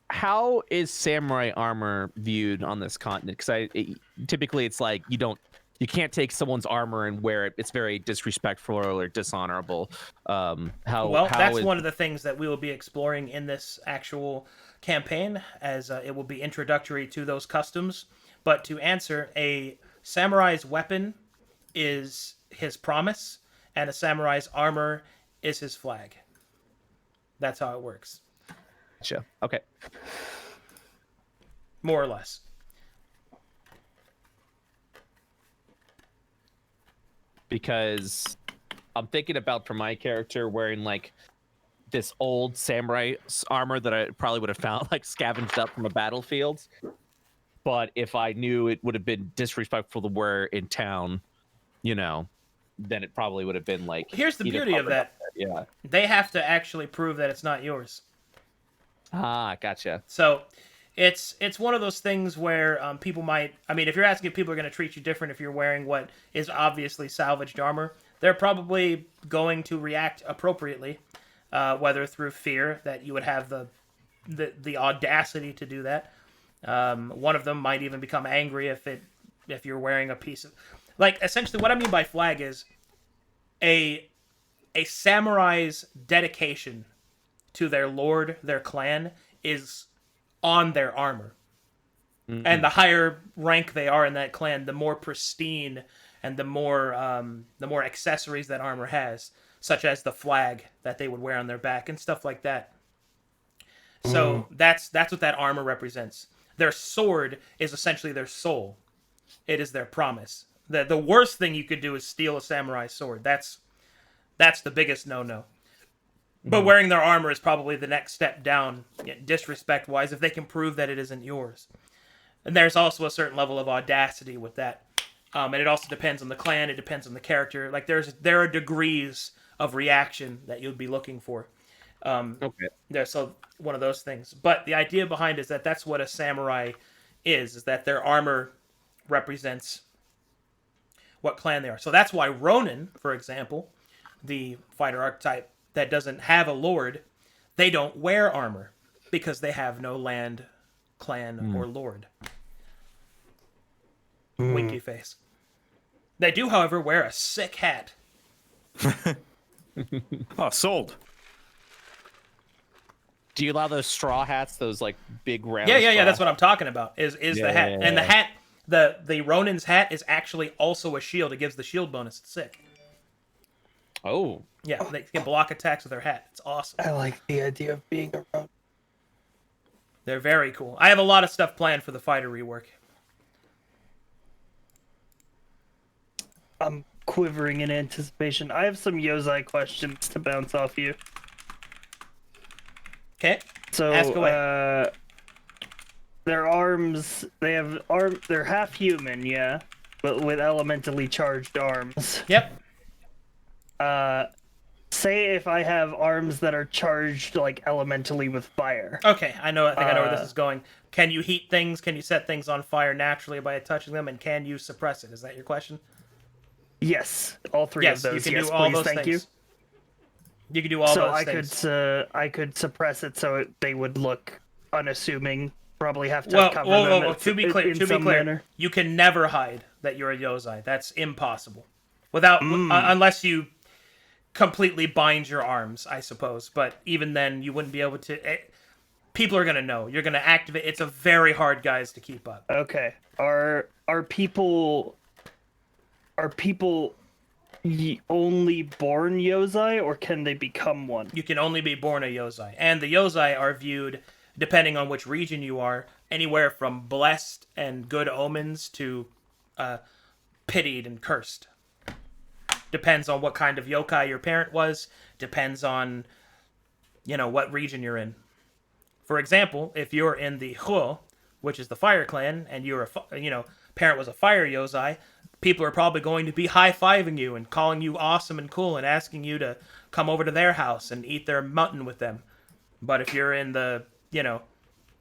S1: How is samurai armor viewed on this continent? Because typically it's like you can't take someone's armor and wear it. It's very disrespectful or dishonorable.
S3: That's one of the things that we will be exploring in this actual campaign, as it will be introductory to those customs. But to answer, a samurai's weapon is his promise, and a samurai's armor is his flag. That's how it works.
S1: Gotcha. Okay.
S3: More or less.
S1: Because I'm thinking about for my character wearing like this old samurai armor that I probably would have found like scavenged up from a battlefield. But if I knew it would have been disrespectful to wear in town, then it probably would have been like.
S3: Here's the
S1: either
S3: beauty of
S1: covered
S3: that.
S1: up. Yeah.
S3: They have to actually prove that it's not yours.
S1: Ah, gotcha.
S3: So it's one of those things where people might. I mean, if you're asking if people are going to treat you different if you're wearing what is obviously salvaged armor, they're probably going to react appropriately, whether through fear that you would have the audacity to do that. One of them might even become angry if you're wearing a piece of, like, essentially what I mean by flag is a samurai's dedication to their lord, their clan, is on their armor. And the higher rank they are in that clan, the more pristine and the more accessories that armor has, such as the flag that they would wear on their back and stuff like that. So that's what that armor represents. Their sword is essentially their soul. It is their promise. The worst thing you could do is steal a samurai sword. That's the biggest no-no. But wearing their armor is probably the next step down, disrespect-wise, if they can prove that it isn't yours. And there's also a certain level of audacity with that. And it also depends on the clan. It depends on the character. Like, there are degrees of reaction that you'd be looking for.
S1: Okay.
S3: So one of those things. But the idea behind it is that that's what a samurai is that their armor represents what clan they are. So that's why Ronin, for example, the fighter archetype that doesn't have a lord, they don't wear armor because they have no land, clan, or lord. Winky face. They do, however, wear a sick hat.
S5: Oh, sold.
S1: Do you allow those straw hats, those like big round?
S3: Yeah.
S1: straw-
S3: That's what I'm talking about. Is the hat, and the hat, the Ronin's hat is actually also a shield. It gives the shield bonus. It's sick.
S1: Oh,
S3: Yeah, they can block attacks with their hat. It's awesome.
S4: I like the idea of being around.
S3: They're very cool. I have a lot of stuff planned for the fighter rework.
S4: I'm quivering in anticipation. I have some Yozai questions to bounce off you.
S3: Okay.
S4: So,
S3: Ask away.
S4: their arms, they're half human, yeah, but with elementally charged arms.
S3: Yep.
S4: Say if I have arms that are charged, like, elementally with fire.
S3: Okay, I think I know where this is going. Can you heat things? Can you set things on fire naturally by touching them? And can you suppress it? Is that your question?
S4: Yes, all three
S3: Yes,
S4: of those.
S3: you can
S4: Yes,
S3: do all
S4: please,
S3: those
S4: thank
S3: things.
S4: you.
S3: You can do all
S4: So
S3: those
S4: I
S3: things.
S4: I could suppress it so they would look unassuming. Probably have to cover them.
S3: Whoa. To be clear,
S4: in some manner.
S3: you can never hide that you're a Yozai. That's impossible. Without unless you completely bind your arms, I suppose. But even then, you wouldn't be able to. People are gonna know. You're gonna activate. It's a very hard guise to keep up.
S4: Okay. Are people are people only born Yozai, or can they become one?
S3: You can only be born a Yozai. And the Yozai are viewed, depending on which region you are, anywhere from blessed and good omens to pitied and cursed. Depends on what kind of yokai your parent was. Depends on, what region you're in. For example, if you're in the Huo, which is the fire clan, and your parent was a fire Yozai, people are probably going to be high-fiving you and calling you awesome and cool and asking you to come over to their house and eat their mutton with them. But if you're in the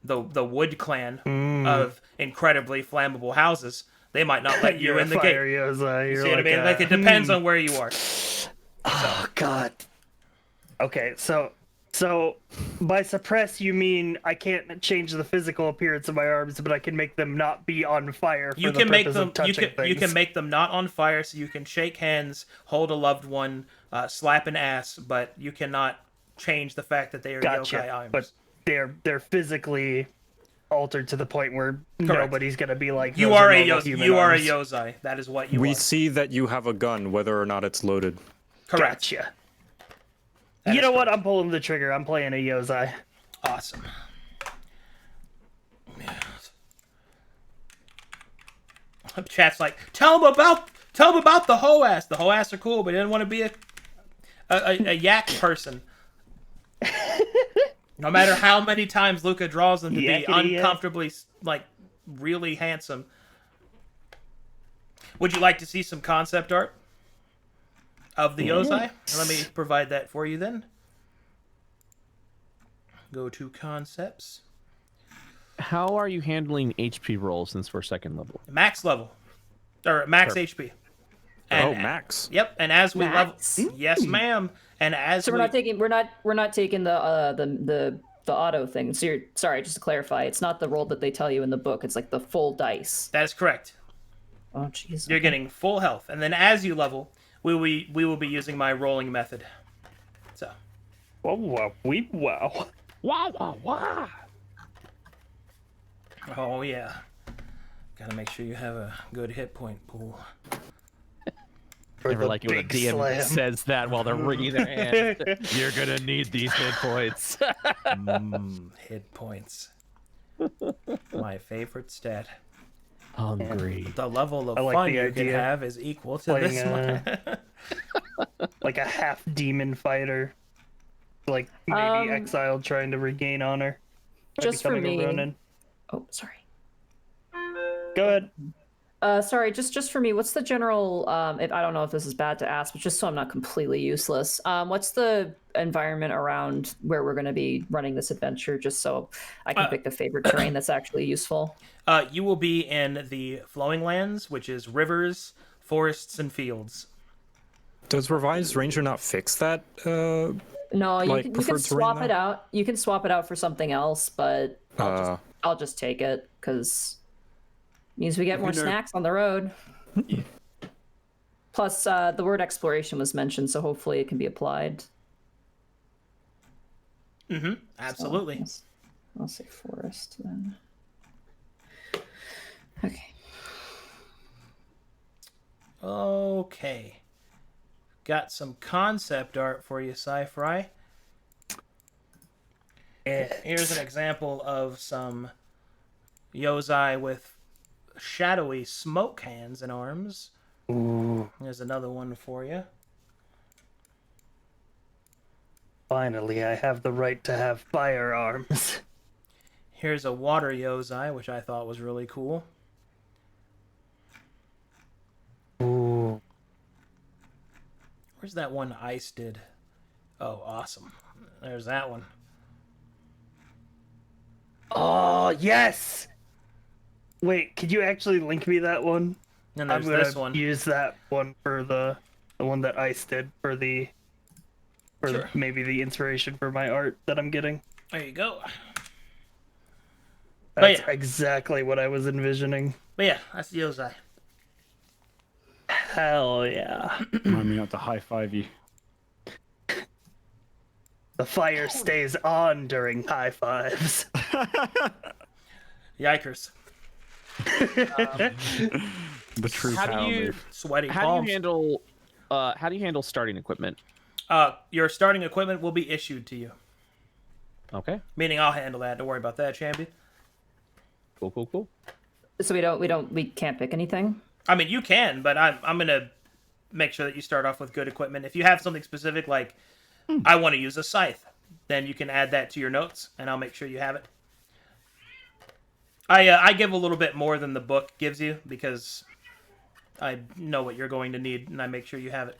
S3: Wood clan of incredibly flammable houses, they might not let you
S4: You're
S3: in
S4: a
S3: the
S4: fire
S3: gate.
S4: Yozai.
S3: You
S4: You're
S3: see what I mean? Like, it depends on where you are.
S4: Oh God. Okay, so by suppress you mean I can't change the physical appearance of my arms, but I can make them not be on fire for
S3: You
S4: the
S3: can make
S4: purpose
S3: them.
S4: of touching
S3: You can
S4: things.
S3: make them not on fire, so you can shake hands, hold a loved one, slap an ass, but you cannot change the fact that they are
S4: Gotcha.
S3: yokai arms.
S4: But they're physically altered to the point where nobody's gonna be like,
S3: you
S4: "Those
S3: are a
S4: normal
S3: Yozai.
S4: human
S3: You are a
S4: arms."
S3: Yozai. That is what you
S5: We
S3: are.
S5: see that you have a gun, whether or not it's loaded.
S3: Correct.
S4: Gotcha.
S3: That
S4: You
S3: is
S4: know what? I'm pulling the trigger. I'm playing a Yozai.
S3: Awesome. Chat's like, tell them about the Hoas. The Hoas are cool, but he didn't want to be a yak person. No matter how many times Luca draws them to be
S4: Yakety yak.
S3: uncomfortably, really handsome. Would you like to see some concept art of the Yozai? Let me provide that for you then. Go to concepts.
S1: How are you handling HP rolls since we're second level?
S3: Max level. Or max HP.
S5: Oh,
S3: And,
S5: Max.
S3: Yep, and as we
S6: Max?
S3: level, yes, ma'am. And as
S6: So we're not taking the auto thing. So you're sorry, just to clarify, it's not the roll that they tell you in the book. It's like the full dice.
S3: that is correct.
S6: Oh jeez.
S3: You're getting full health, and then as you level, we will be using my rolling method. So
S4: Wow, wow, wow.
S1: Wow, wow, wow.
S3: oh yeah, gotta make sure you have a good hit point pool.
S4: For
S1: Never
S4: the
S1: like it when a
S4: big
S1: DM
S4: slam.
S1: says that while they're wringing their hands. You're gonna need these hit points.
S3: Hit points. My favorite stat.
S1: Hungry.
S3: The level of
S4: I like
S3: fun
S4: the
S3: you can
S4: idea.
S3: have is equal to
S4: Playing,
S3: this one.
S4: Like a half demon fighter, like maybe
S6: Um,
S4: exiled, trying to regain honor. by
S6: Just for
S4: becoming a
S6: me.
S4: Ronin.
S6: Oh, sorry.
S4: Go ahead.
S6: Sorry, just for me, what's the general I don't know if this is bad to ask, but just so I'm not completely useless. What's the environment around where we're going to be running this adventure, just so I can pick the favorite terrain that's actually useful?
S3: You will be in the Flowing Lands, which is rivers, forests, and fields.
S5: Does Revised Ranger not fix that?
S6: No, you
S5: Like,
S6: can
S5: preferred terrain,
S6: swap it
S5: though?
S6: out. You can swap it out for something else, but I'll just take it because means we get more snacks on the road. Plus, the word exploration was mentioned, so hopefully it can be applied.
S3: Absolutely.
S6: I'll say forest then. Okay.
S3: Okay. Got some concept art for you, Sci-Fry. Here's an example of some Yozai with shadowy smoke hands and arms.
S4: Ooh,
S3: There's another one for you.
S4: finally, I have the right to have firearms.
S3: Here's a water Yozai, which I thought was really cool.
S4: Ooh,
S3: Where's that one Ice did? Oh, awesome. There's that one.
S4: oh yes. Wait, could you actually link me that one?
S3: And
S4: I'm
S3: there's
S4: gonna
S3: this one.
S4: use that one for the one that Ice did for
S3: Sure.
S4: maybe the inspiration for my art that I'm getting.
S3: There you go.
S4: That's
S3: yeah.
S4: exactly what I was envisioning.
S3: But yeah, that's the Yozai.
S4: Hell yeah.
S2: Remind me not to high five you.
S4: The fire stays on during high fives.
S3: Yikers.
S2: The true
S1: How do
S2: power
S1: you-
S2: move.
S3: Sweaty
S1: How
S3: palms.
S1: do you handle starting equipment?
S3: Your starting equipment will be issued to you.
S1: Okay.
S3: Meaning I'll handle that. Don't worry about that, champion.
S1: Cool.
S7: So we can't pick anything.
S3: I mean, you can, but I'm gonna make sure that you start off with good equipment. If you have something specific like I want to use a scythe, then you can add that to your notes, and I'll make sure you have it. I give a little bit more than the book gives you because I know what you're going to need, and I make sure you have it.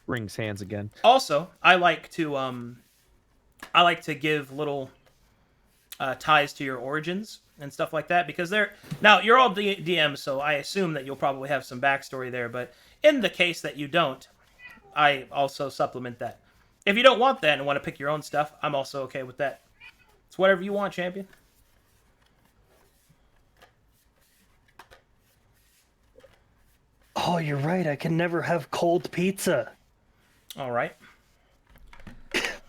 S1: Rings hands again.
S3: Also, I like to give little ties to your origins and stuff like that because now you're all DMs, so I assume that you'll probably have some backstory there. But in the case that you don't, I also supplement that. If you don't want that and want to pick your own stuff, I'm also okay with that. It's whatever you want, champion.
S4: Oh, you're right. I can never have cold pizza.
S3: All right.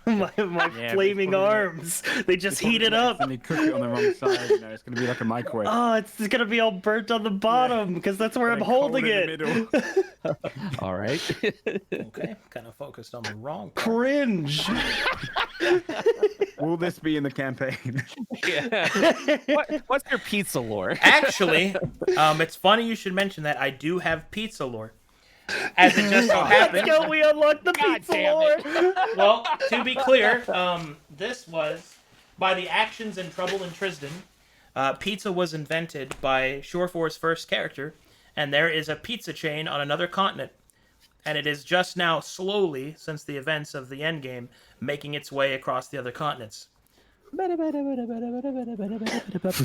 S4: my
S2: Yeah,
S4: flaming
S2: but it's probably
S4: arms. They just heat it up.
S2: And they cook it on the wrong side. You know, it's gonna be like a microwave.
S4: Oh, it's gonna be all burnt on the bottom because that's where I'm
S2: And cold
S4: holding
S2: in
S4: it.
S2: the middle.
S1: All right.
S3: Okay. Kind of focused on the wrong part.
S4: Cringe.
S2: Will this be in the campaign?
S1: Yeah. What's your pizza lore?
S3: Actually, it's funny you should mention that. I do have pizza lore. As it just so
S4: Let's
S3: happened.
S4: go. We unlocked the pizza
S1: damn
S4: lore.
S3: Well, to be clear, this was by the actions and trouble in Tristan. Pizza was invented by Shorefor's first character, and there is a pizza chain on another continent. And it is just now, slowly, since the events of the endgame, making its way across the other continents.
S2: He's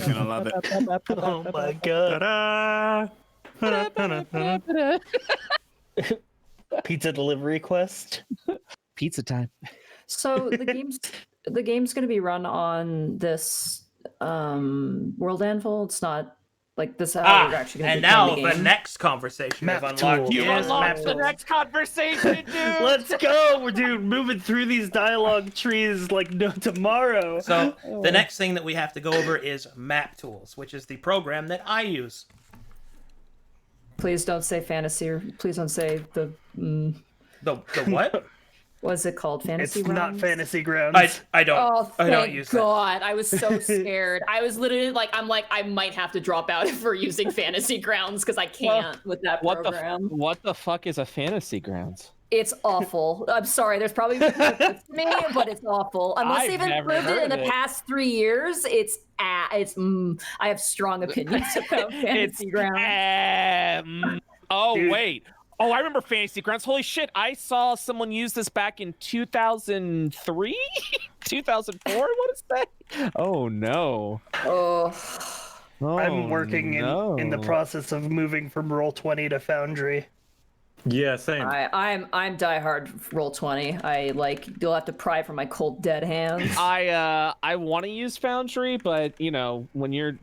S2: gonna love it.
S4: Oh my god.
S2: Ta-da!
S4: Pizza delivery quest.
S1: Pizza time.
S7: So the game's going to be run on this World Anvil. It's not like this. How we're actually going to
S3: And
S7: be
S3: now
S7: playing
S3: the
S7: game.
S3: next conversation
S4: Map
S3: I've unlocked
S4: tool.
S3: is
S4: You
S3: map
S1: unlocked the
S3: tools.
S1: next conversation, dude.
S4: Let's go. We're moving through these dialogue trees like no tomorrow.
S3: So the next thing that we have to go over is Map Tools, which is the program that I use.
S7: Please don't say fantasy. Or please don't say the.
S3: The what?
S7: What's it called?
S4: It's
S7: Fantasy
S4: not
S7: Realms?
S4: fantasy grounds.
S3: I don't.
S6: Oh,
S3: I
S6: thank
S3: don't use that.
S6: God. I was so scared. I was literally like, I might have to drop out for using Fantasy Grounds because I can't with that program.
S1: What the fuck is a fantasy grounds?
S6: It's awful. I'm sorry. There's probably me, but it's awful. Unless
S1: I've
S6: they've
S1: never
S6: improved it
S1: heard
S6: in the
S1: of it.
S6: past 3 years, I have strong opinions about Fantasy Grounds.
S1: Oh,
S4: Dude.
S1: wait. Oh, I remember Fantasy Grounds. Holy shit. I saw someone use this back in 2003? 2004? What is that? Oh, no.
S6: Oh,
S4: I'm working in the
S1: no.
S4: process of moving from Roll20 to Foundry.
S5: Yeah, same.
S6: I'm diehard Roll20. You'll have to pry from my cold dead hands.
S1: I want to use Foundry, but, when you're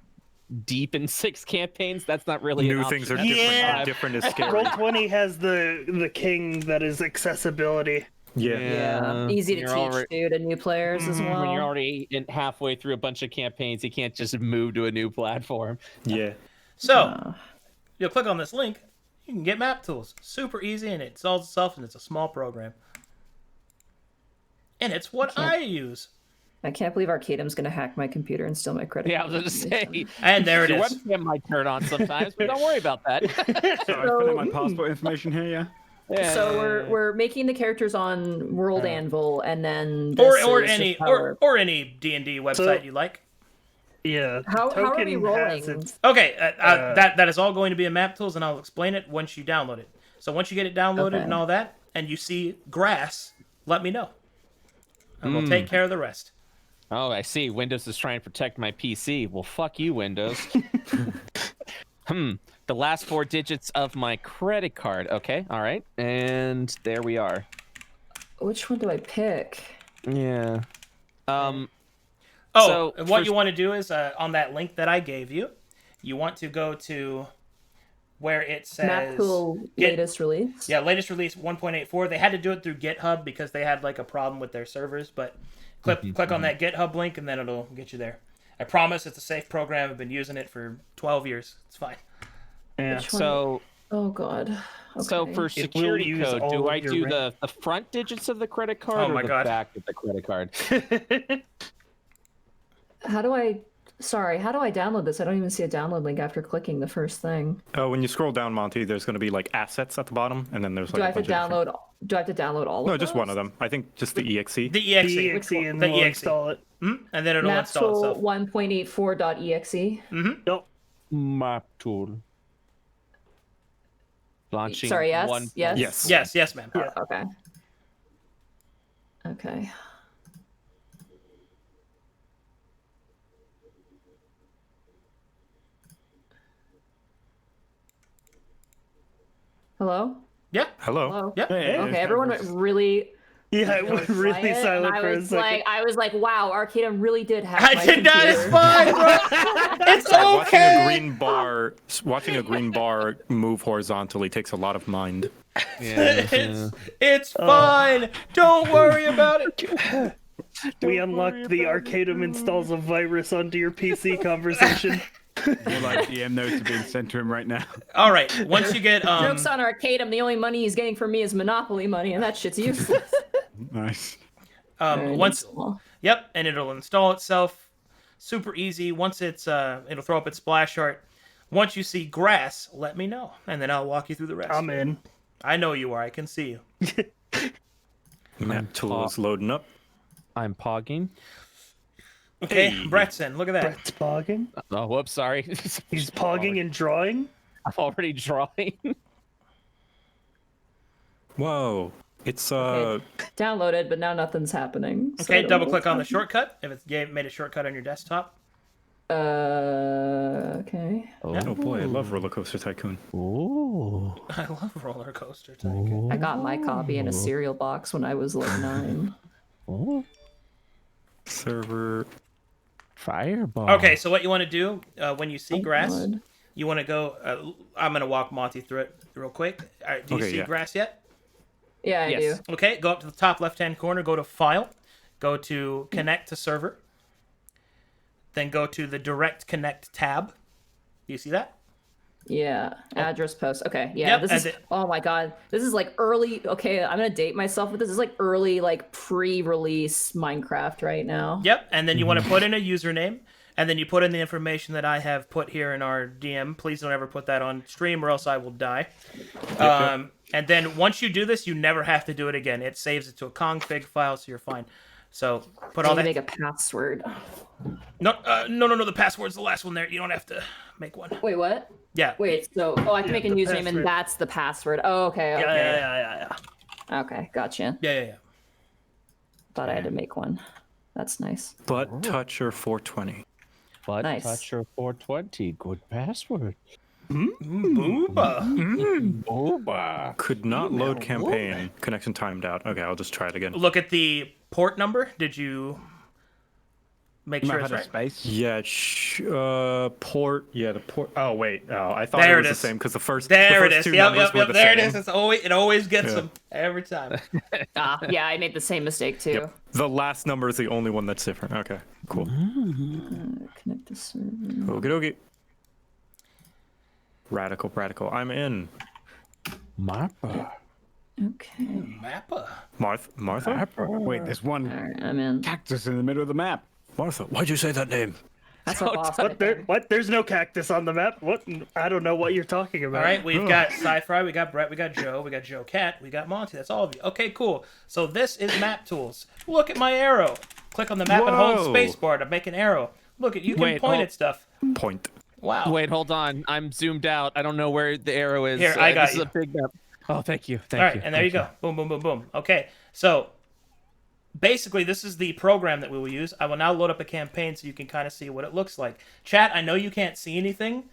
S1: deep in 6 campaigns, that's not really an
S5: New things are
S1: option.
S5: different.
S4: Yeah.
S5: Different is scary.
S4: Roll20 has the king that is accessibility.
S5: Yeah.
S6: Yeah, easy to
S1: You're
S6: teach
S1: already-
S6: too to new players as well.
S1: When you're already halfway through a bunch of campaigns, you can't just move to a new platform.
S5: Yeah.
S3: So you'll click on this link. You can get Map Tools. Super easy, and it solves itself, and it's a small program. And it's what I use.
S7: I can't believe Arcadum's going to hack my computer and steal my credit.
S1: Yeah, I was
S7: card
S1: going to say,
S7: information.
S3: And there it
S1: your
S3: is.
S1: webcam might turn on sometimes, but don't worry about that.
S2: So I put in my passport information here, yeah?
S1: Yeah.
S7: So we're making the characters on World Anvil, and then
S3: Or
S7: this is
S3: any
S7: just how
S3: or any D&D website you like.
S4: Yeah.
S7: How are we
S4: Token
S7: rolling?
S4: has its-
S3: Okay, that is all going to be in Map Tools, and I'll explain it once you download it. So once you get it downloaded
S7: Okay.
S3: and all that, and you see grass, let me know. And we'll take care of the rest.
S1: Oh, I see. Windows is trying to protect my PC. Well, fuck you, Windows. The last 4 digits of my credit card. Okay, all right. And there we are.
S7: Which one do I pick?
S1: Yeah.
S3: Oh,
S1: So,
S3: and what
S1: first-
S3: you want to do is on that link that I gave you, you want to go to where it says
S7: Map Tool
S3: Get-
S7: latest release.
S3: Yeah, latest release 1.84. They had to do it through GitHub because they had a problem with their servers, but click on that GitHub link and then it'll get you there. I promise it's a safe program. I've been using it for 12 years. It's fine.
S4: Yeah.
S7: Which one?
S1: So
S7: Oh god.
S1: so
S7: Okay.
S1: for
S4: will
S1: security
S4: use
S1: code,
S4: all
S1: do
S4: of
S1: I
S4: your
S1: do
S4: RAM.
S1: the front digits of the credit card
S3: Oh
S1: or
S3: my
S1: the
S3: God.
S1: back of the credit card?
S7: How do I download this? I don't even see a download link after clicking the first thing.
S5: When you scroll down, Monty, there's going to be like assets at the bottom, and then there's like
S7: Do I
S5: a
S7: have to
S5: bunch of different-
S7: download do I have to download all of
S5: No, just one of
S7: those?
S5: them. I think just the exe.
S3: The EXE.
S4: The exe and
S3: The
S4: we'll
S3: EXE.
S4: install it.
S3: And then it'll install
S7: Maptool
S3: itself.
S7: 1.84.exe.
S4: Nope.
S1: Map tool. Launching.
S7: Sorry, yes?
S1: one-
S7: Yes?
S3: Yes, ma'am.
S4: Yeah.
S7: Okay. Okay. Hello?
S3: Yeah.
S5: Hello.
S7: Hello?
S3: Yeah.
S7: Okay, everyone went really
S4: Yeah, it was really
S7: quiet,
S4: silent
S7: and
S4: for a second.
S7: I was like, wow, Arcadum really did have
S3: I
S7: my
S3: did not. It's
S7: computer.
S3: fine, bro. It's okay.
S5: Watching a green bar move horizontally takes a lot of mind.
S3: It's fine. Don't worry about it.
S4: We unlocked the Arcadum installs a virus onto your PC conversation.
S2: More like DM notes are being sent to him right now.
S3: All right. Once you get
S7: Joke's on Arcadum, the only money he's getting from me is Monopoly money, and that shit's useless.
S2: Nice.
S3: once yep, and it'll install itself. Super easy. Once it's it'll throw up its splash art. Once you see grass, let me know, and then I'll walk you through the rest.
S4: I'm in.
S3: I know you are. I can see you.
S5: Map tool is loading up.
S1: I'm pogging.
S3: Okay,
S5: Hey.
S3: Bretson, look at that.
S4: Brett's pogging.
S1: Oh, whoops, sorry.
S4: He's pogging and drawing.
S1: I'm already drawing.
S5: Whoa. It's
S7: Okay. Downloaded, but now nothing's happening. so I
S3: Okay,
S7: don't
S3: double
S7: know
S3: click
S7: what's
S3: on the shortcut if it's made a shortcut on your desktop.
S7: Okay.
S5: oh boy, I love Roller Coaster Tycoon.
S1: Ooh.
S3: I love Roller Coaster Tycoon.
S7: I got my copy in a cereal box when I was like 9.
S1: Ooh.
S5: Server.
S1: Fireball.
S3: Okay, so what you want to do when you see grass,
S7: God.
S3: you want to go. I'm gonna walk Monty through it real quick. All right, do you
S5: Okay,
S3: see
S5: yeah.
S3: grass yet?
S7: Yeah, I
S1: Yes.
S7: do.
S3: Okay, go up to the top left-hand corner, go to File, go to Connect to Server, then go to the Direct Connect tab. Do you see that?
S7: Yeah, address post. Okay, yeah,
S3: Yep,
S7: this
S3: and
S7: is.
S3: it-
S7: Oh my god, this is like early. Okay, I'm gonna date myself, but this is like early, like pre-release Minecraft right now.
S3: Yep, and then you want to put in a username, and then you put in the information that I have put here in our DM. Please don't ever put that on stream, or else I will die. And then once you do this, you never have to do it again. It saves it to a config file, so you're fine. So put
S7: I
S3: all
S7: need to
S3: that.
S7: make a password.
S3: No. The password's the last one there. You don't have to make one.
S7: Wait, what?
S3: Yeah.
S7: Wait, so I can make a
S4: the
S7: username,
S4: password.
S7: and that's the password. Oh, okay,
S4: Yeah,
S7: okay,
S4: yeah.
S7: okay, gotcha.
S3: Yeah.
S7: Thought I had to make one. That's nice.
S5: Butt Toucher 420.
S1: Butt
S7: Nice.
S1: Toucher 420. Good password.
S3: Booba.
S1: Booba.
S5: Could not load campaign. Connection timed out. Okay, I'll just try it again.
S3: Look at the port number. Did you make
S2: You
S3: sure
S2: might
S3: it's
S2: have a
S3: right?
S2: space.
S5: Yeah, port. Yeah, the port. Oh wait, I thought
S3: There
S5: it was
S3: it
S5: the
S3: is.
S5: same because the first.
S3: There
S5: the
S3: it
S5: first
S3: is.
S5: two
S3: Yep.
S5: numbers were the
S3: There it
S5: same.
S3: is. It always gets
S5: Yeah.
S3: them every time.
S7: Yeah, I made the same mistake too.
S5: Yep. The last number is the only one that's different. Okay, cool.
S7: Connect to server.
S5: Okie dokie. Radical. I'm in.
S1: Mappa.
S7: Okay.
S3: Mappa.
S5: Martha?
S2: Wait, there's one
S7: Alright, I'm in.
S2: cactus in the middle of the map.
S5: Why'd you say that name?
S7: That's a boss. right
S4: What?
S7: there.
S4: What? There's no cactus on the map. What? I don't know what you're talking about.
S3: All right, we've got Sci-Fi, we got Brett, we got Joe, we got Joe Cat, we got Monty. That's all of you. Okay, cool. So this is Map Tools. Look at my arrow. Click on the map and hold
S5: Whoa.
S3: spacebar to make an arrow. Look at you can
S1: Wait,
S3: point
S1: hold-
S3: at stuff.
S5: Point.
S3: Wow.
S1: Wait, hold on. I'm zoomed out. I don't know where the arrow is.
S3: Here, I got
S1: this
S3: you.
S1: is a big map. Oh, thank you. Thank
S3: All right,
S1: you.
S3: and there you go. Boom, boom, boom, boom. Okay, so basically this is the program that we will use. I will now load up a campaign so you can kind of see what it looks like. Chat, I know you can't see anything.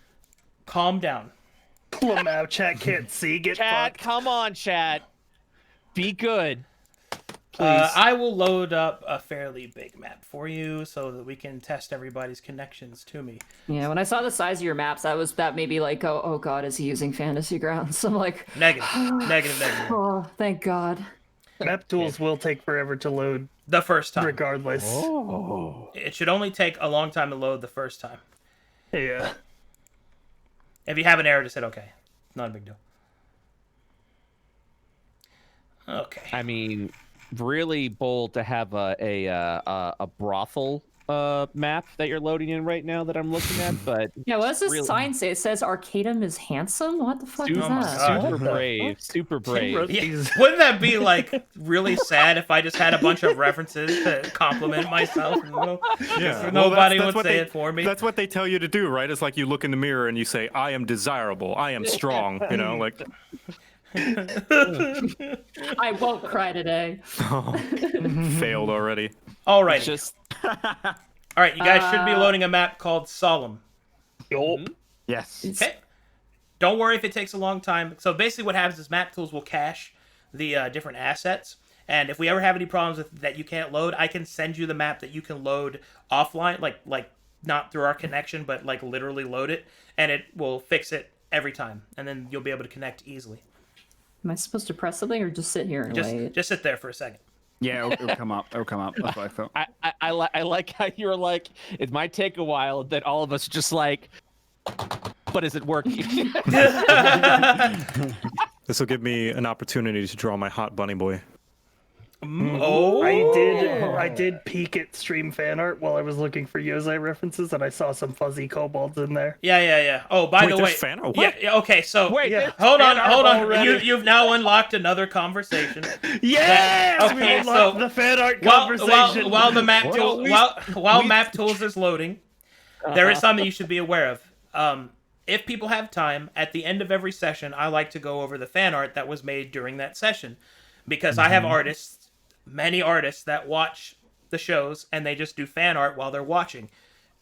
S3: Calm down.
S4: Lamau chat can't see. Get
S1: Chat,
S4: fucked.
S1: come on, chat. Be good. Please.
S3: I will load up a fairly big map for you so that we can test everybody's connections to me.
S7: Yeah, when I saw the size of your maps, that made me like, oh god, is he using Fantasy Grounds? I'm like,
S3: Negative. Negative.
S7: oh, thank God.
S4: Map tools will take forever to load
S3: The first time.
S4: regardless.
S1: Oh.
S3: It should only take a long time to load the first time.
S4: Yeah.
S3: If you have an error, just hit OK. Not a big deal. Okay.
S1: I mean, really bold to have a brothel map that you're loading in right now that I'm looking at, but
S7: Yeah, what does this
S1: really-
S7: sign say? It says Arcadum is handsome? What the fuck is
S3: Oh my
S7: that?
S3: God.
S1: super
S4: What the
S1: brave, super brave.
S4: wrote
S3: Yeah,
S4: these?
S3: wouldn't that be like really sad if I just had a bunch of references to compliment myself?
S5: Yeah.
S3: Nobody
S5: that's
S3: would
S5: what
S3: say
S5: they-
S3: it for me.
S5: That's what they tell you to do, right? It's like you look in the mirror and you say, "I am desirable. I am strong." You know, like
S7: I won't cry today.
S5: failed already.
S3: All right.
S1: Just
S3: All right, you guys should be loading a map called Solemn.
S4: Yo.
S2: Yes.
S3: Okay. Don't worry if it takes a long time. So basically what happens is Map Tools will cache the different assets. And if we ever have any problems with that you can't load, I can send you the map that you can load offline, like not through our connection, but like literally load it, and it will fix it every time. And then you'll be able to connect easily.
S7: Am I supposed to press something or just sit here and wait?
S3: Just sit there for a second.
S2: Yeah, it'll come up. It'll come up. That's what I thought.
S1: I like how you were like, it might take a while, that all of us just like, but is it working?
S5: This will give me an opportunity to draw my hot bunny boy.
S3: Oh,
S4: I did peek at stream fan art while I was looking for Yozai references, and I saw some fuzzy kobolds in there.
S3: yeah. Oh, by
S5: Wait,
S3: the
S5: there's
S3: way,
S5: fan art?
S3: yeah,
S5: What?
S3: yeah, okay. So
S1: Wait,
S4: Yeah.
S1: there's
S3: hold on.
S1: fan art already?
S3: You've now unlocked another conversation.
S4: Yes,
S3: Okay,
S4: we unlocked
S3: so
S4: the fan art
S3: While
S4: conversation.
S3: the map
S1: Well,
S3: tool,
S1: we-
S3: while Map Tools is loading, there is something you should be aware of. If people have time, at the end of every session, I like to go over the fan art that was made during that session, because I have artists, many artists that watch the shows and they just do fan art while they're watching.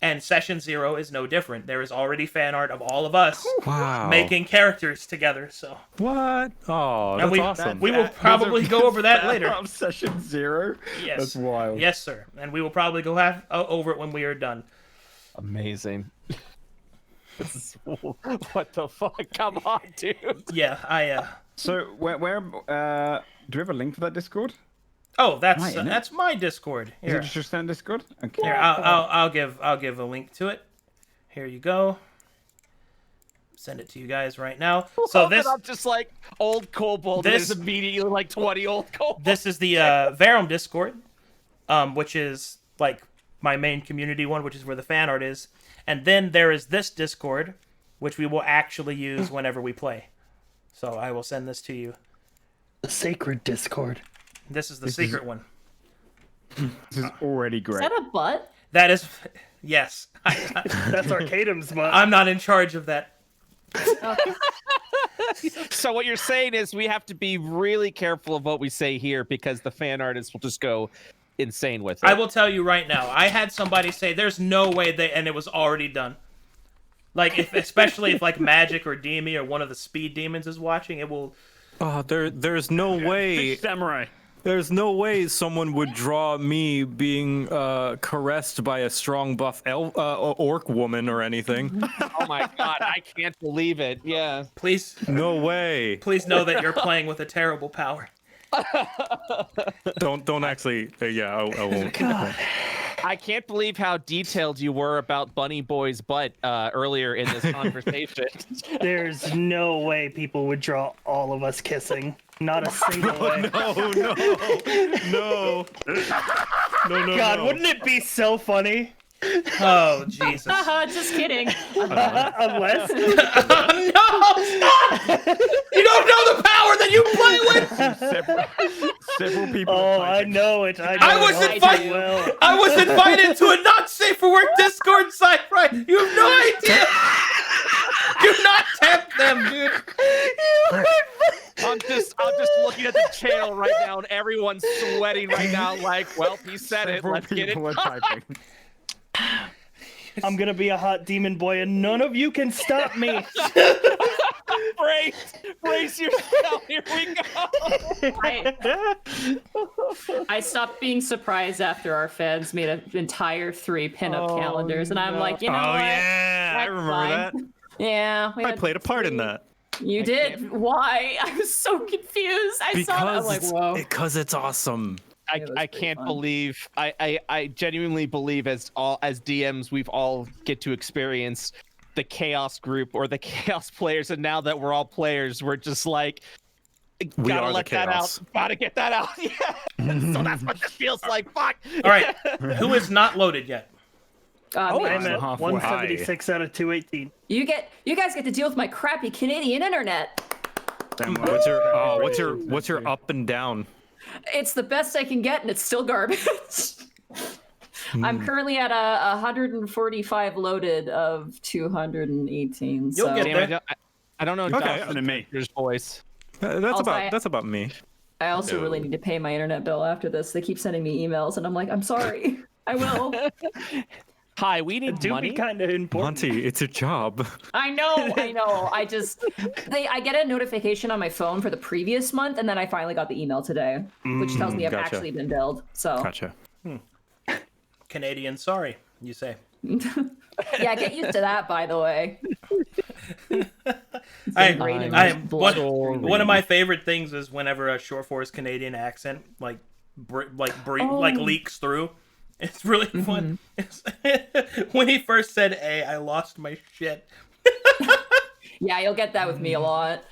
S3: And session 0 is no different. There is already fan art of all of us
S5: Wow.
S3: making characters together. So,
S5: What? Oh,
S3: and
S5: that's
S3: we
S5: awesome.
S3: we will probably go over that later.
S2: Of session 0.
S3: Yes,
S2: That's wild.
S3: Yes, sir. And we will probably go over it when we are done.
S1: Amazing. What the fuck? Come on, dude.
S3: Yeah,
S2: So where do we have a link for that Discord?
S3: Oh,
S2: Right, isn't it?
S3: that's my Discord.
S2: Is
S3: Here,
S2: it just your standard Discord? Okay.
S3: here, I'll give a link to it. Here you go. Send it to you guys right now. So
S1: Open
S3: this
S1: up just like old kobold.
S3: This-
S1: There's immediately like 20 old kobolds.
S3: this is the Verum Discord, which is like my main community one, which is where the fan art is. And then there is this Discord, which we will actually use whenever we play. So I will send this to you.
S4: the sacred Discord.
S3: This is the secret one.
S2: This is already
S7: Is
S2: great.
S7: that a butt?
S3: That is, yes.
S4: That's Arcadum's mod.
S3: I'm not in charge of that.
S1: So what you're saying is we have to be really careful of what we say here, because the fan artists will just go insane with it.
S3: I will tell you right now. I had somebody say, "There's no way they," and it was already done. Like, especially if like Magic or Demi or one of the Speed Demons is watching, it will.
S5: Oh, there's no way.
S2: Samurai.
S5: There's no way someone would draw me being caressed by a strong buff orc woman or anything.
S1: Oh my god, I can't believe it. Yeah.
S3: Please
S5: No way.
S3: know that you're playing with a terrible power.
S5: Don't actually. Yeah, I won't.
S1: I can't believe how detailed you were about Bunny Boy's butt earlier in this conversation.
S4: There's no way people would draw all of us kissing. Not a single way.
S5: No.
S4: God, wouldn't it be so funny?
S3: Oh Jesus!
S7: Haha, just kidding.
S4: Unless
S3: No, stop! You don't know the power that you play with.
S2: Several people.
S4: oh,
S2: are
S4: I
S2: typing.
S4: know it. I know
S3: I was
S4: it all
S3: invited.
S4: too well.
S3: I was invited to a not safe for work Discord site. Right? You have no idea. Do not tempt them, dude.
S1: I'm just looking at the channel right now, and everyone's sweating right now. Like, well, he said it.
S2: Several
S1: Let's get it.
S2: people are typing.
S4: I'm gonna be a hot demon boy, and none of you can stop me.
S1: Brace yourself. Here we go.
S7: I stopped being surprised after our fans made an entire 3 pinup calendars, and I'm like, you know
S5: Oh
S7: what?
S5: yeah, I
S7: That's
S5: remember
S7: fine.
S5: that.
S7: Yeah, we
S5: I
S7: had
S5: played a part in
S7: 3.
S5: that.
S7: You did? Why? I was so confused. I saw that. I'm like, whoa.
S5: Because it's awesome.
S6: It was
S1: I
S6: pretty
S1: can't
S6: fun.
S1: believe I genuinely believe as DMs we've all get to experience the chaos group or the chaos players, and now that we're all players, we're just like
S5: We
S1: gotta
S5: are the
S1: let that out.
S5: chaos.
S1: Gotta get that out. Yeah. So that's what this feels like. Fuck.
S3: All right, who is not loaded yet?
S6: Me
S4: I'm
S6: also.
S4: at
S2: halfway.
S4: 176 out of 218.
S6: You guys get to deal with my crappy Canadian internet.
S5: What's your up and down?
S6: It's the best I can get, and it's still garbage. I'm currently at 145 loaded of 218.
S3: You'll
S6: so
S3: get
S1: Damn,
S3: there.
S1: I don't know
S5: Okay.
S1: Josh's character's voice.
S5: That's
S6: Also,
S5: that's about me.
S6: I also really need to pay my internet bill after this. They keep sending me emails, and I'm like, I'm sorry. I will.
S1: Hi, we need
S4: Do
S1: money.
S4: be kind of important.
S5: Monty, it's a job.
S6: I know. I just I get a notification on my phone for the previous month, and then I finally got the email today, which tells me I've
S5: gotcha.
S6: actually been billed. So
S5: Gotcha.
S3: Canadian, sorry, you say.
S6: yeah, get used to that. By the way,
S3: I
S6: ingrained in
S3: I
S6: my
S3: am
S6: blood.
S3: one of my favorite things is whenever a Shore Force Canadian accent like leaks through. It's really fun. When he first said "A," I lost my shit.
S6: Yeah, you'll get that with me a lot.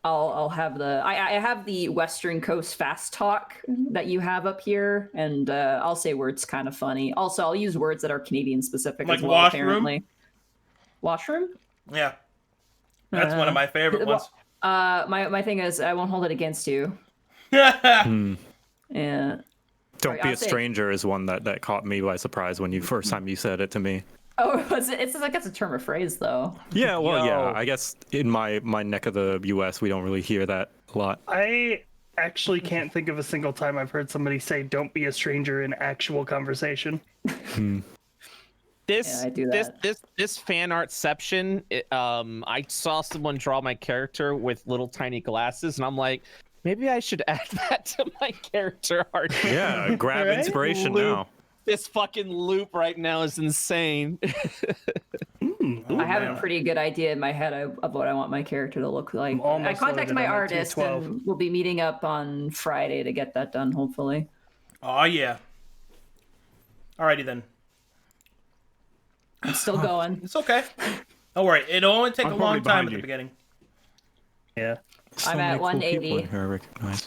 S6: I'll have I have the Western Coast fast talk that you have up here, and I'll say words kind of funny. Also, I'll use words that are Canadian specific
S3: Like
S6: as well.
S3: washroom?
S6: Apparently, washroom.
S3: Yeah, that's one of my favorite ones.
S6: My thing is I won't hold it against you.
S5: Hmm.
S6: Yeah.
S5: Don't
S6: Sorry,
S5: be
S6: I'll
S5: a
S6: say-
S5: stranger is one that caught me by surprise when you first time you said it to me.
S6: Oh, it's like it's a term of phrase though.
S5: Yeah, well, yeah.
S1: Yo.
S5: I guess in my neck of the U.S. we don't really hear that a lot.
S4: I actually can't think of a single time I've heard somebody say "Don't be a stranger" in actual conversation.
S1: This
S6: Yeah, I do that.
S1: this fan artception. I saw someone draw my character with little tiny glasses, and I'm like, maybe I should add that to my character art.
S5: Yeah, grab
S4: Right?
S5: inspiration
S1: Loop.
S5: now.
S1: This fucking loop right now is insane.
S6: I have a pretty good idea in my head of what I want my character to look like.
S4: almost
S6: I contacted
S4: loaded
S6: my
S4: on my
S6: artist,
S4: 212.
S6: and we'll be meeting up on Friday to get that done. Hopefully.
S3: Oh yeah. Alrighty then.
S6: I'm still going.
S3: It's okay. Don't worry. It'll only take
S2: I'm
S3: a long
S2: probably
S3: time
S2: behind
S3: at the
S2: you.
S3: beginning.
S4: Yeah.
S6: I'm at
S5: many cool people
S6: 180.
S5: in here I recognize.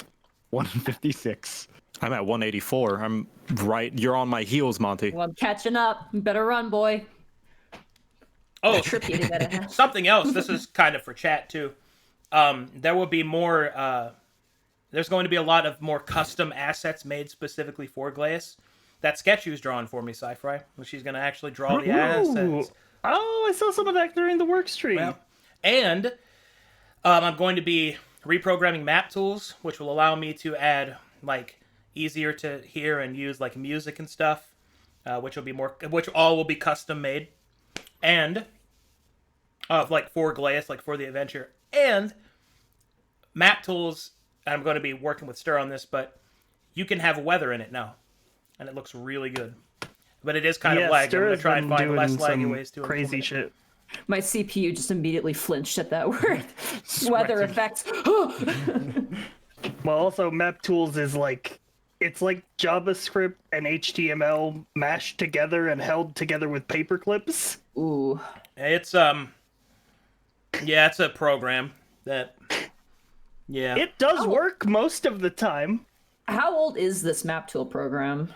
S2: 156.
S5: I'm at 184. I'm right. You're on my heels, Monty.
S6: Well, I'm catching up. You better run, boy.
S3: Oh,
S6: Trip you to get ahead.
S3: something else. This is kind of for chat too. There will be more. There's going to be a lot of more custom assets made specifically for Glass. That sketch you was drawing for me, Sci-Fi. She's going to actually draw the assets.
S4: Oh, I saw some of that during the work stream.
S3: Well, and I'm going to be reprogramming map tools, which will allow me to add like easier to hear and use like music and stuff, which all will be custom made, and like for Glass, like for the adventure, and map tools. I'm going to be working with Stir on this, but you can have weather in it now, and it looks really good. But it is kind of laggy. I'm
S4: Stir
S3: going to
S4: has
S3: try and
S4: been
S3: find less
S4: doing
S3: laggy
S4: some
S3: ways to
S4: crazy
S3: implement it.
S4: shit.
S6: My CPU just immediately flinched at that word. Weather effects.
S4: Well, also map tools is like it's like JavaScript and HTML mashed together and held together with paper clips.
S6: Ooh.
S3: It's it's a program that
S4: It does work most of the time.
S6: How old is this map tool program?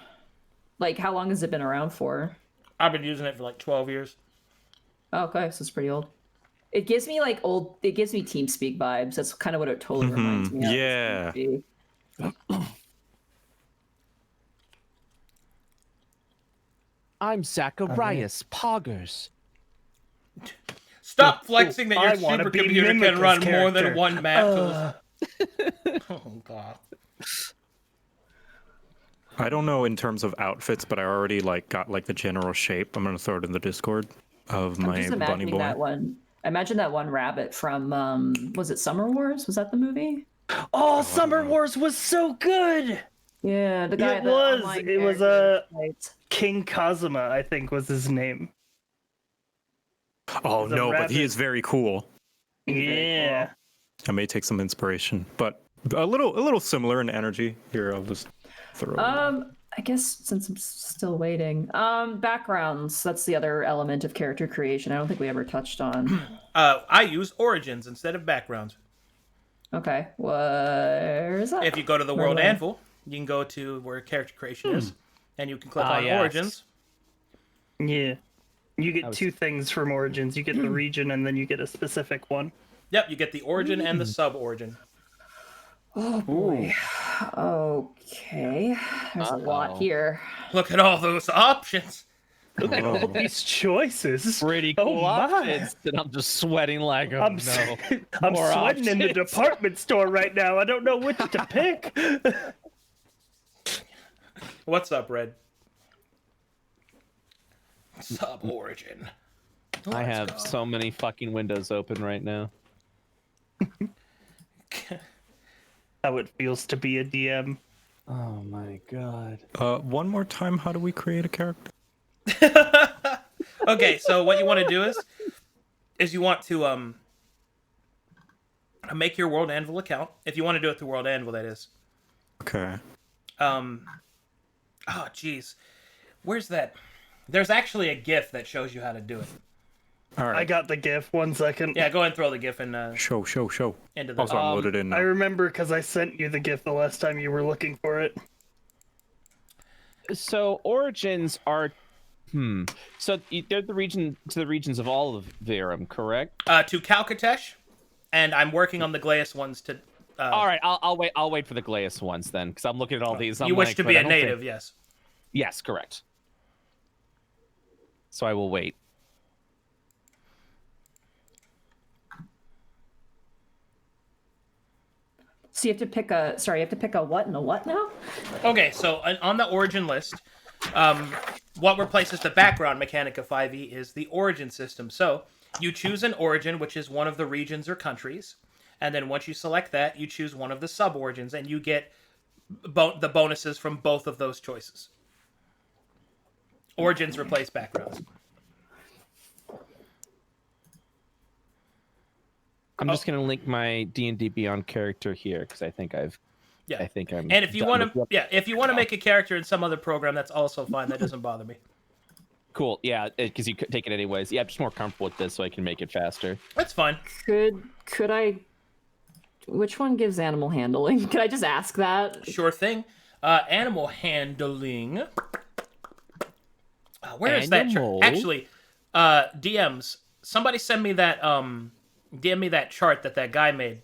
S6: Like, how long has it been around for?
S3: I've been using it for like 12 years.
S6: Oh, okay, so it's pretty old. It gives me like it gives me TeamSpeak vibes. That's kind of what it totally reminds me of.
S5: Yeah.
S1: I'm Zacharias Poggers.
S3: Stop flexing that
S4: I
S3: your
S4: wanna be
S3: supercomputer can
S4: Mimica's
S3: run more than
S4: character.
S3: one map tool. Oh god.
S5: I don't know in terms of outfits, but I already like got like the general shape. I'm gonna throw it in the Discord of
S6: I'm
S5: my
S6: just
S5: bunny
S6: imagining
S5: boy.
S6: that one. Imagine that one rabbit from was it Summer Wars? Was that the movie?
S4: Oh, Summer Wars was so good.
S6: Yeah, the guy.
S4: It
S6: the
S4: was.
S6: online
S4: It was
S6: character
S4: a
S6: fight.
S4: King Kazuma, I think was his name.
S5: Oh
S4: the
S5: no, but he
S4: rabbit.
S5: is very cool.
S4: Yeah.
S5: I may take some inspiration, but a little similar in energy. Here, I'll just.
S7: I guess since I'm still waiting. Backgrounds. That's the other element of character creation. I don't think we ever touched on.
S3: I use origins instead of backgrounds.
S7: Okay, where is that?
S3: If you go to the
S7: Where
S3: World
S7: do I-
S3: Anvil, you can go to where character creation is, and you can click on
S1: yes.
S3: origins.
S4: Yeah. You get
S1: was-
S4: 2 things from Origins. You get the region, and then you get a specific one.
S3: Yep, you get the origin and the sub-origin.
S7: Oh boy. Okay. There's a lot
S1: Uh-oh.
S7: here.
S3: Look at all those options.
S4: Look at all these choices.
S1: Pretty
S4: Oh
S1: cool
S4: my.
S1: options. And I'm just sweating like, oh
S4: I'm,
S1: no.
S4: I'm
S1: More
S4: sweating in the
S1: options.
S4: department store right now. I don't know which to pick.
S3: What's up, Red? Sub-origin.
S1: I have so many fucking windows open right now.
S4: How it feels to be a DM.
S1: Oh my god.
S5: One more time, how do we create a character?
S3: Okay, so what you want to do is you want to make your World Anvil account. If you want to do it through World Anvil, that is.
S5: Okay.
S3: Oh, jeez. Where's that? There's actually a GIF that shows you how to do it.
S5: All right.
S4: I got the GIF. 1 second.
S3: Yeah, go ahead and throw the GIF in,
S5: Show.
S3: into the...
S5: Also, I'm loaded in now.
S4: I remember because I sent you the GIF the last time you were looking for it.
S1: So origins are So they're the regions of all of Verum, correct?
S3: to Calcatesh, and I'm working on the Glaeus ones to...
S1: All right, I'll wait for the Glaeus ones then, because I'm looking at all these. I'm
S3: you wish
S1: like,
S3: to
S1: but
S3: be
S1: I
S3: a
S1: don't think-
S3: native, yes.
S1: Yes, correct. So I will wait.
S7: So you have to pick a. Sorry, you have to pick a what and a what now?
S3: Okay, so on the origin list, what replaces the background mechanic of 5e is the origin system. So you choose an origin, which is one of the regions or countries, and then once you select that, you choose one of the sub-origins, and you get the bonuses from both of those choices. Origins replace backgrounds.
S1: I'm just gonna link my D&D Beyond character here because I think I'm.
S3: And if you want to, if you want to make a character in some other program, that's also fine. That doesn't bother me.
S1: Cool, yeah, because you could take it anyways. Yeah, I'm just more comfortable with this, so I can make it faster.
S3: That's fine.
S7: Could I? Which one gives animal handling? Can I just ask that?
S3: Sure thing. Animal handling. Where is that chart?
S1: Animal?
S3: Actually, DMs. Somebody send me that. DM me that chart that guy made.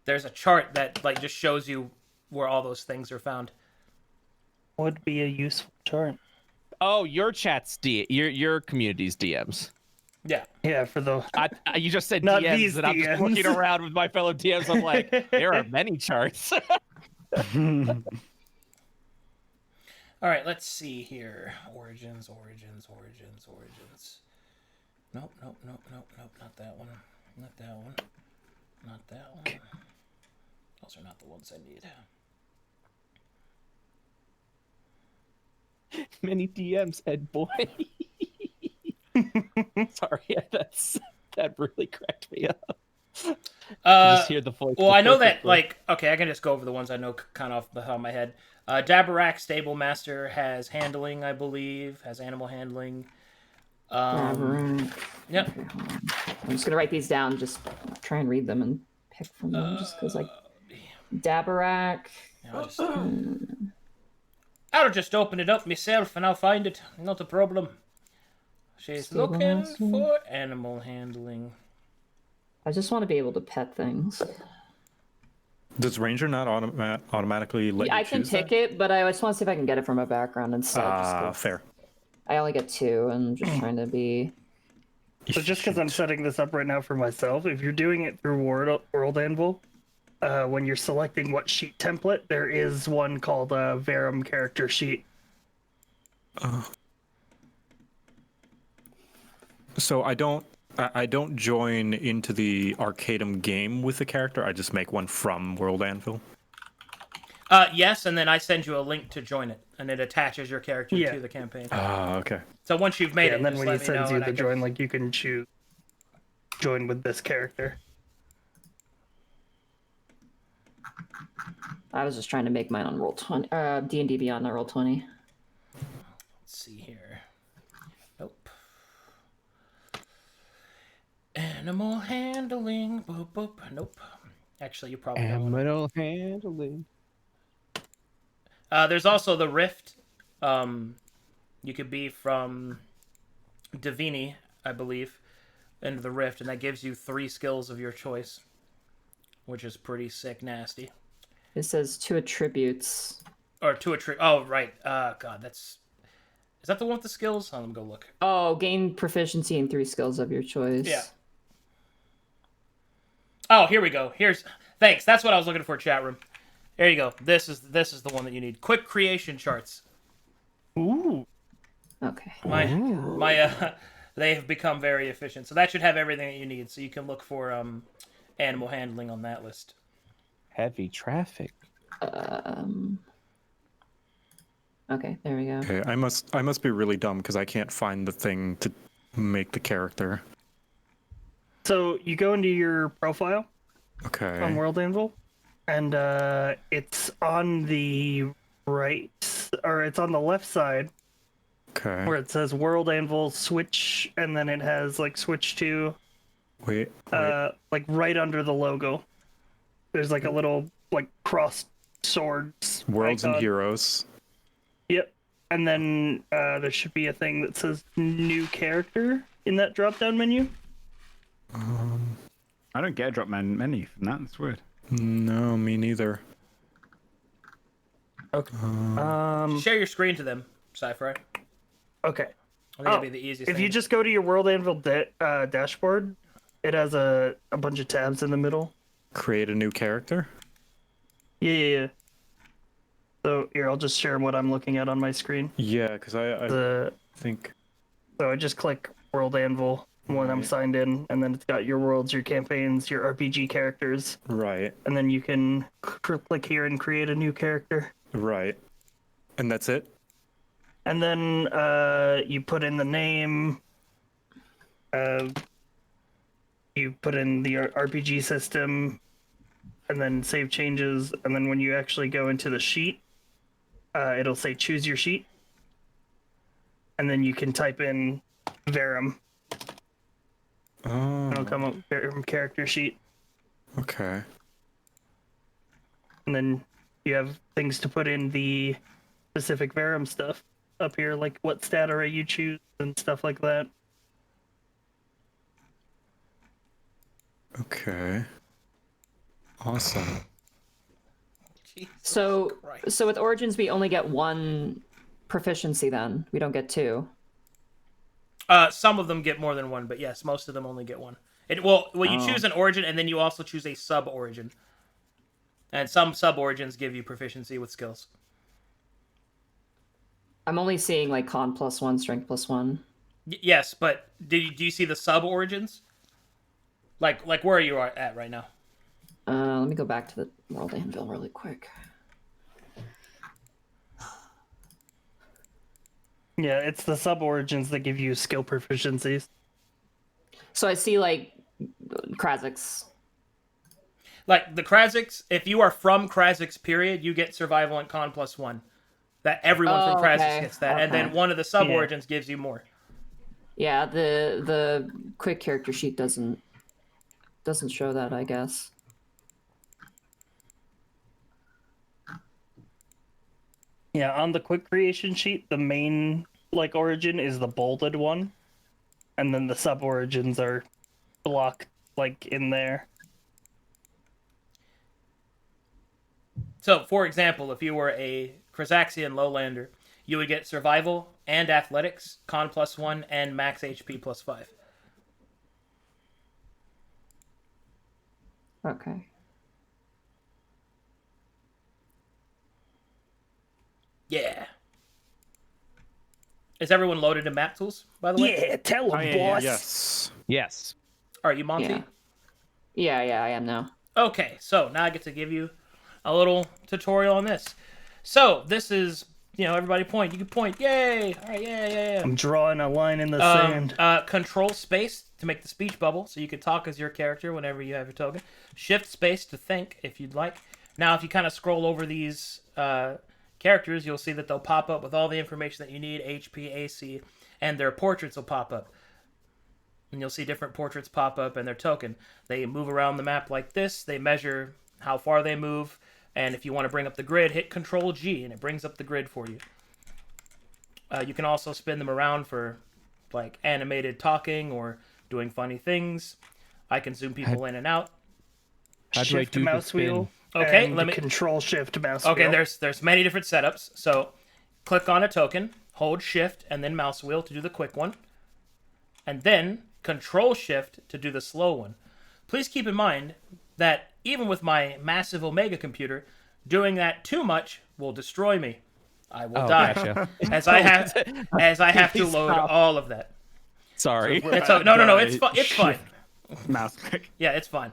S3: There's a chart that like just shows you where all those things are found.
S4: Would be a useful chart.
S1: Oh, your chat's your community's DMs.
S3: Yeah.
S4: Yeah, for the
S1: You just said
S4: Not
S1: DMs,
S4: these
S1: and I'm just
S4: DMs.
S1: looking around with my fellow DMs. I'm like, there are many charts.
S3: All right. Let's see here. Origins. Nope. Not that one. Not that one. Those are not the ones I need.
S1: Many DMs, Ed boy. Sorry, that really cracked me up. Just hear the voice.
S3: Well, I know that,
S1: perfectly.
S3: like, okay, I can just go over the ones I know kind of off the top of my head. Dabarak, Stable Master, has handling, I believe, has animal handling.
S7: Right.
S3: Yep.
S7: I'm just gonna write these down. Just try and read them and pick from them. Just because, like, Dabarak.
S3: I'll just open it up myself and I'll find it. Not a problem. She's
S7: Stable
S3: looking
S7: Master.
S3: for animal handling.
S7: I just want to be able to pet things.
S5: Does Ranger not automatically let
S7: I
S5: you
S7: can
S5: choose
S7: pick it, but I just want to see if I can get it from a background instead. just 'cause
S5: fair.
S7: I only get 2, and I'm just trying to be.
S4: So just because I'm setting this up right now for myself, if you're doing it through World Anvil, when you're selecting what sheet template, there is one called a Verum character sheet.
S5: So I don't join into the Arcadum game with the character. I just make one from World Anvil.
S3: Yes, and then I send you a link to join it, and it attaches your character
S4: Yeah.
S3: to the campaign.
S5: Okay.
S3: So once you've made
S4: Yeah,
S3: it,
S4: and then
S3: just
S4: when he
S3: let me know
S4: sends you
S3: and I
S4: the
S3: can-
S4: join link, you can choose join with this character.
S7: I was just trying to make mine on roll 20. D&D Beyond on roll 20.
S3: Let's see here. Nope. Animal handling. Boop, boop. Nope. Actually, you probably don't.
S1: Animal handling.
S3: There's also the Rift. You could be from Divini, I believe, into the Rift, and that gives you 3 skills of your choice, which is pretty sick nasty.
S7: It says 2 attributes.
S3: Or 2 attributes. Oh, right. God, that's... Is that the one with the skills? Let me go look.
S7: Oh, gain proficiency in 3 skills of your choice.
S3: Yeah. Oh, here we go. Thanks. That's what I was looking for, chat room. There you go. This is the one that you need. Quick creation charts.
S4: Ooh.
S7: Okay.
S3: They have become very efficient. So that should have everything that you need. So you can look for animal handling on that list.
S1: Heavy traffic.
S7: Okay, there we go.
S5: Okay, I must be really dumb because I can't find the thing to make the character.
S4: So you go into your profile
S5: Okay.
S4: on World Anvil, and it's on the right, or it's on the left side
S5: Okay.
S4: where it says World Anvil switch, and then it has like switch to,
S5: Wait.
S4: like right under the logo. There's like a little like cross swords.
S5: Worlds and
S4: icon.
S5: Heroes.
S4: Yep. And then there should be a thing that says new character in that drop down menu.
S2: I don't get a drop menu from that. That's weird.
S5: No, me neither.
S4: Okay.
S3: Share your screen to them, Cypher.
S4: Okay.
S3: I think that'd be the easiest
S4: If
S3: thing.
S4: you just go to your World Anvil dashboard, it has a bunch of tabs in the middle.
S5: Create a new character.
S4: Yeah. So here, I'll just share what I'm looking at on my screen.
S5: Yeah, because I
S4: So
S5: think.
S4: I just click World Anvil when I'm signed in, and then it's got your worlds, your campaigns, your RPG characters,
S5: Right.
S4: and then you can click here and create a new character.
S5: Right. And that's it.
S4: And then you put in the name. You put in the RPG system, and then save changes. And then when you actually go into the sheet, it'll say choose your sheet. And then you can type in Verum.
S5: Oh.
S4: It'll come up Verum character sheet.
S5: Okay.
S4: And then you have things to put in the specific Verum stuff up here, like what stat array you choose and stuff like that.
S5: Okay. Awesome.
S3: Jesus
S7: So
S3: Christ.
S7: with Origins, we only get 1 proficiency then. We don't get 2.
S3: Some of them get more than 1, but yes, most of them only get 1. You choose an origin, and then you also choose a sub-origin. And some sub-origins give you proficiency with skills.
S7: I'm only seeing like con +1, strength +1.
S3: Yes, but do you see the sub-origins? Like where you are at right now?
S7: Let me go back to the World Anvil really quick.
S4: Yeah, it's the sub-origins that give you skill proficiencies.
S7: So I see like Krazix.
S3: Like the Krazix, if you are from Krazix period, you get survival and con +1. That everyone from Krazix
S7: okay,
S3: gets that, and then
S7: okay.
S3: one of the sub-origins gives you more.
S7: Yeah, the quick character sheet doesn't show that, I guess.
S4: Yeah, on the quick creation sheet, the main like origin is the bolded one, and then the sub origins are blocked like in there.
S3: So, for example, if you were a Krazaxian lowlander, you would get survival and athletics, con +1, and max HP +5.
S7: Okay.
S3: Yeah. Is everyone loaded in map tools, by the way?
S4: Yeah, tell them,
S2: Oh, yeah,
S4: boss.
S5: Yes.
S1: Yes.
S3: Are you Monty?
S7: Yeah. Yeah, I am now.
S3: Okay, so now I get to give you a little tutorial on this. So, this is, everybody point. You can point. Yay! All right, yeah.
S4: I'm drawing a line in the sand.
S3: Control space to make the speech bubble, so you can talk as your character whenever you have your token. Shift space to think, if you'd like. Now, if you kind of scroll over these characters, you'll see that they'll pop up with all the information that you need, HP, AC, and their portraits will pop up. And you'll see different portraits pop up and their token. They move around the map like this. They measure how far they move. And if you want to bring up the grid, hit Control G, and it brings up the grid for you. You can also spin them around for like animated talking or doing funny things. I can zoom people in and out.
S1: How do I
S4: Shift
S1: do the
S4: mouse
S1: spin?
S4: wheel.
S3: Okay,
S4: and
S3: let me.
S4: Control Shift mouse
S3: Okay,
S4: wheel.
S3: there's many different setups. So, click on a token, hold Shift and then mouse wheel to do the quick one, and then Control Shift to do the slow one. Please keep in mind that even with my massive Omega computer, doing that too much will destroy me. I will die
S1: Gotcha.
S3: as I have to
S1: Please
S3: load
S1: stop.
S3: all of that.
S1: Sorry.
S3: It's no, it's fine. It's fine.
S2: Mouse click.
S3: Yeah, it's fine.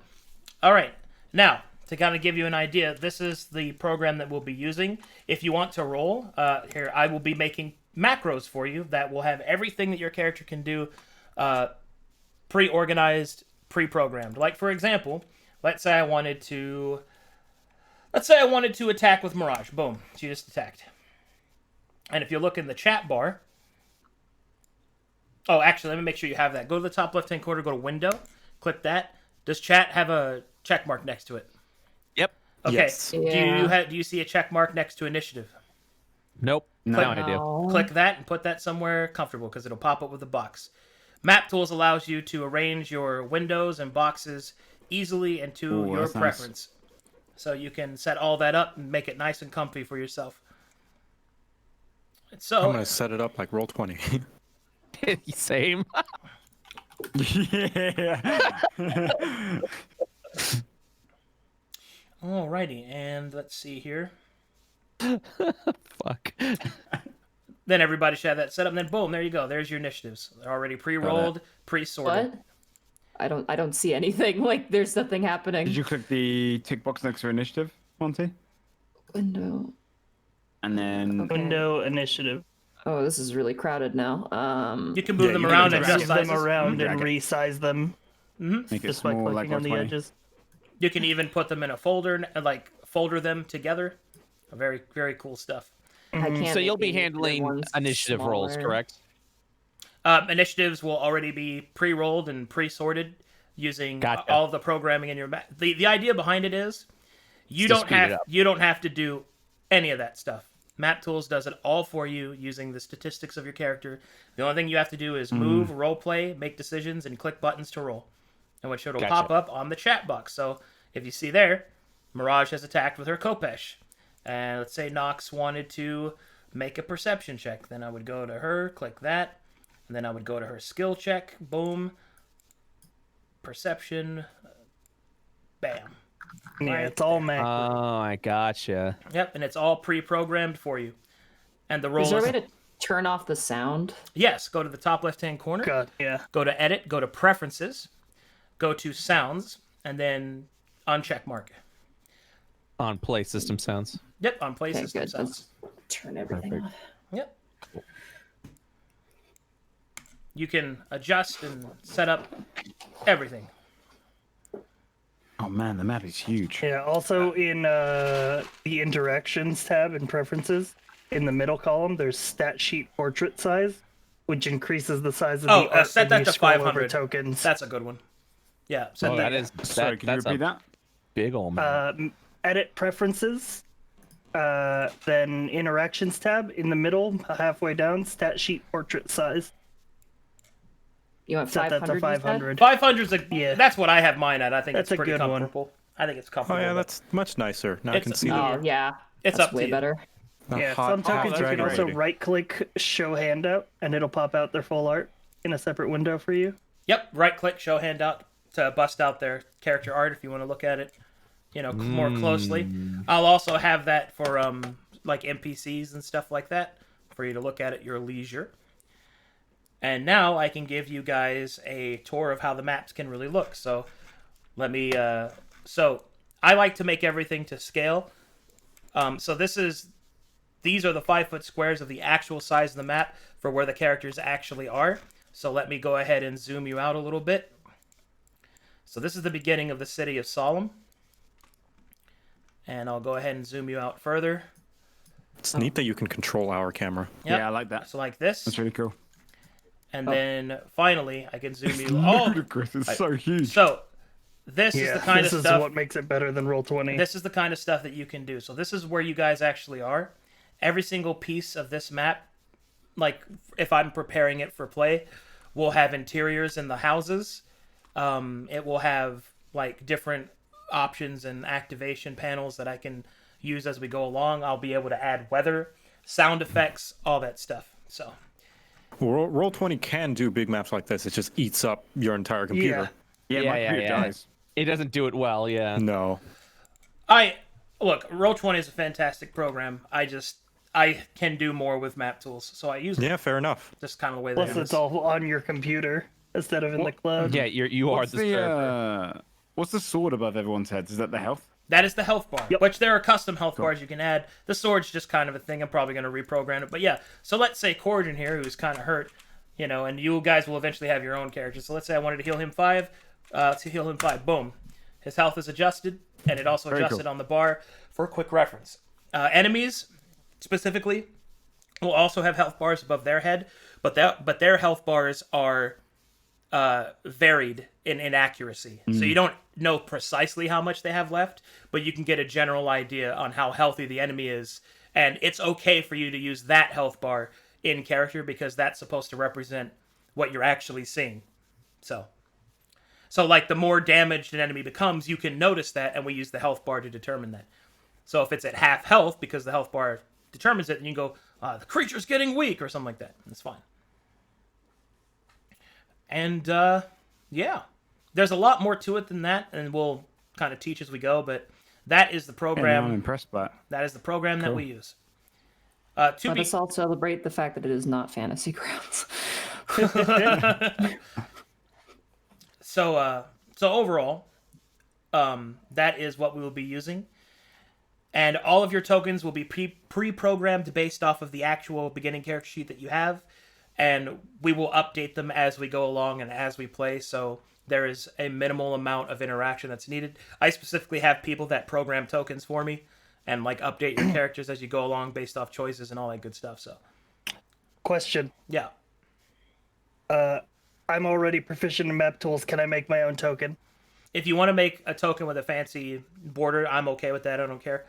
S3: All right. Now, to kind of give you an idea, this is the program that we'll be using. If you want to roll, here, I will be making macros for you that will have everything that your character can do pre-organized, pre-programmed. Like, for example, let's say I wanted to attack with Mirage. Boom. She just attacked. And if you look in the chat bar... Oh, actually, let me make sure you have that. Go to the top left-hand corner, go to Window, click that. Does chat have a check mark next to it?
S1: Yep.
S3: Okay.
S5: Yes.
S3: Do you see a check mark next to initiative?
S1: Nope.
S2: No.
S1: Now I do.
S7: No.
S3: Click that and put that somewhere comfortable because it'll pop up with a box. Map Tools allows you to arrange your windows and boxes easily and to
S2: Ooh,
S3: your
S2: that's nice.
S3: preference. So you can set all that up and make it nice and comfy for yourself.
S5: I'm
S3: So,
S5: gonna set it up like Roll20.
S1: Same.
S2: Yeah.
S3: alrighty, and let's see here.
S1: Fuck.
S3: Then everybody should have that set up, and then boom, there you go. There's your initiatives. They're already pre-rolled, pre-sorted.
S7: What? I don't see anything. Like there's nothing happening.
S2: Did you click the tick box next to initiative, Monty?
S7: Window.
S2: And then
S7: Okay.
S4: Window initiative.
S7: Oh, this is really crowded now.
S3: You can move them
S2: you can
S3: around and
S2: drag
S3: adjust
S4: Move them
S3: sizes.
S4: around
S2: Drag
S4: and
S2: it.
S4: resize them
S2: make it
S4: just by
S2: small, like
S4: clicking on the
S2: Roll20.
S4: edges.
S3: You can even put them in a folder, like folder them together. Very, very cool stuff.
S7: I can't
S1: So you'll
S7: make
S1: be
S7: the
S1: handling
S7: ones
S1: initiative rolls,
S7: smaller.
S1: correct?
S3: Initiatives will already be pre-rolled and pre-sorted using
S1: Gotcha.
S3: all of the programming in your map. The idea behind it is you
S1: To
S3: don't
S1: speed it up.
S3: have to do any of that stuff. Map Tools does it all for you using the statistics of your character. The only thing you have to do is move, role play, make decisions, and click buttons to roll. And which it'll
S1: Gotcha.
S3: pop up on the chat box. So if you see there, Mirage has attacked with her Kopesh. And let's say Nox wanted to make a perception check. Then I would go to her, click that, and then I would go to her skill check. Boom. Perception. Bam.
S4: Yeah,
S3: Right
S4: it's all macro.
S1: Oh, I gotcha.
S3: Yep, and it's all pre-programmed for you. And the roll
S7: Is there a
S3: is...
S7: way to turn off the sound?
S3: Yes, go to the top left-hand corner.
S4: God, yeah.
S3: Go to Edit, go to Preferences, go to Sounds, and then uncheck mark.
S1: On play system sounds.
S3: Yep, on Play
S7: Okay,
S3: System
S7: good.
S3: Sounds.
S7: Let's turn everything
S1: Perfect.
S7: off.
S3: Yep. You can adjust and set up everything.
S2: Oh man, the map is huge.
S4: Yeah, also in the interactions tab in preferences, in the middle column, there's stat sheet portrait size, which increases the size of
S3: Oh,
S4: the art
S3: set
S4: when
S3: that
S4: you
S3: to
S4: scroll over
S3: 500.
S4: tons.
S3: That's a good one. Yeah, set
S1: Oh,
S3: that.
S1: that is
S2: Sorry, can you
S1: that's
S2: repeat
S1: a
S2: that?
S1: big old man.
S4: Edit preferences, then interactions tab in the middle, halfway down, stat sheet portrait size.
S7: You want
S4: Set that
S7: 500?
S4: to 500.
S3: 500's a
S4: Yeah.
S3: That's what I have mine at. I think
S4: That's
S3: it's
S4: a
S3: pretty
S4: good one.
S3: comfortable. I think it's
S5: Oh
S3: comfortable.
S5: yeah,
S3: but
S5: that's much nicer. Now I
S3: It's-
S5: can see
S7: Oh,
S5: the
S7: yeah.
S3: it's
S7: That's
S3: up to
S7: way
S3: you.
S7: better.
S4: Yeah,
S5: hot,
S4: some
S5: hot
S4: tokens you
S5: dragon
S4: can also
S5: rating.
S4: right-click show handout, and it'll pop out their full art in a separate window for you.
S3: Yep, right click, show handout to bust out their character art if you want to look at it, more closely. I'll also have that for like NPCs and stuff like that for you to look at at your leisure. And now I can give you guys a tour of how the maps can really look. So let me so I like to make everything to scale. So these are the 5-foot squares of the actual size of the map for where the characters actually are. So let me go ahead and zoom you out a little bit. So this is the beginning of the city of Solemn. And I'll go ahead and zoom you out further.
S5: It's neat that you can control our camera.
S3: Yep.
S2: Yeah, I like that.
S3: So like this.
S2: That's really cool.
S3: And then finally, I can zoom you all.
S2: Ludicrous. It's so huge.
S3: So this is
S4: Yeah,
S3: the kind
S4: this
S3: of
S4: is
S3: stuff.
S4: what makes it better than Roll20.
S3: This is the kind of stuff that you can do. So this is where you guys actually are. Every single piece of this map, like if I'm preparing it for play, will have interiors in the houses. It will have like different options and activation panels that I can use as we go along. I'll be able to add weather, sound effects, all that stuff. So
S5: Roll20 can do big maps like this. It just eats up your entire computer.
S2: yeah,
S1: Yeah,
S2: my
S1: yeah,
S2: computer
S1: yeah.
S2: dies.
S1: It doesn't do it well, yeah.
S5: No.
S3: Look, Roll20 is a fantastic program. I can do more with map tools, so I use it.
S5: Yeah, fair enough.
S3: Just kind of the way
S4: Plus,
S3: that it
S4: it's
S3: is.
S4: all on your computer instead of in the cloud.
S1: Yeah, you are
S2: What's
S1: the server.
S2: what's the sword above everyone's heads? Is that the health?
S3: That is the health bar,
S4: Yep.
S3: which there are custom health bars you can add. The sword's just kind of a thing. I'm probably going to reprogram it. But yeah, so let's say Corrigan here, who's kind of hurt, and you guys will eventually have your own character. So let's say I wanted to heal him 5. To heal him 5, boom. His health is adjusted, and it also
S2: Very
S3: adjusted
S2: cool.
S3: on the bar for quick reference. Enemies, specifically, will also have health bars above their head, but their health bars are varied in inaccuracy. So you don't know precisely how much they have left, but you can get a general idea on how healthy the enemy is. And it's okay for you to use that health bar in character because that's supposed to represent what you're actually seeing. So like the more damaged an enemy becomes, you can notice that, and we use the health bar to determine that. So if it's at half health, because the health bar determines it, then you can go, the creature's getting weak, or something like that. It's fine. And, yeah. There's a lot more to it than that, and we'll kind of teach as we go, but that is the
S2: Yeah,
S3: program.
S2: I'm impressed by it.
S3: That is the program that
S2: Cool.
S3: we use.
S7: Let us all celebrate the fact that it is not Fantasy Grounds.
S3: So overall, that is what we will be using. And all of your tokens will be pre-programmed based off of the actual beginning character sheet that you have. And we will update them as we go along and as we play. So there is a minimal amount of interaction that's needed. I specifically have people that program tokens for me and like update your characters as you go along based off choices and all that good stuff. So
S4: Question.
S3: yeah.
S4: I'm already proficient in map tools. Can I make my own token?
S3: If you want to make a token with a fancy border, I'm okay with that. I don't care.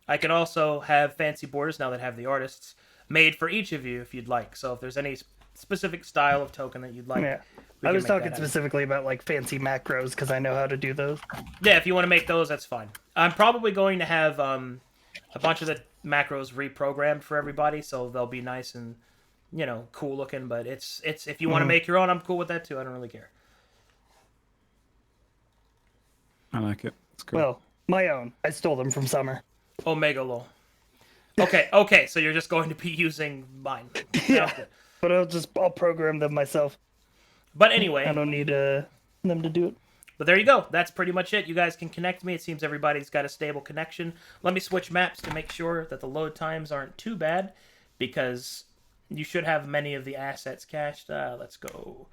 S3: I can also have fancy borders now that have the artists made for each of you if you'd like. So if there's any specific style of token that you'd like,
S4: Yeah.
S3: we
S4: I
S3: can
S4: was
S3: make
S4: talking
S3: that happen.
S4: specifically about like fancy macros because I know how to do those.
S3: Yeah, if you want to make those, that's fine. I'm probably going to have a bunch of the macros reprogrammed for everybody, so they'll be nice and cool looking. But it's if you want to make your own, I'm cool with that too. I don't really care.
S2: I like it. It's cool.
S4: Well, my own. I stole them from Summer.
S3: Omega lol. Okay, so you're just going to be using mine. Sounds
S4: Yeah.
S3: good.
S4: But I'll program them myself.
S3: But anyway,
S4: I don't need them to do it.
S3: but there you go. That's pretty much it. You guys can connect me. It seems everybody's got a stable connection. Let me switch maps to make sure that the load times aren't too bad, because you should have many of the assets cached. Let's go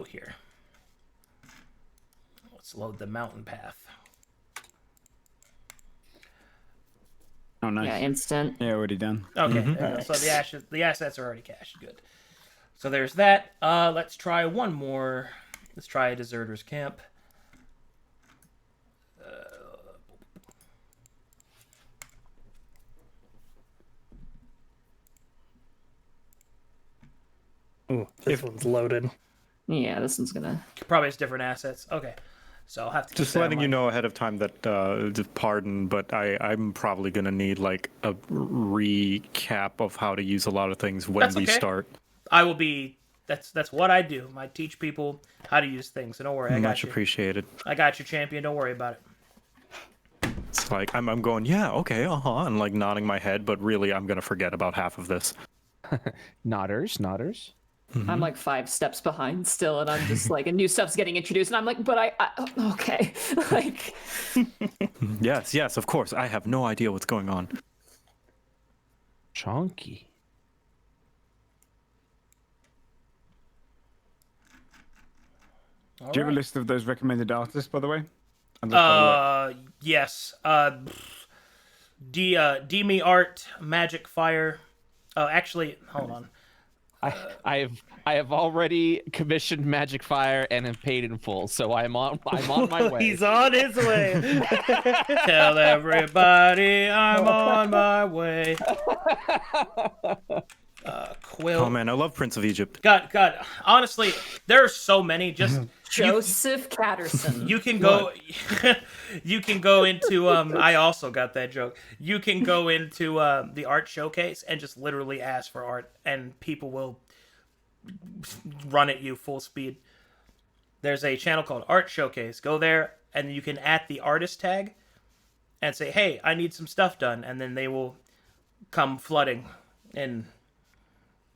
S3: here. Let's load the mountain path.
S2: Oh, nice.
S7: Yeah, instant.
S2: Yeah, already done.
S3: Okay, there we go. So the assets are already cached. Good. So there's that. Let's try one more. Let's try a deserter's camp.
S4: Ooh, this one's loaded.
S7: Yeah, this one's gonna.
S3: Probably has different assets. Okay. So I'll have to keep
S5: Just
S3: that in
S5: letting you
S3: mind.
S5: know ahead of time that, pardon, but I'm probably going to need like a recap of how to use a lot of things when
S3: That's
S5: we
S3: okay.
S5: start.
S3: I will be. That's what I do. I teach people how to use things. So don't worry. I got
S5: Much
S3: you.
S5: appreciated.
S3: I got you, champion. Don't worry about it.
S5: It's like I'm going, yeah, okay, and like nodding my head, but really I'm going to forget about half of this.
S1: Nodders.
S7: I'm like 5 steps behind still, and I'm just like, a new stuff's getting introduced, and I'm like, but I okay, like.
S5: Yes, of course. I have no idea what's going on.
S1: Chonky.
S3: All
S2: Do you have a
S3: right.
S2: list of those recommended artists, by the way?
S3: Yes. Demi Art, Magic Fire. Oh, actually, hold on.
S1: I have already commissioned Magic Fire and have paid in full, so I'm on my way.
S4: He's on his way.
S3: Tell everybody I'm on my way. Quill.
S5: Oh man, I love Prince of Egypt.
S3: God. Honestly, there are so many. Just
S7: Joseph Catterson.
S3: you can go. You can go into. I also got that joke. You can go into the art showcase and just literally ask for art, and people will run at you full speed. There's a channel called Art Showcase. Go there, and you can @ the artist tag, and say, "Hey, I need some stuff done," and then they will come flooding in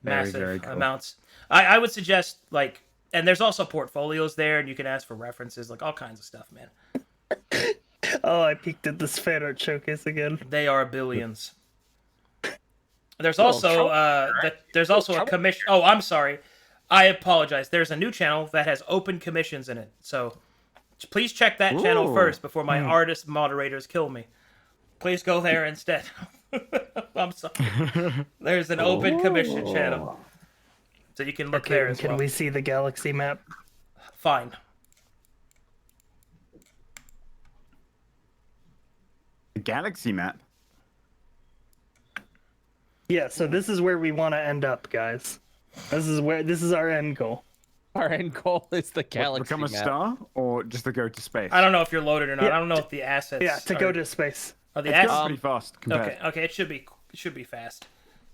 S3: massive
S2: very cool.
S3: amounts. I would suggest and there's also portfolios there, and you can ask for references, all kinds of stuff, man.
S4: Oh, I peeked at this fan art showcase again.
S3: They are billions. There's also a commission. Oh, I'm sorry. I apologize. There's a new channel that has open commissions in it. So please check that channel
S2: Ooh.
S3: first before my artist moderators kill me. Please go there instead. I'm sorry. There's an open commission channel. So you can look there as
S4: Can
S3: well.
S4: we see the galaxy map?
S3: Fine.
S2: The galaxy map.
S4: Yeah, so this is where we want to end up, guys. This is our end goal.
S1: Our end goal is the galaxy
S2: Become a
S1: map.
S2: star, or just to go to space?
S3: I don't know if you're loaded or not.
S4: Yeah,
S3: I don't know if the assets.
S4: Yeah, to go to space.
S3: Are the
S2: It's
S3: assets?
S2: going pretty fast compared.
S3: Okay. It should be fast.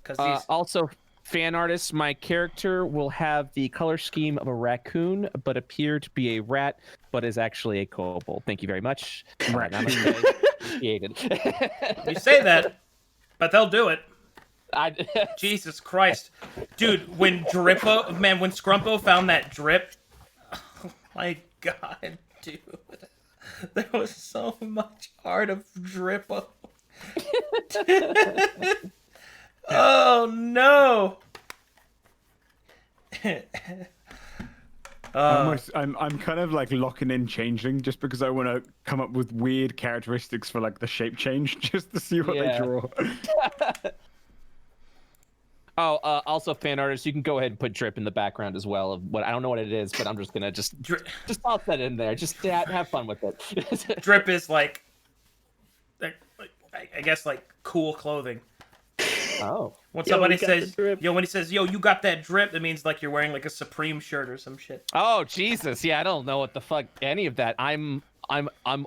S3: Because these.
S1: Also, fan artists, my character will have the color scheme of a raccoon, but appear to be a rat, but is actually a kobold. Thank you very much. Namaste. Appreciated.
S3: You say that, but they'll do it.
S1: I,
S3: Jesus Christ. Dude, when Scrumpo found that drip, oh my god, dude. There was so much art of Drippo. Oh no.
S2: I'm kind of locking in changeling just because I want to come up with weird characteristics for the shape change just to see what they
S1: Yeah.
S2: draw.
S1: also fan artists, you can go ahead and put drip in the background as well. Of what I don't know what it is, but I'm just gonna just toss that in there. Just have fun with it.
S3: Drip is I guess cool clothing.
S1: Oh,
S3: When
S4: Yo,
S3: somebody
S4: we got the
S3: says,
S4: drip.
S3: when he says, "Yo, you got that drip," that means you're wearing a Supreme shirt or some shit.
S1: oh Jesus! Yeah, I don't know what the fuck any of that. I'm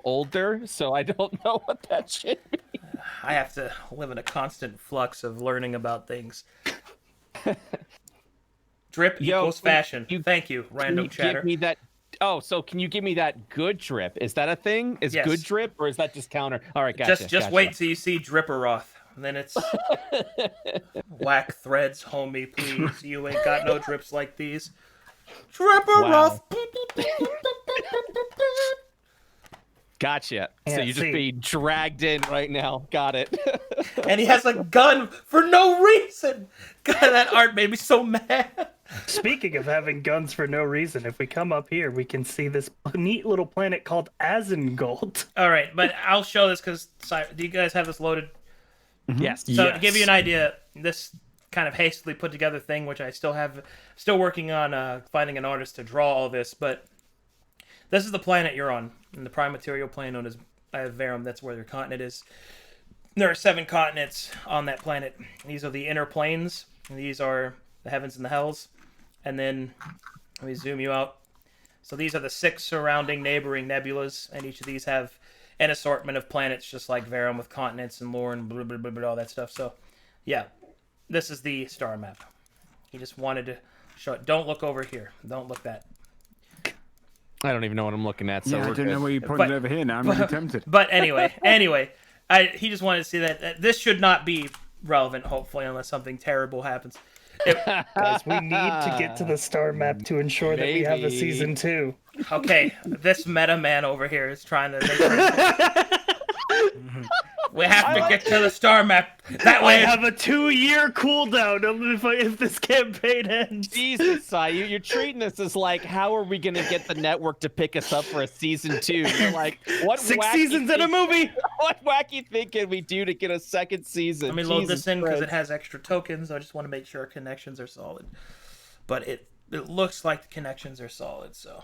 S1: older, so I don't know what that shit means.
S3: I have to live in a constant flux of learning about things. Drip
S1: Yo,
S3: equals fashion. Thank you, random chatter.
S1: Give me that. Oh, so can you give me that good drip? Is that a thing? Is
S3: Yes.
S1: good drip, or is that just counter? All right, gotcha.
S3: Just wait till you see Dripperoth. And then it's whack threads, homie, please. You ain't got no drips like these. Dripperoth.
S1: Gotcha. So
S4: Yeah,
S1: you just
S4: see.
S1: be dragged in right now. Got it.
S3: And he has a gun for no reason. God, that art made me so mad.
S4: Speaking of having guns for no reason, if we come up here, we can see this neat little planet called Azengold.
S3: All right, but I'll show this because do you guys have this loaded?
S1: Yes.
S3: So to give you an idea, this kind of hastily put together thing, which I still working on finding an artist to draw all this, but this is the planet you're on, in the prime material plane known as Verum. That's where your continent is. There are 7 continents on that planet. These are the inner planes. And these are the heavens and the hells. And then let me zoom you out. So these are the 6 surrounding neighboring nebulas, and each of these have an assortment of planets, just like Verum, with continents and lore and blah, blah, blah, blah, all that stuff. So, yeah, this is the star map. He just wanted to show it. Don't look over here. Don't look that.
S1: I don't even know what I'm looking at. So
S2: Yeah, I
S1: we're
S2: don't know
S1: good.
S2: where you pointed
S3: But-
S2: over here now. I'm really tempted.
S3: But anyway, he just wanted to see that this should not be relevant, hopefully, unless something terrible happens.
S4: Guys, we need to get to the star map to ensure that we have a
S1: Maybe.
S4: season 2.
S3: Okay, this meta man over here is trying to make sure. We have to get to the star map. That
S4: I
S3: way.
S4: have a 2-year cooldown if this campaign ends.
S1: Jesus, Sai, you're treating this as like, how are we gonna get the network to pick us up for a season 2? You're like, what
S4: 6
S1: wacky
S4: seasons in a
S1: thing-
S4: movie.
S1: What wacky thing can we do to get a second season?
S3: Let me load
S1: Jesus
S3: this in because
S1: Christ.
S3: it has extra tokens. I just want to make sure our connections are solid. But it looks like the connections are solid, so.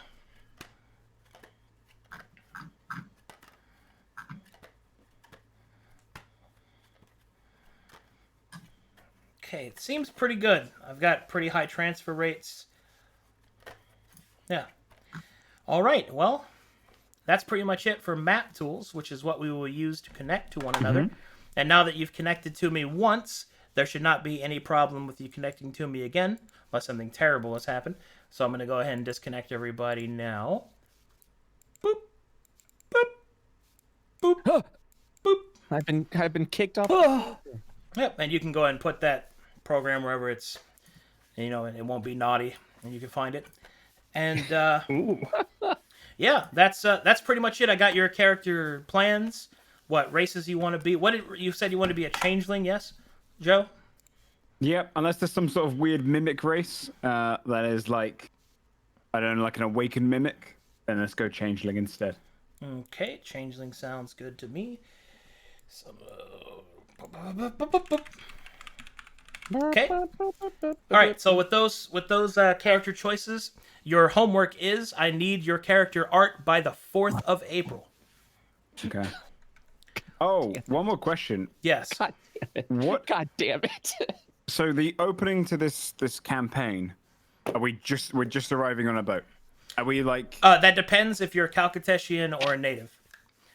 S3: Okay, it seems pretty good. I've got pretty high transfer rates. Yeah. All right, well, that's pretty much it for map tools, which is what we will use to connect to one another. And now that you've connected to me once, there should not be any problem with you connecting to me again, unless something terrible has happened. So I'm going to go ahead and disconnect everybody now. Boop. Boop. Boop. Boop.
S1: I've been kicked off.
S3: Yep, and you can go ahead and put that program wherever it's, you know, it won't be naughty, and you can find it. And
S4: Ooh.
S3: yeah, that's pretty much it. I got your character plans, what races you want to be. What did you said you want to be a changeling? Yes, Joe.
S2: Yep, unless there's some sort of weird mimic race that is like, I don't know, like an awakened mimic, then let's go changeling instead.
S3: Okay, changeling sounds good to me. Okay. All right. So with those character choices, your homework is I need your character art by the 4th of April.
S2: Okay. Oh, one more question.
S3: Yes.
S1: God damn it.
S2: What?
S1: God damn it.
S2: So the opening to this campaign, we're just arriving on a boat. Are we like?
S3: That depends if you're a Calcatessian or a native.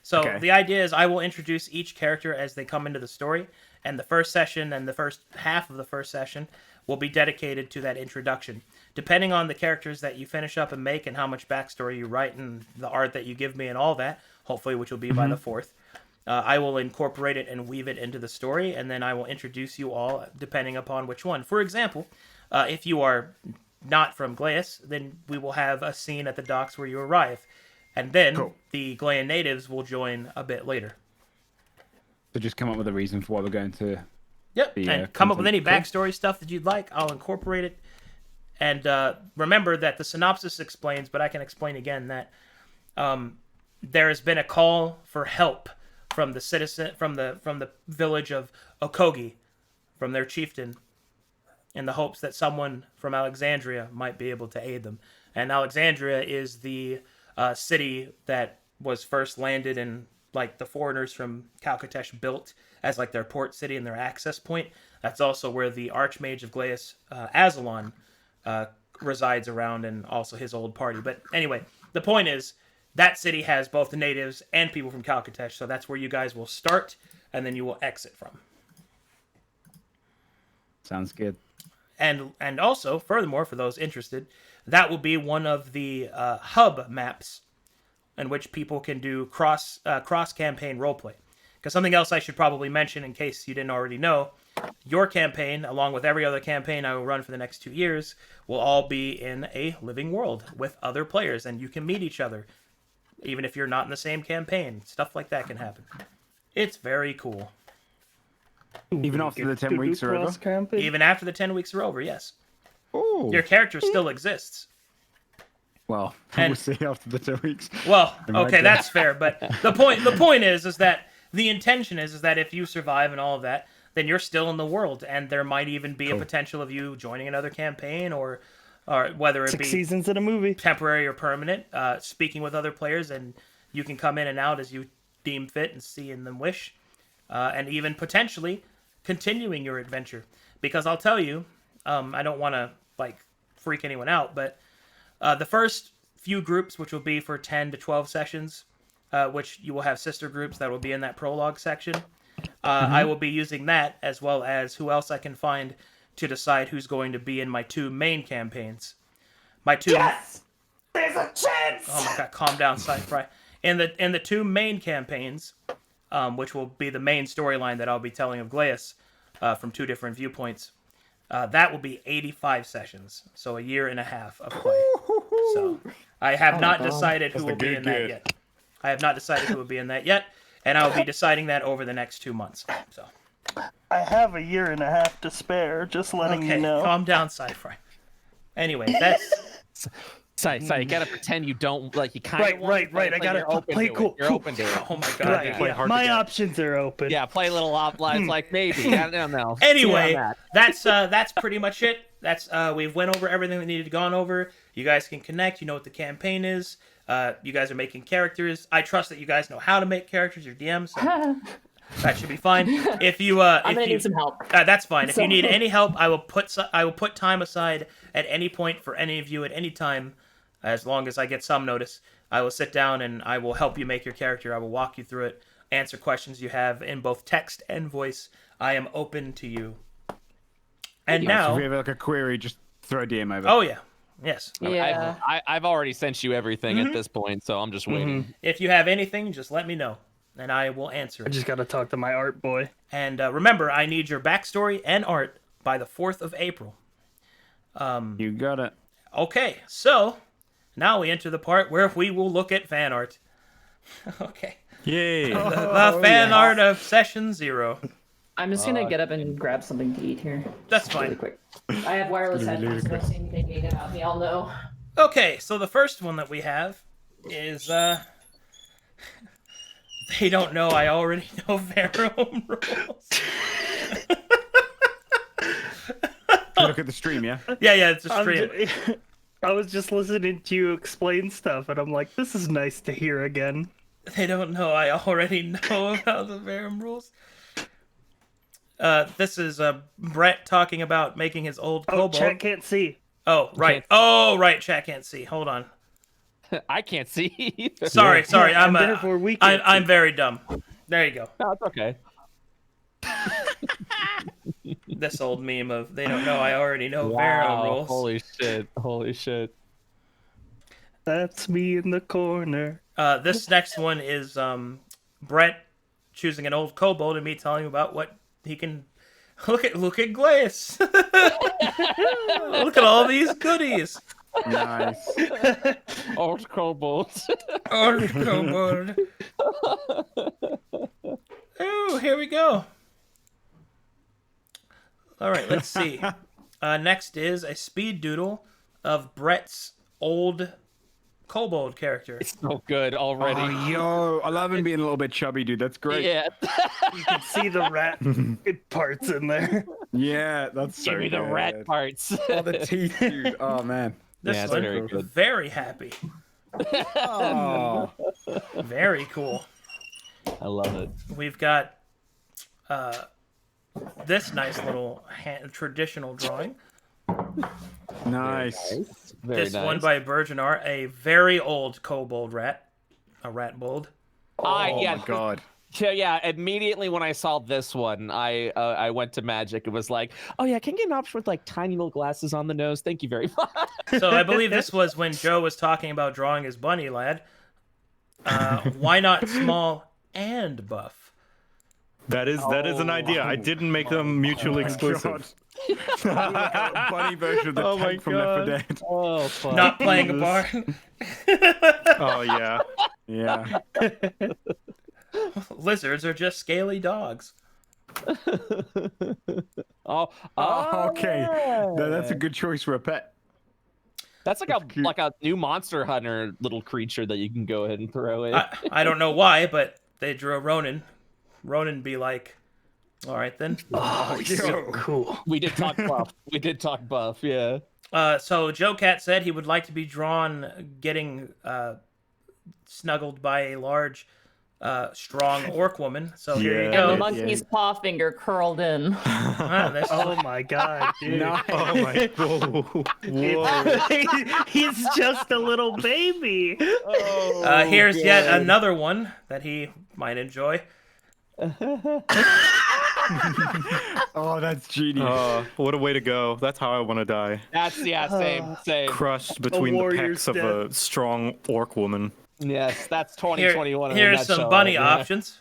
S3: So
S2: Okay.
S3: the idea is I will introduce each character as they come into the story, and the first session and the first half of the first session will be dedicated to that introduction. Depending on the characters that you finish up and make and how much backstory you write and the art that you give me and all that, hopefully which will be by the 4th, I will incorporate it and weave it into the story, and then I will introduce you all depending upon which one. For example, if you are not from Glaeus, then we will have a scene at the docks where you arrive. And then
S2: Cool.
S3: the Glean natives will join a bit later.
S2: So just come up with a reason for why we're going to.
S3: Yep,
S2: The,
S3: and come up with any
S2: content. Cool.
S3: backstory stuff that you'd like. I'll incorporate it. And remember that the synopsis explains, but I can explain again that there has been a call for help from the citizen, from the village of Okogi, from their chieftain, in the hopes that someone from Alexandria might be able to aid them. And Alexandria is the city that was first landed and like the foreigners from Calcatesh built as like their port city and their access point. That's also where the Archmage of Glaeus, Azalon, resides around, and also his old party. But anyway, the point is that city has both the natives and people from Calcatesh, so that's where you guys will start, and then you will exit from.
S2: Sounds good.
S3: And also, furthermore, for those interested, that will be one of the hub maps in which people can do cross campaign roleplay. Because something else I should probably mention in case you didn't already know, your campaign, along with every other campaign I will run for the next 2 years, will all be in a living world with other players, and you can meet each other, even if you're not in the same campaign. Stuff like that can happen. It's very cool.
S2: Even after the 10 weeks are over?
S3: Even after the 10 weeks are over, yes.
S2: Oh.
S3: Your character still exists.
S2: Well,
S3: And-
S2: we'll see after the 2 weeks.
S3: Well,
S2: Am I
S3: okay,
S2: dead?
S3: that's fair, but the point is that the intention is that if you survive and all of that, then you're still in the world, and there might even be a potential of you joining another campaign, or whether it
S4: 6
S3: be
S4: seasons in a movie.
S3: temporary or permanent, speaking with other players, and you can come in and out as you deem fit and see and then wish, and even potentially continuing your adventure. Because I'll tell you, I don't want to like freak anyone out, but the first few groups, which will be for 10 to 12 sessions, which you will have sister groups that will be in that prologue section. I will be using that, as well as who else I can find to decide who's going to be in my 2 main campaigns. My 2. Yes, there's a chance. Oh my god, calm down, Sci-Fi. In the 2 main campaigns, which will be the main storyline that I'll be telling of Glaeus from 2 different viewpoints. That will be 85 sessions, so a year and a half of play. So I have not decided who will be in that yet. I have not decided who will be in that yet. and I'll be deciding that over the next 2 months. So
S4: I have a year and a half to spare. Just letting
S3: okay,
S4: you know.
S3: calm down, Sci-Fi. Anyway, that's
S1: So you gotta pretend you don't like. You kind of
S4: Right. I gotta play cool.
S1: You're open to it.
S3: oh my god.
S4: Right,
S3: yeah.
S5: Play hard to
S4: my
S5: get.
S4: options are open.
S1: Yeah, play a little off lines like maybe. I don't know.
S3: Anyway,
S1: See on that.
S3: that's pretty much it. That's we've went over everything that needed to gone over. You guys can connect. You know what the campaign is. You guys are making characters. I trust that you guys know how to make characters. Your DMs. So that should be fine. If you
S6: I'm gonna need some help.
S3: that's fine. If
S6: So-
S3: you need any help, I will put time aside at any point for any of you at any time, as long as I get some notice. I will sit down and I will help you make your character. I will walk you through it, answer questions you have in both text and voice. I am open to you. And
S2: So
S3: now,
S2: if we have like a query, just throw a DM over.
S3: oh yeah, yes.
S6: Yeah.
S1: I've already sent you everything at this point, so I'm just waiting.
S3: If you have anything, just let me know, and I will answer
S4: I
S3: it.
S4: just gotta talk to my art boy.
S3: And remember, I need your backstory and art by the 4th of April.
S2: You got it.
S3: Okay, so now we enter the part where we will look at fan art. Okay.
S5: Yay!
S3: The fan art of session 0.
S6: I'm just gonna get up and grab something to eat here.
S3: That's
S6: Really
S3: fine.
S6: quick. I have wireless headphones, so if anything about me, I'll know.
S3: Okay, so the first one that we have is they don't know I already know Verum rules.
S2: You look at the stream, yeah?
S3: Yeah, it's a
S4: I'm
S3: stream.
S4: I was just listening to you explain stuff, and I'm like, this is nice to hear again.
S3: They don't know I already know about the Verum rules. This is Brett talking about making his old
S4: Oh,
S3: kobold.
S4: chat can't see.
S3: Oh, right. Oh, right. Chat can't see. Hold on.
S1: I can't see. Either.
S3: Sorry.
S4: And therefore we can't
S3: I'm very dumb. There you go.
S1: No, it's okay.
S3: This old meme of they don't know I already know Verum
S1: Wow!
S3: rules.
S1: Holy shit!
S4: That's me in the corner.
S3: This next one is Brett choosing an old kobold and me telling him about what he can. Look at Glace. Look at all these goodies.
S2: Nice.
S1: Old kobolds.
S3: Old kobold. Oh, here we go. All right, let's see. Next is a speed doodle of Brett's old kobold character.
S1: So good already.
S2: Oh, yo, I love him being a little bit chubby, dude. That's great.
S1: Yeah.
S4: You can see the rat parts in there.
S2: Yeah, that's so
S1: Give me the
S2: good.
S1: rat parts.
S2: Oh, the teeth, dude. Oh, man.
S3: This
S1: Yeah, it's
S3: one,
S1: very good.
S3: very happy.
S2: Oh.
S3: Very cool.
S1: I love it.
S3: We've got this nice little traditional drawing.
S2: Nice.
S1: Very
S3: This
S1: nice.
S3: one by Virgin Art, a very old kobold rat. A rat bold.
S2: Oh,
S1: yeah,
S2: my God.
S1: So yeah, immediately when I saw this one, I went to Magic. It was like, oh yeah, can I get an option with like tiny little glasses on the nose? Thank you very much.
S3: So I believe this was when Joe was talking about drawing his bunny lad. Why not small and buff?
S5: That is an idea. I didn't make them mutually exclusive.
S2: A bunny version of the
S5: Oh my
S2: tank from Left 4
S5: God.
S2: Dead.
S1: Oh, fuck.
S3: Not playing a bar.
S5: Oh yeah.
S2: Yeah.
S3: Lizards are just scaly dogs.
S1: Oh,
S2: Okay. That's a good choice for a pet.
S1: That's
S2: cute.
S1: like a new Monster Hunter little creature that you can go ahead and throw in.
S3: I don't know why, but they drew a Ronin. Ronin be like, all right then.
S4: Oh, so cool.
S1: We did talk buff. We did talk buff. Yeah.
S3: So Joe Cat said he would like to be drawn getting snuggled by a large, strong orc woman. So here you
S5: Yeah.
S6: And the
S3: go.
S6: monkey's paw finger curled in.
S3: Ah, that's-
S4: Oh my god, dude.
S2: Nice.
S5: Oh my. Whoa.
S4: He's just a little baby.
S3: here's yet another one that he might enjoy.
S2: Oh, that's genius.
S5: What a way to go. That's how I want to die.
S1: That's same.
S5: Crushed between the
S4: warrior's
S5: pecs of a strong orc woman.
S1: Yes, that's
S3: Here,
S1: 2021. in a
S3: here's some
S1: nutshell
S3: bunny
S1: right there.
S3: options.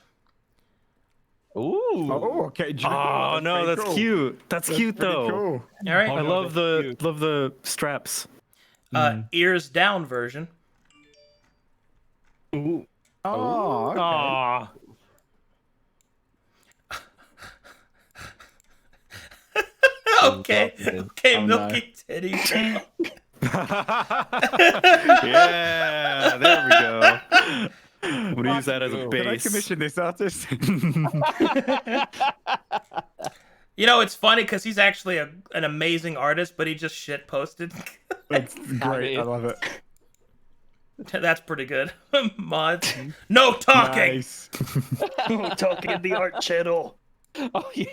S1: Ooh.
S2: Oh, okay.
S5: Oh no, that's
S2: pretty
S5: cute. That's cute
S2: Pretty
S5: though.
S2: cool.
S3: All right.
S5: I love the straps.
S3: Ears down version.
S4: Ooh.
S2: Oh, okay.
S5: Ah,
S3: Okay, okay,
S2: Oh, no.
S3: Milky Titty.
S5: Yeah, there we go. I'm gonna use that as a
S2: Can I
S5: base.
S2: commission this artist?
S3: You know, it's funny because he's actually an amazing artist, but he just shit posted.
S2: That's great. I love it.
S3: That's pretty good. Mods. No talking.
S2: Nice.
S4: Talking in the art channel.
S1: Oh yeah.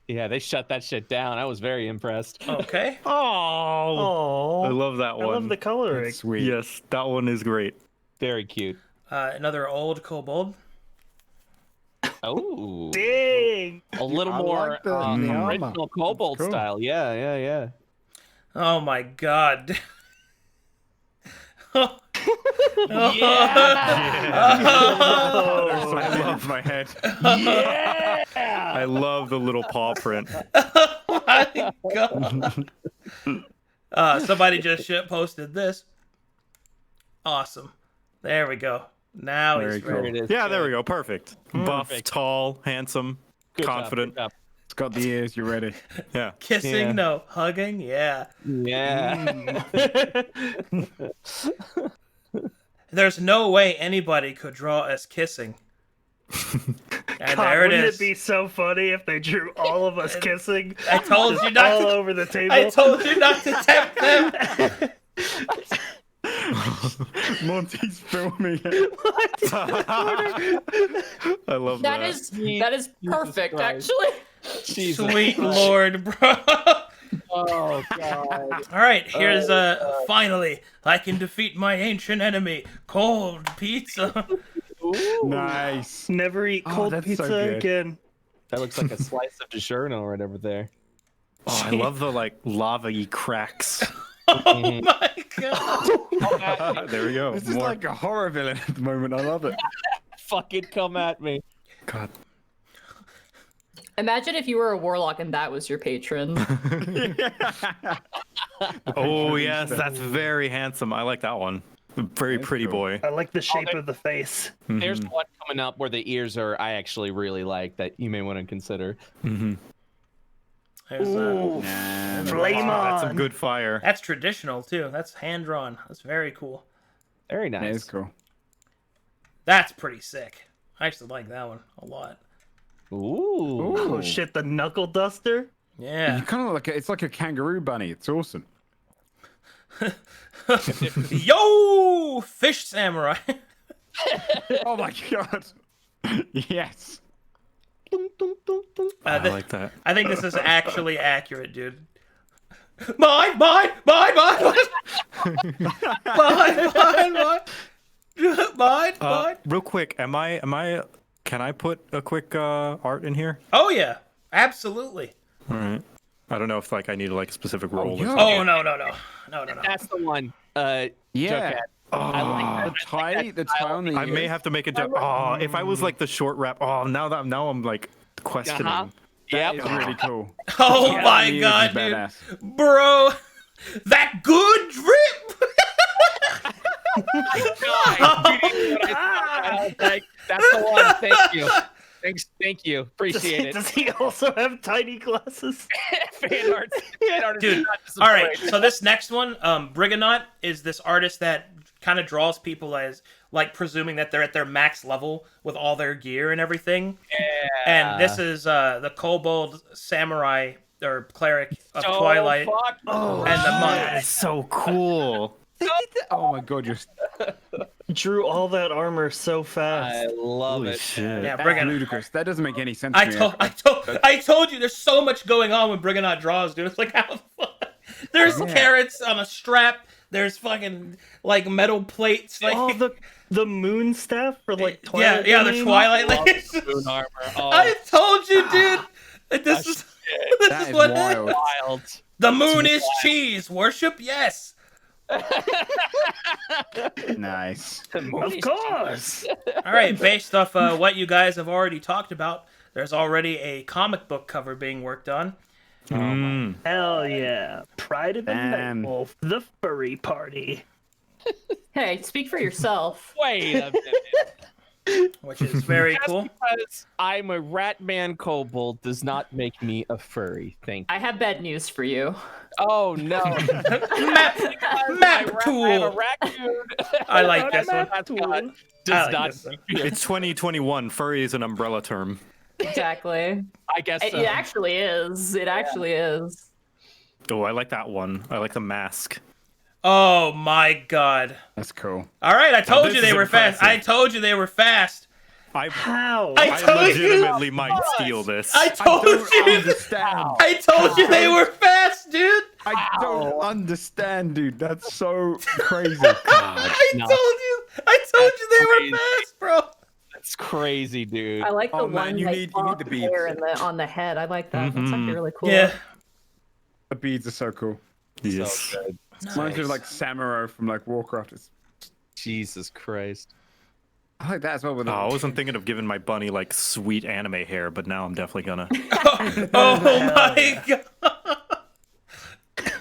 S1: Yeah, they shut that shit down. I was very impressed.
S3: Okay.
S5: Oh, I
S4: Oh,
S5: love that
S4: I
S5: one.
S4: love the coloring.
S2: Sweet.
S5: Yes, that one is great.
S1: Very cute.
S3: Another old kobold.
S1: Oh,
S4: Dang.
S1: a little
S2: I
S1: more
S2: like the armor.
S1: original Kobold
S2: Cool.
S1: style. Yeah, yeah, yeah.
S3: Oh my god.
S2: There's something in my head.
S5: I love the little paw print.
S3: Oh my god. Somebody just shit posted this. Awesome. There we go. Now
S2: Very
S3: he's
S2: cool.
S1: There
S3: ready.
S1: it is.
S5: Yeah, there we go. Perfect. Buff,
S1: Perfect.
S5: tall, handsome,
S1: Good job,
S5: confident.
S1: good job.
S2: It's got the ears. You're ready.
S5: Yeah.
S3: Kissing,
S1: Yeah.
S3: no. Hugging, yeah.
S1: Yeah.
S3: There's no way anybody could draw us kissing. And
S4: God,
S3: there it
S4: wouldn't
S3: is.
S4: it be so funny if they drew all of us kissing
S3: I told you not
S4: all
S3: to.
S4: over the table?
S3: I told you not to tempt them.
S2: Monty's filming it.
S5: I love that.
S6: That is perfect,
S1: Christ.
S6: actually.
S1: Jesus
S3: Sweet
S1: Christ.
S3: Lord, bro.
S1: Oh god.
S3: All right, here's finally I can defeat my ancient enemy, cold pizza.
S1: Ooh,
S2: Nice.
S4: Never eat
S2: Oh,
S4: cold
S2: that's so
S4: pizza
S2: good.
S4: again.
S1: that looks like a slice of DiGiorno right over there.
S5: Oh, I love the like lava-y cracks.
S3: Oh my god.
S5: There we go.
S2: This is
S5: More.
S2: like a horror villain at the moment. I love it.
S1: Fucking come at me.
S5: God.
S6: Imagine if you were a warlock and that was your patron.
S5: Oh yes, that's very handsome. I like that one. Very pretty
S2: cool.
S5: boy.
S4: I like the shape
S1: they-
S4: of the face.
S1: There's one coming up where the ears are. I actually really like that. You may want to consider.
S3: There's,
S4: Ooh, flame on.
S5: That's some good fire.
S3: that's traditional too. That's hand drawn. That's very cool.
S1: Very
S2: That
S1: nice.
S2: is cool.
S3: That's pretty sick. I actually like that one a lot.
S1: Ooh.
S4: Oh shit, the knuckle duster.
S3: Yeah.
S2: You kind of like it's like a kangaroo bunny. It's awesome.
S3: Yo, fish samurai.
S2: Oh my god. Yes.
S5: I
S3: th-
S5: like that.
S3: I think this is actually accurate, dude. Mine, mine, mine, mine, mine, mine, mine, mine, mine.
S5: Real quick, am I? Can I put a quick art in here?
S3: Oh yeah, absolutely.
S5: All right. I don't know if like I need like a specific role. or
S2: yeah.
S5: something.
S3: Oh no, no, no, no, no, no.
S1: That's the one.
S2: Yeah.
S1: Jughead. I like that.
S2: The tie on the
S5: I may
S2: ears.
S5: have to make it. Oh, if I was like the short rap. Oh, now I'm like questioning.
S1: Uh-huh.
S2: That
S1: Yep.
S2: is really cool.
S3: Oh
S2: Yeah,
S3: my
S2: the ears
S3: god,
S2: is
S3: dude,
S2: badass.
S3: bro, that good drip.
S1: That's the one. Thank you. Thank you. Appreciate it.
S4: Does he also have tiny glasses?
S1: Fan art is
S3: Dude,
S1: not
S3: all right,
S1: disappointing.
S3: so this next one, Briganaut is this artist that kind of draws people as like presuming that they're at their max level with all their gear and everything. And this is the Kobold Samurai or Cleric of
S1: So
S3: Twilight
S1: fuck-
S4: Oh,
S3: and the
S5: That
S3: monk.
S5: is so cool.
S2: Oh my god, you're
S4: drew all that armor so fast.
S1: I love
S5: Holy
S1: it.
S5: shit.
S3: Yeah,
S2: that's
S3: Briganaut.
S2: ludicrous. That doesn't make any sense to me.
S3: I told you there's so much going on when Briganaut draws, dude. It's like how the fuck? There's
S2: Yeah.
S3: carrots on a strap. There's fucking like metal plates. Like
S4: Oh, the moon staff for like Twilight.
S3: yeah, the
S4: Lane?
S3: Twilight
S1: Love
S3: Lane.
S1: the moon armor. Oh,
S3: I told you, dude. That This is this
S2: That
S3: is
S2: is
S3: what
S2: wild.
S1: wild.
S3: the moon is cheese. Worship, yes.
S2: Nice.
S4: Of course.
S3: All right, based off what you guys have already talked about, there's already a comic book cover being worked on.
S4: Hell yeah. Pride of the
S2: Damn.
S4: Nightwolf, the furry party.
S6: Hey, speak for yourself.
S1: Wait a minute.
S3: which is very
S1: Just
S3: cool.
S1: because I'm a rat man kobold does not make me a furry. Thank you.
S6: I have bad news for you.
S1: Oh no.
S3: Map
S1: I'm a
S3: tool.
S1: raccoon.
S3: I like this one.
S1: Mascot
S3: I
S1: does
S3: like
S1: not.
S3: this one.
S5: It's 2021. Furry is an umbrella term.
S6: Exactly.
S1: I guess
S6: It,
S1: so.
S6: it actually is. It actually is.
S5: Oh, I like that one. I like the mask.
S3: Oh my god.
S2: That's cool.
S3: All right, I told
S5: this
S3: you they
S5: is
S3: were fast. I
S5: impressive.
S3: told you they were fast.
S4: How?
S3: I
S5: I
S3: told you.
S5: legitimately might steal this.
S3: I told you.
S2: Understand.
S3: I told you they were fast, dude.
S2: I don't understand, dude. That's so crazy.
S3: I
S1: no.
S3: told you. I told you they
S1: crazy.
S3: were fast, bro.
S1: That's crazy, dude.
S6: I like the
S2: Oh, man,
S6: one
S2: you
S6: like,
S2: need the
S6: bob
S2: beads.
S6: hair on the head. I like that. That's actually really cool.
S3: Yeah.
S2: The beads are so cool.
S5: Yes.
S1: So good.
S2: Reminds me of like Samuro from like Warcraft.
S1: Jesus Christ.
S2: I like that as well. With
S5: Oh, I wasn't thinking of giving my bunny like sweet anime hair, but now I'm definitely gonna.
S3: Oh my god.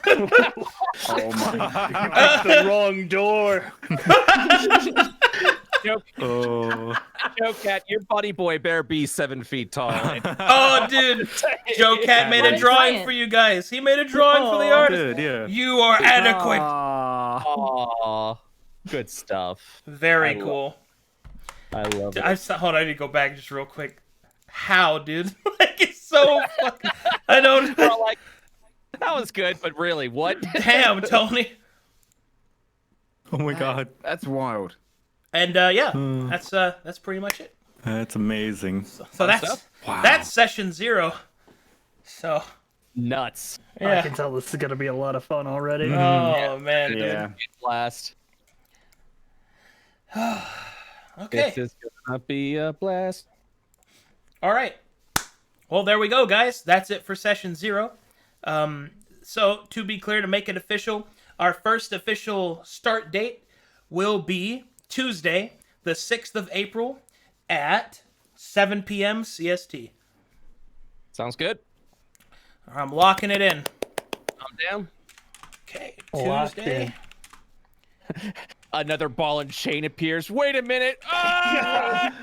S2: oh my.
S4: Picked the wrong door.
S5: Oh.
S1: Joe Cat, your buddy boy better be 7 feet tall.
S3: Oh, dude. Joe Cat made a
S6: What
S3: drawing
S6: giant.
S3: for you guys. He made a drawing for the
S4: Aw,
S3: artist.
S5: Good, yeah.
S3: You are adequate.
S2: Ah.
S1: Aw, good stuff.
S3: Very
S1: I love
S3: cool.
S1: I love it.
S3: Hold on, I need to go back just real quick. How, dude? Like, it's so fucking... I don't...
S1: We're all like, that was good, but really, what?
S3: Damn, Tony.
S5: Oh my god.
S2: That's wild.
S3: And, yeah, that's pretty much it.
S5: That's amazing.
S3: So that's session 0. So,
S1: Nuts.
S4: I
S3: yeah.
S4: can tell this is gonna be a lot of fun already.
S3: Oh, man.
S2: Yeah.
S1: Blast.
S3: Okay.
S1: This is gonna be a blast.
S3: All right. Well, there we go, guys. That's it for session 0. So, to be clear, to make it official, our first official start date will be Tuesday, the 6th of April at 7 p.m. CST.
S1: Sounds good.
S3: I'm locking it in.
S1: I'm down.
S3: Okay,
S4: Locked
S3: Tuesday.
S1: Another ball and chain appears. Wait a minute. Ah!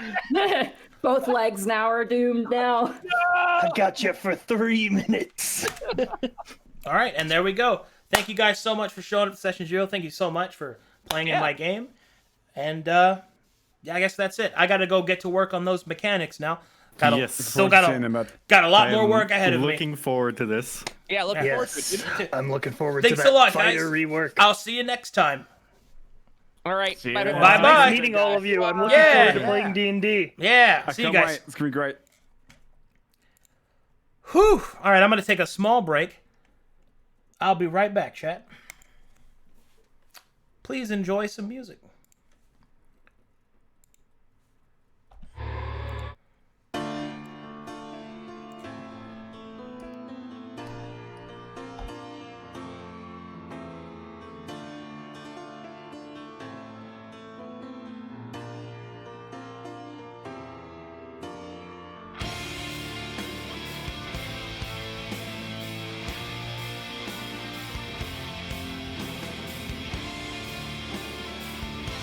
S6: Both legs now are doomed now.
S4: I got you for 3 minutes.
S3: All right, and there we go. Thank you guys so much for showing up to Session 0. Thank you so much for playing in my game. And, yeah, I guess that's it. I got to go get to work on those mechanics now.
S5: Yes.
S3: Still got a lot more
S5: I'm
S3: work ahead of me.
S5: Looking forward to this.
S1: Yeah, look forward to
S4: Yes.
S1: it.
S4: I'm looking forward
S3: Thanks
S4: to that
S3: a lot,
S4: fighter
S3: guys.
S4: rework.
S3: I'll see you next time.
S1: All right.
S2: See you
S1: Bye-bye.
S2: later.
S3: Bye-bye.
S4: Nice meeting all of you. I'm looking
S3: Yeah.
S4: forward to playing D&D.
S3: Yeah,
S2: I
S3: see you
S2: can't
S3: guys.
S2: wait. It's gonna be great.
S3: Whew. All right, I'm going to take a small break. I'll be right back, chat. Please enjoy some music.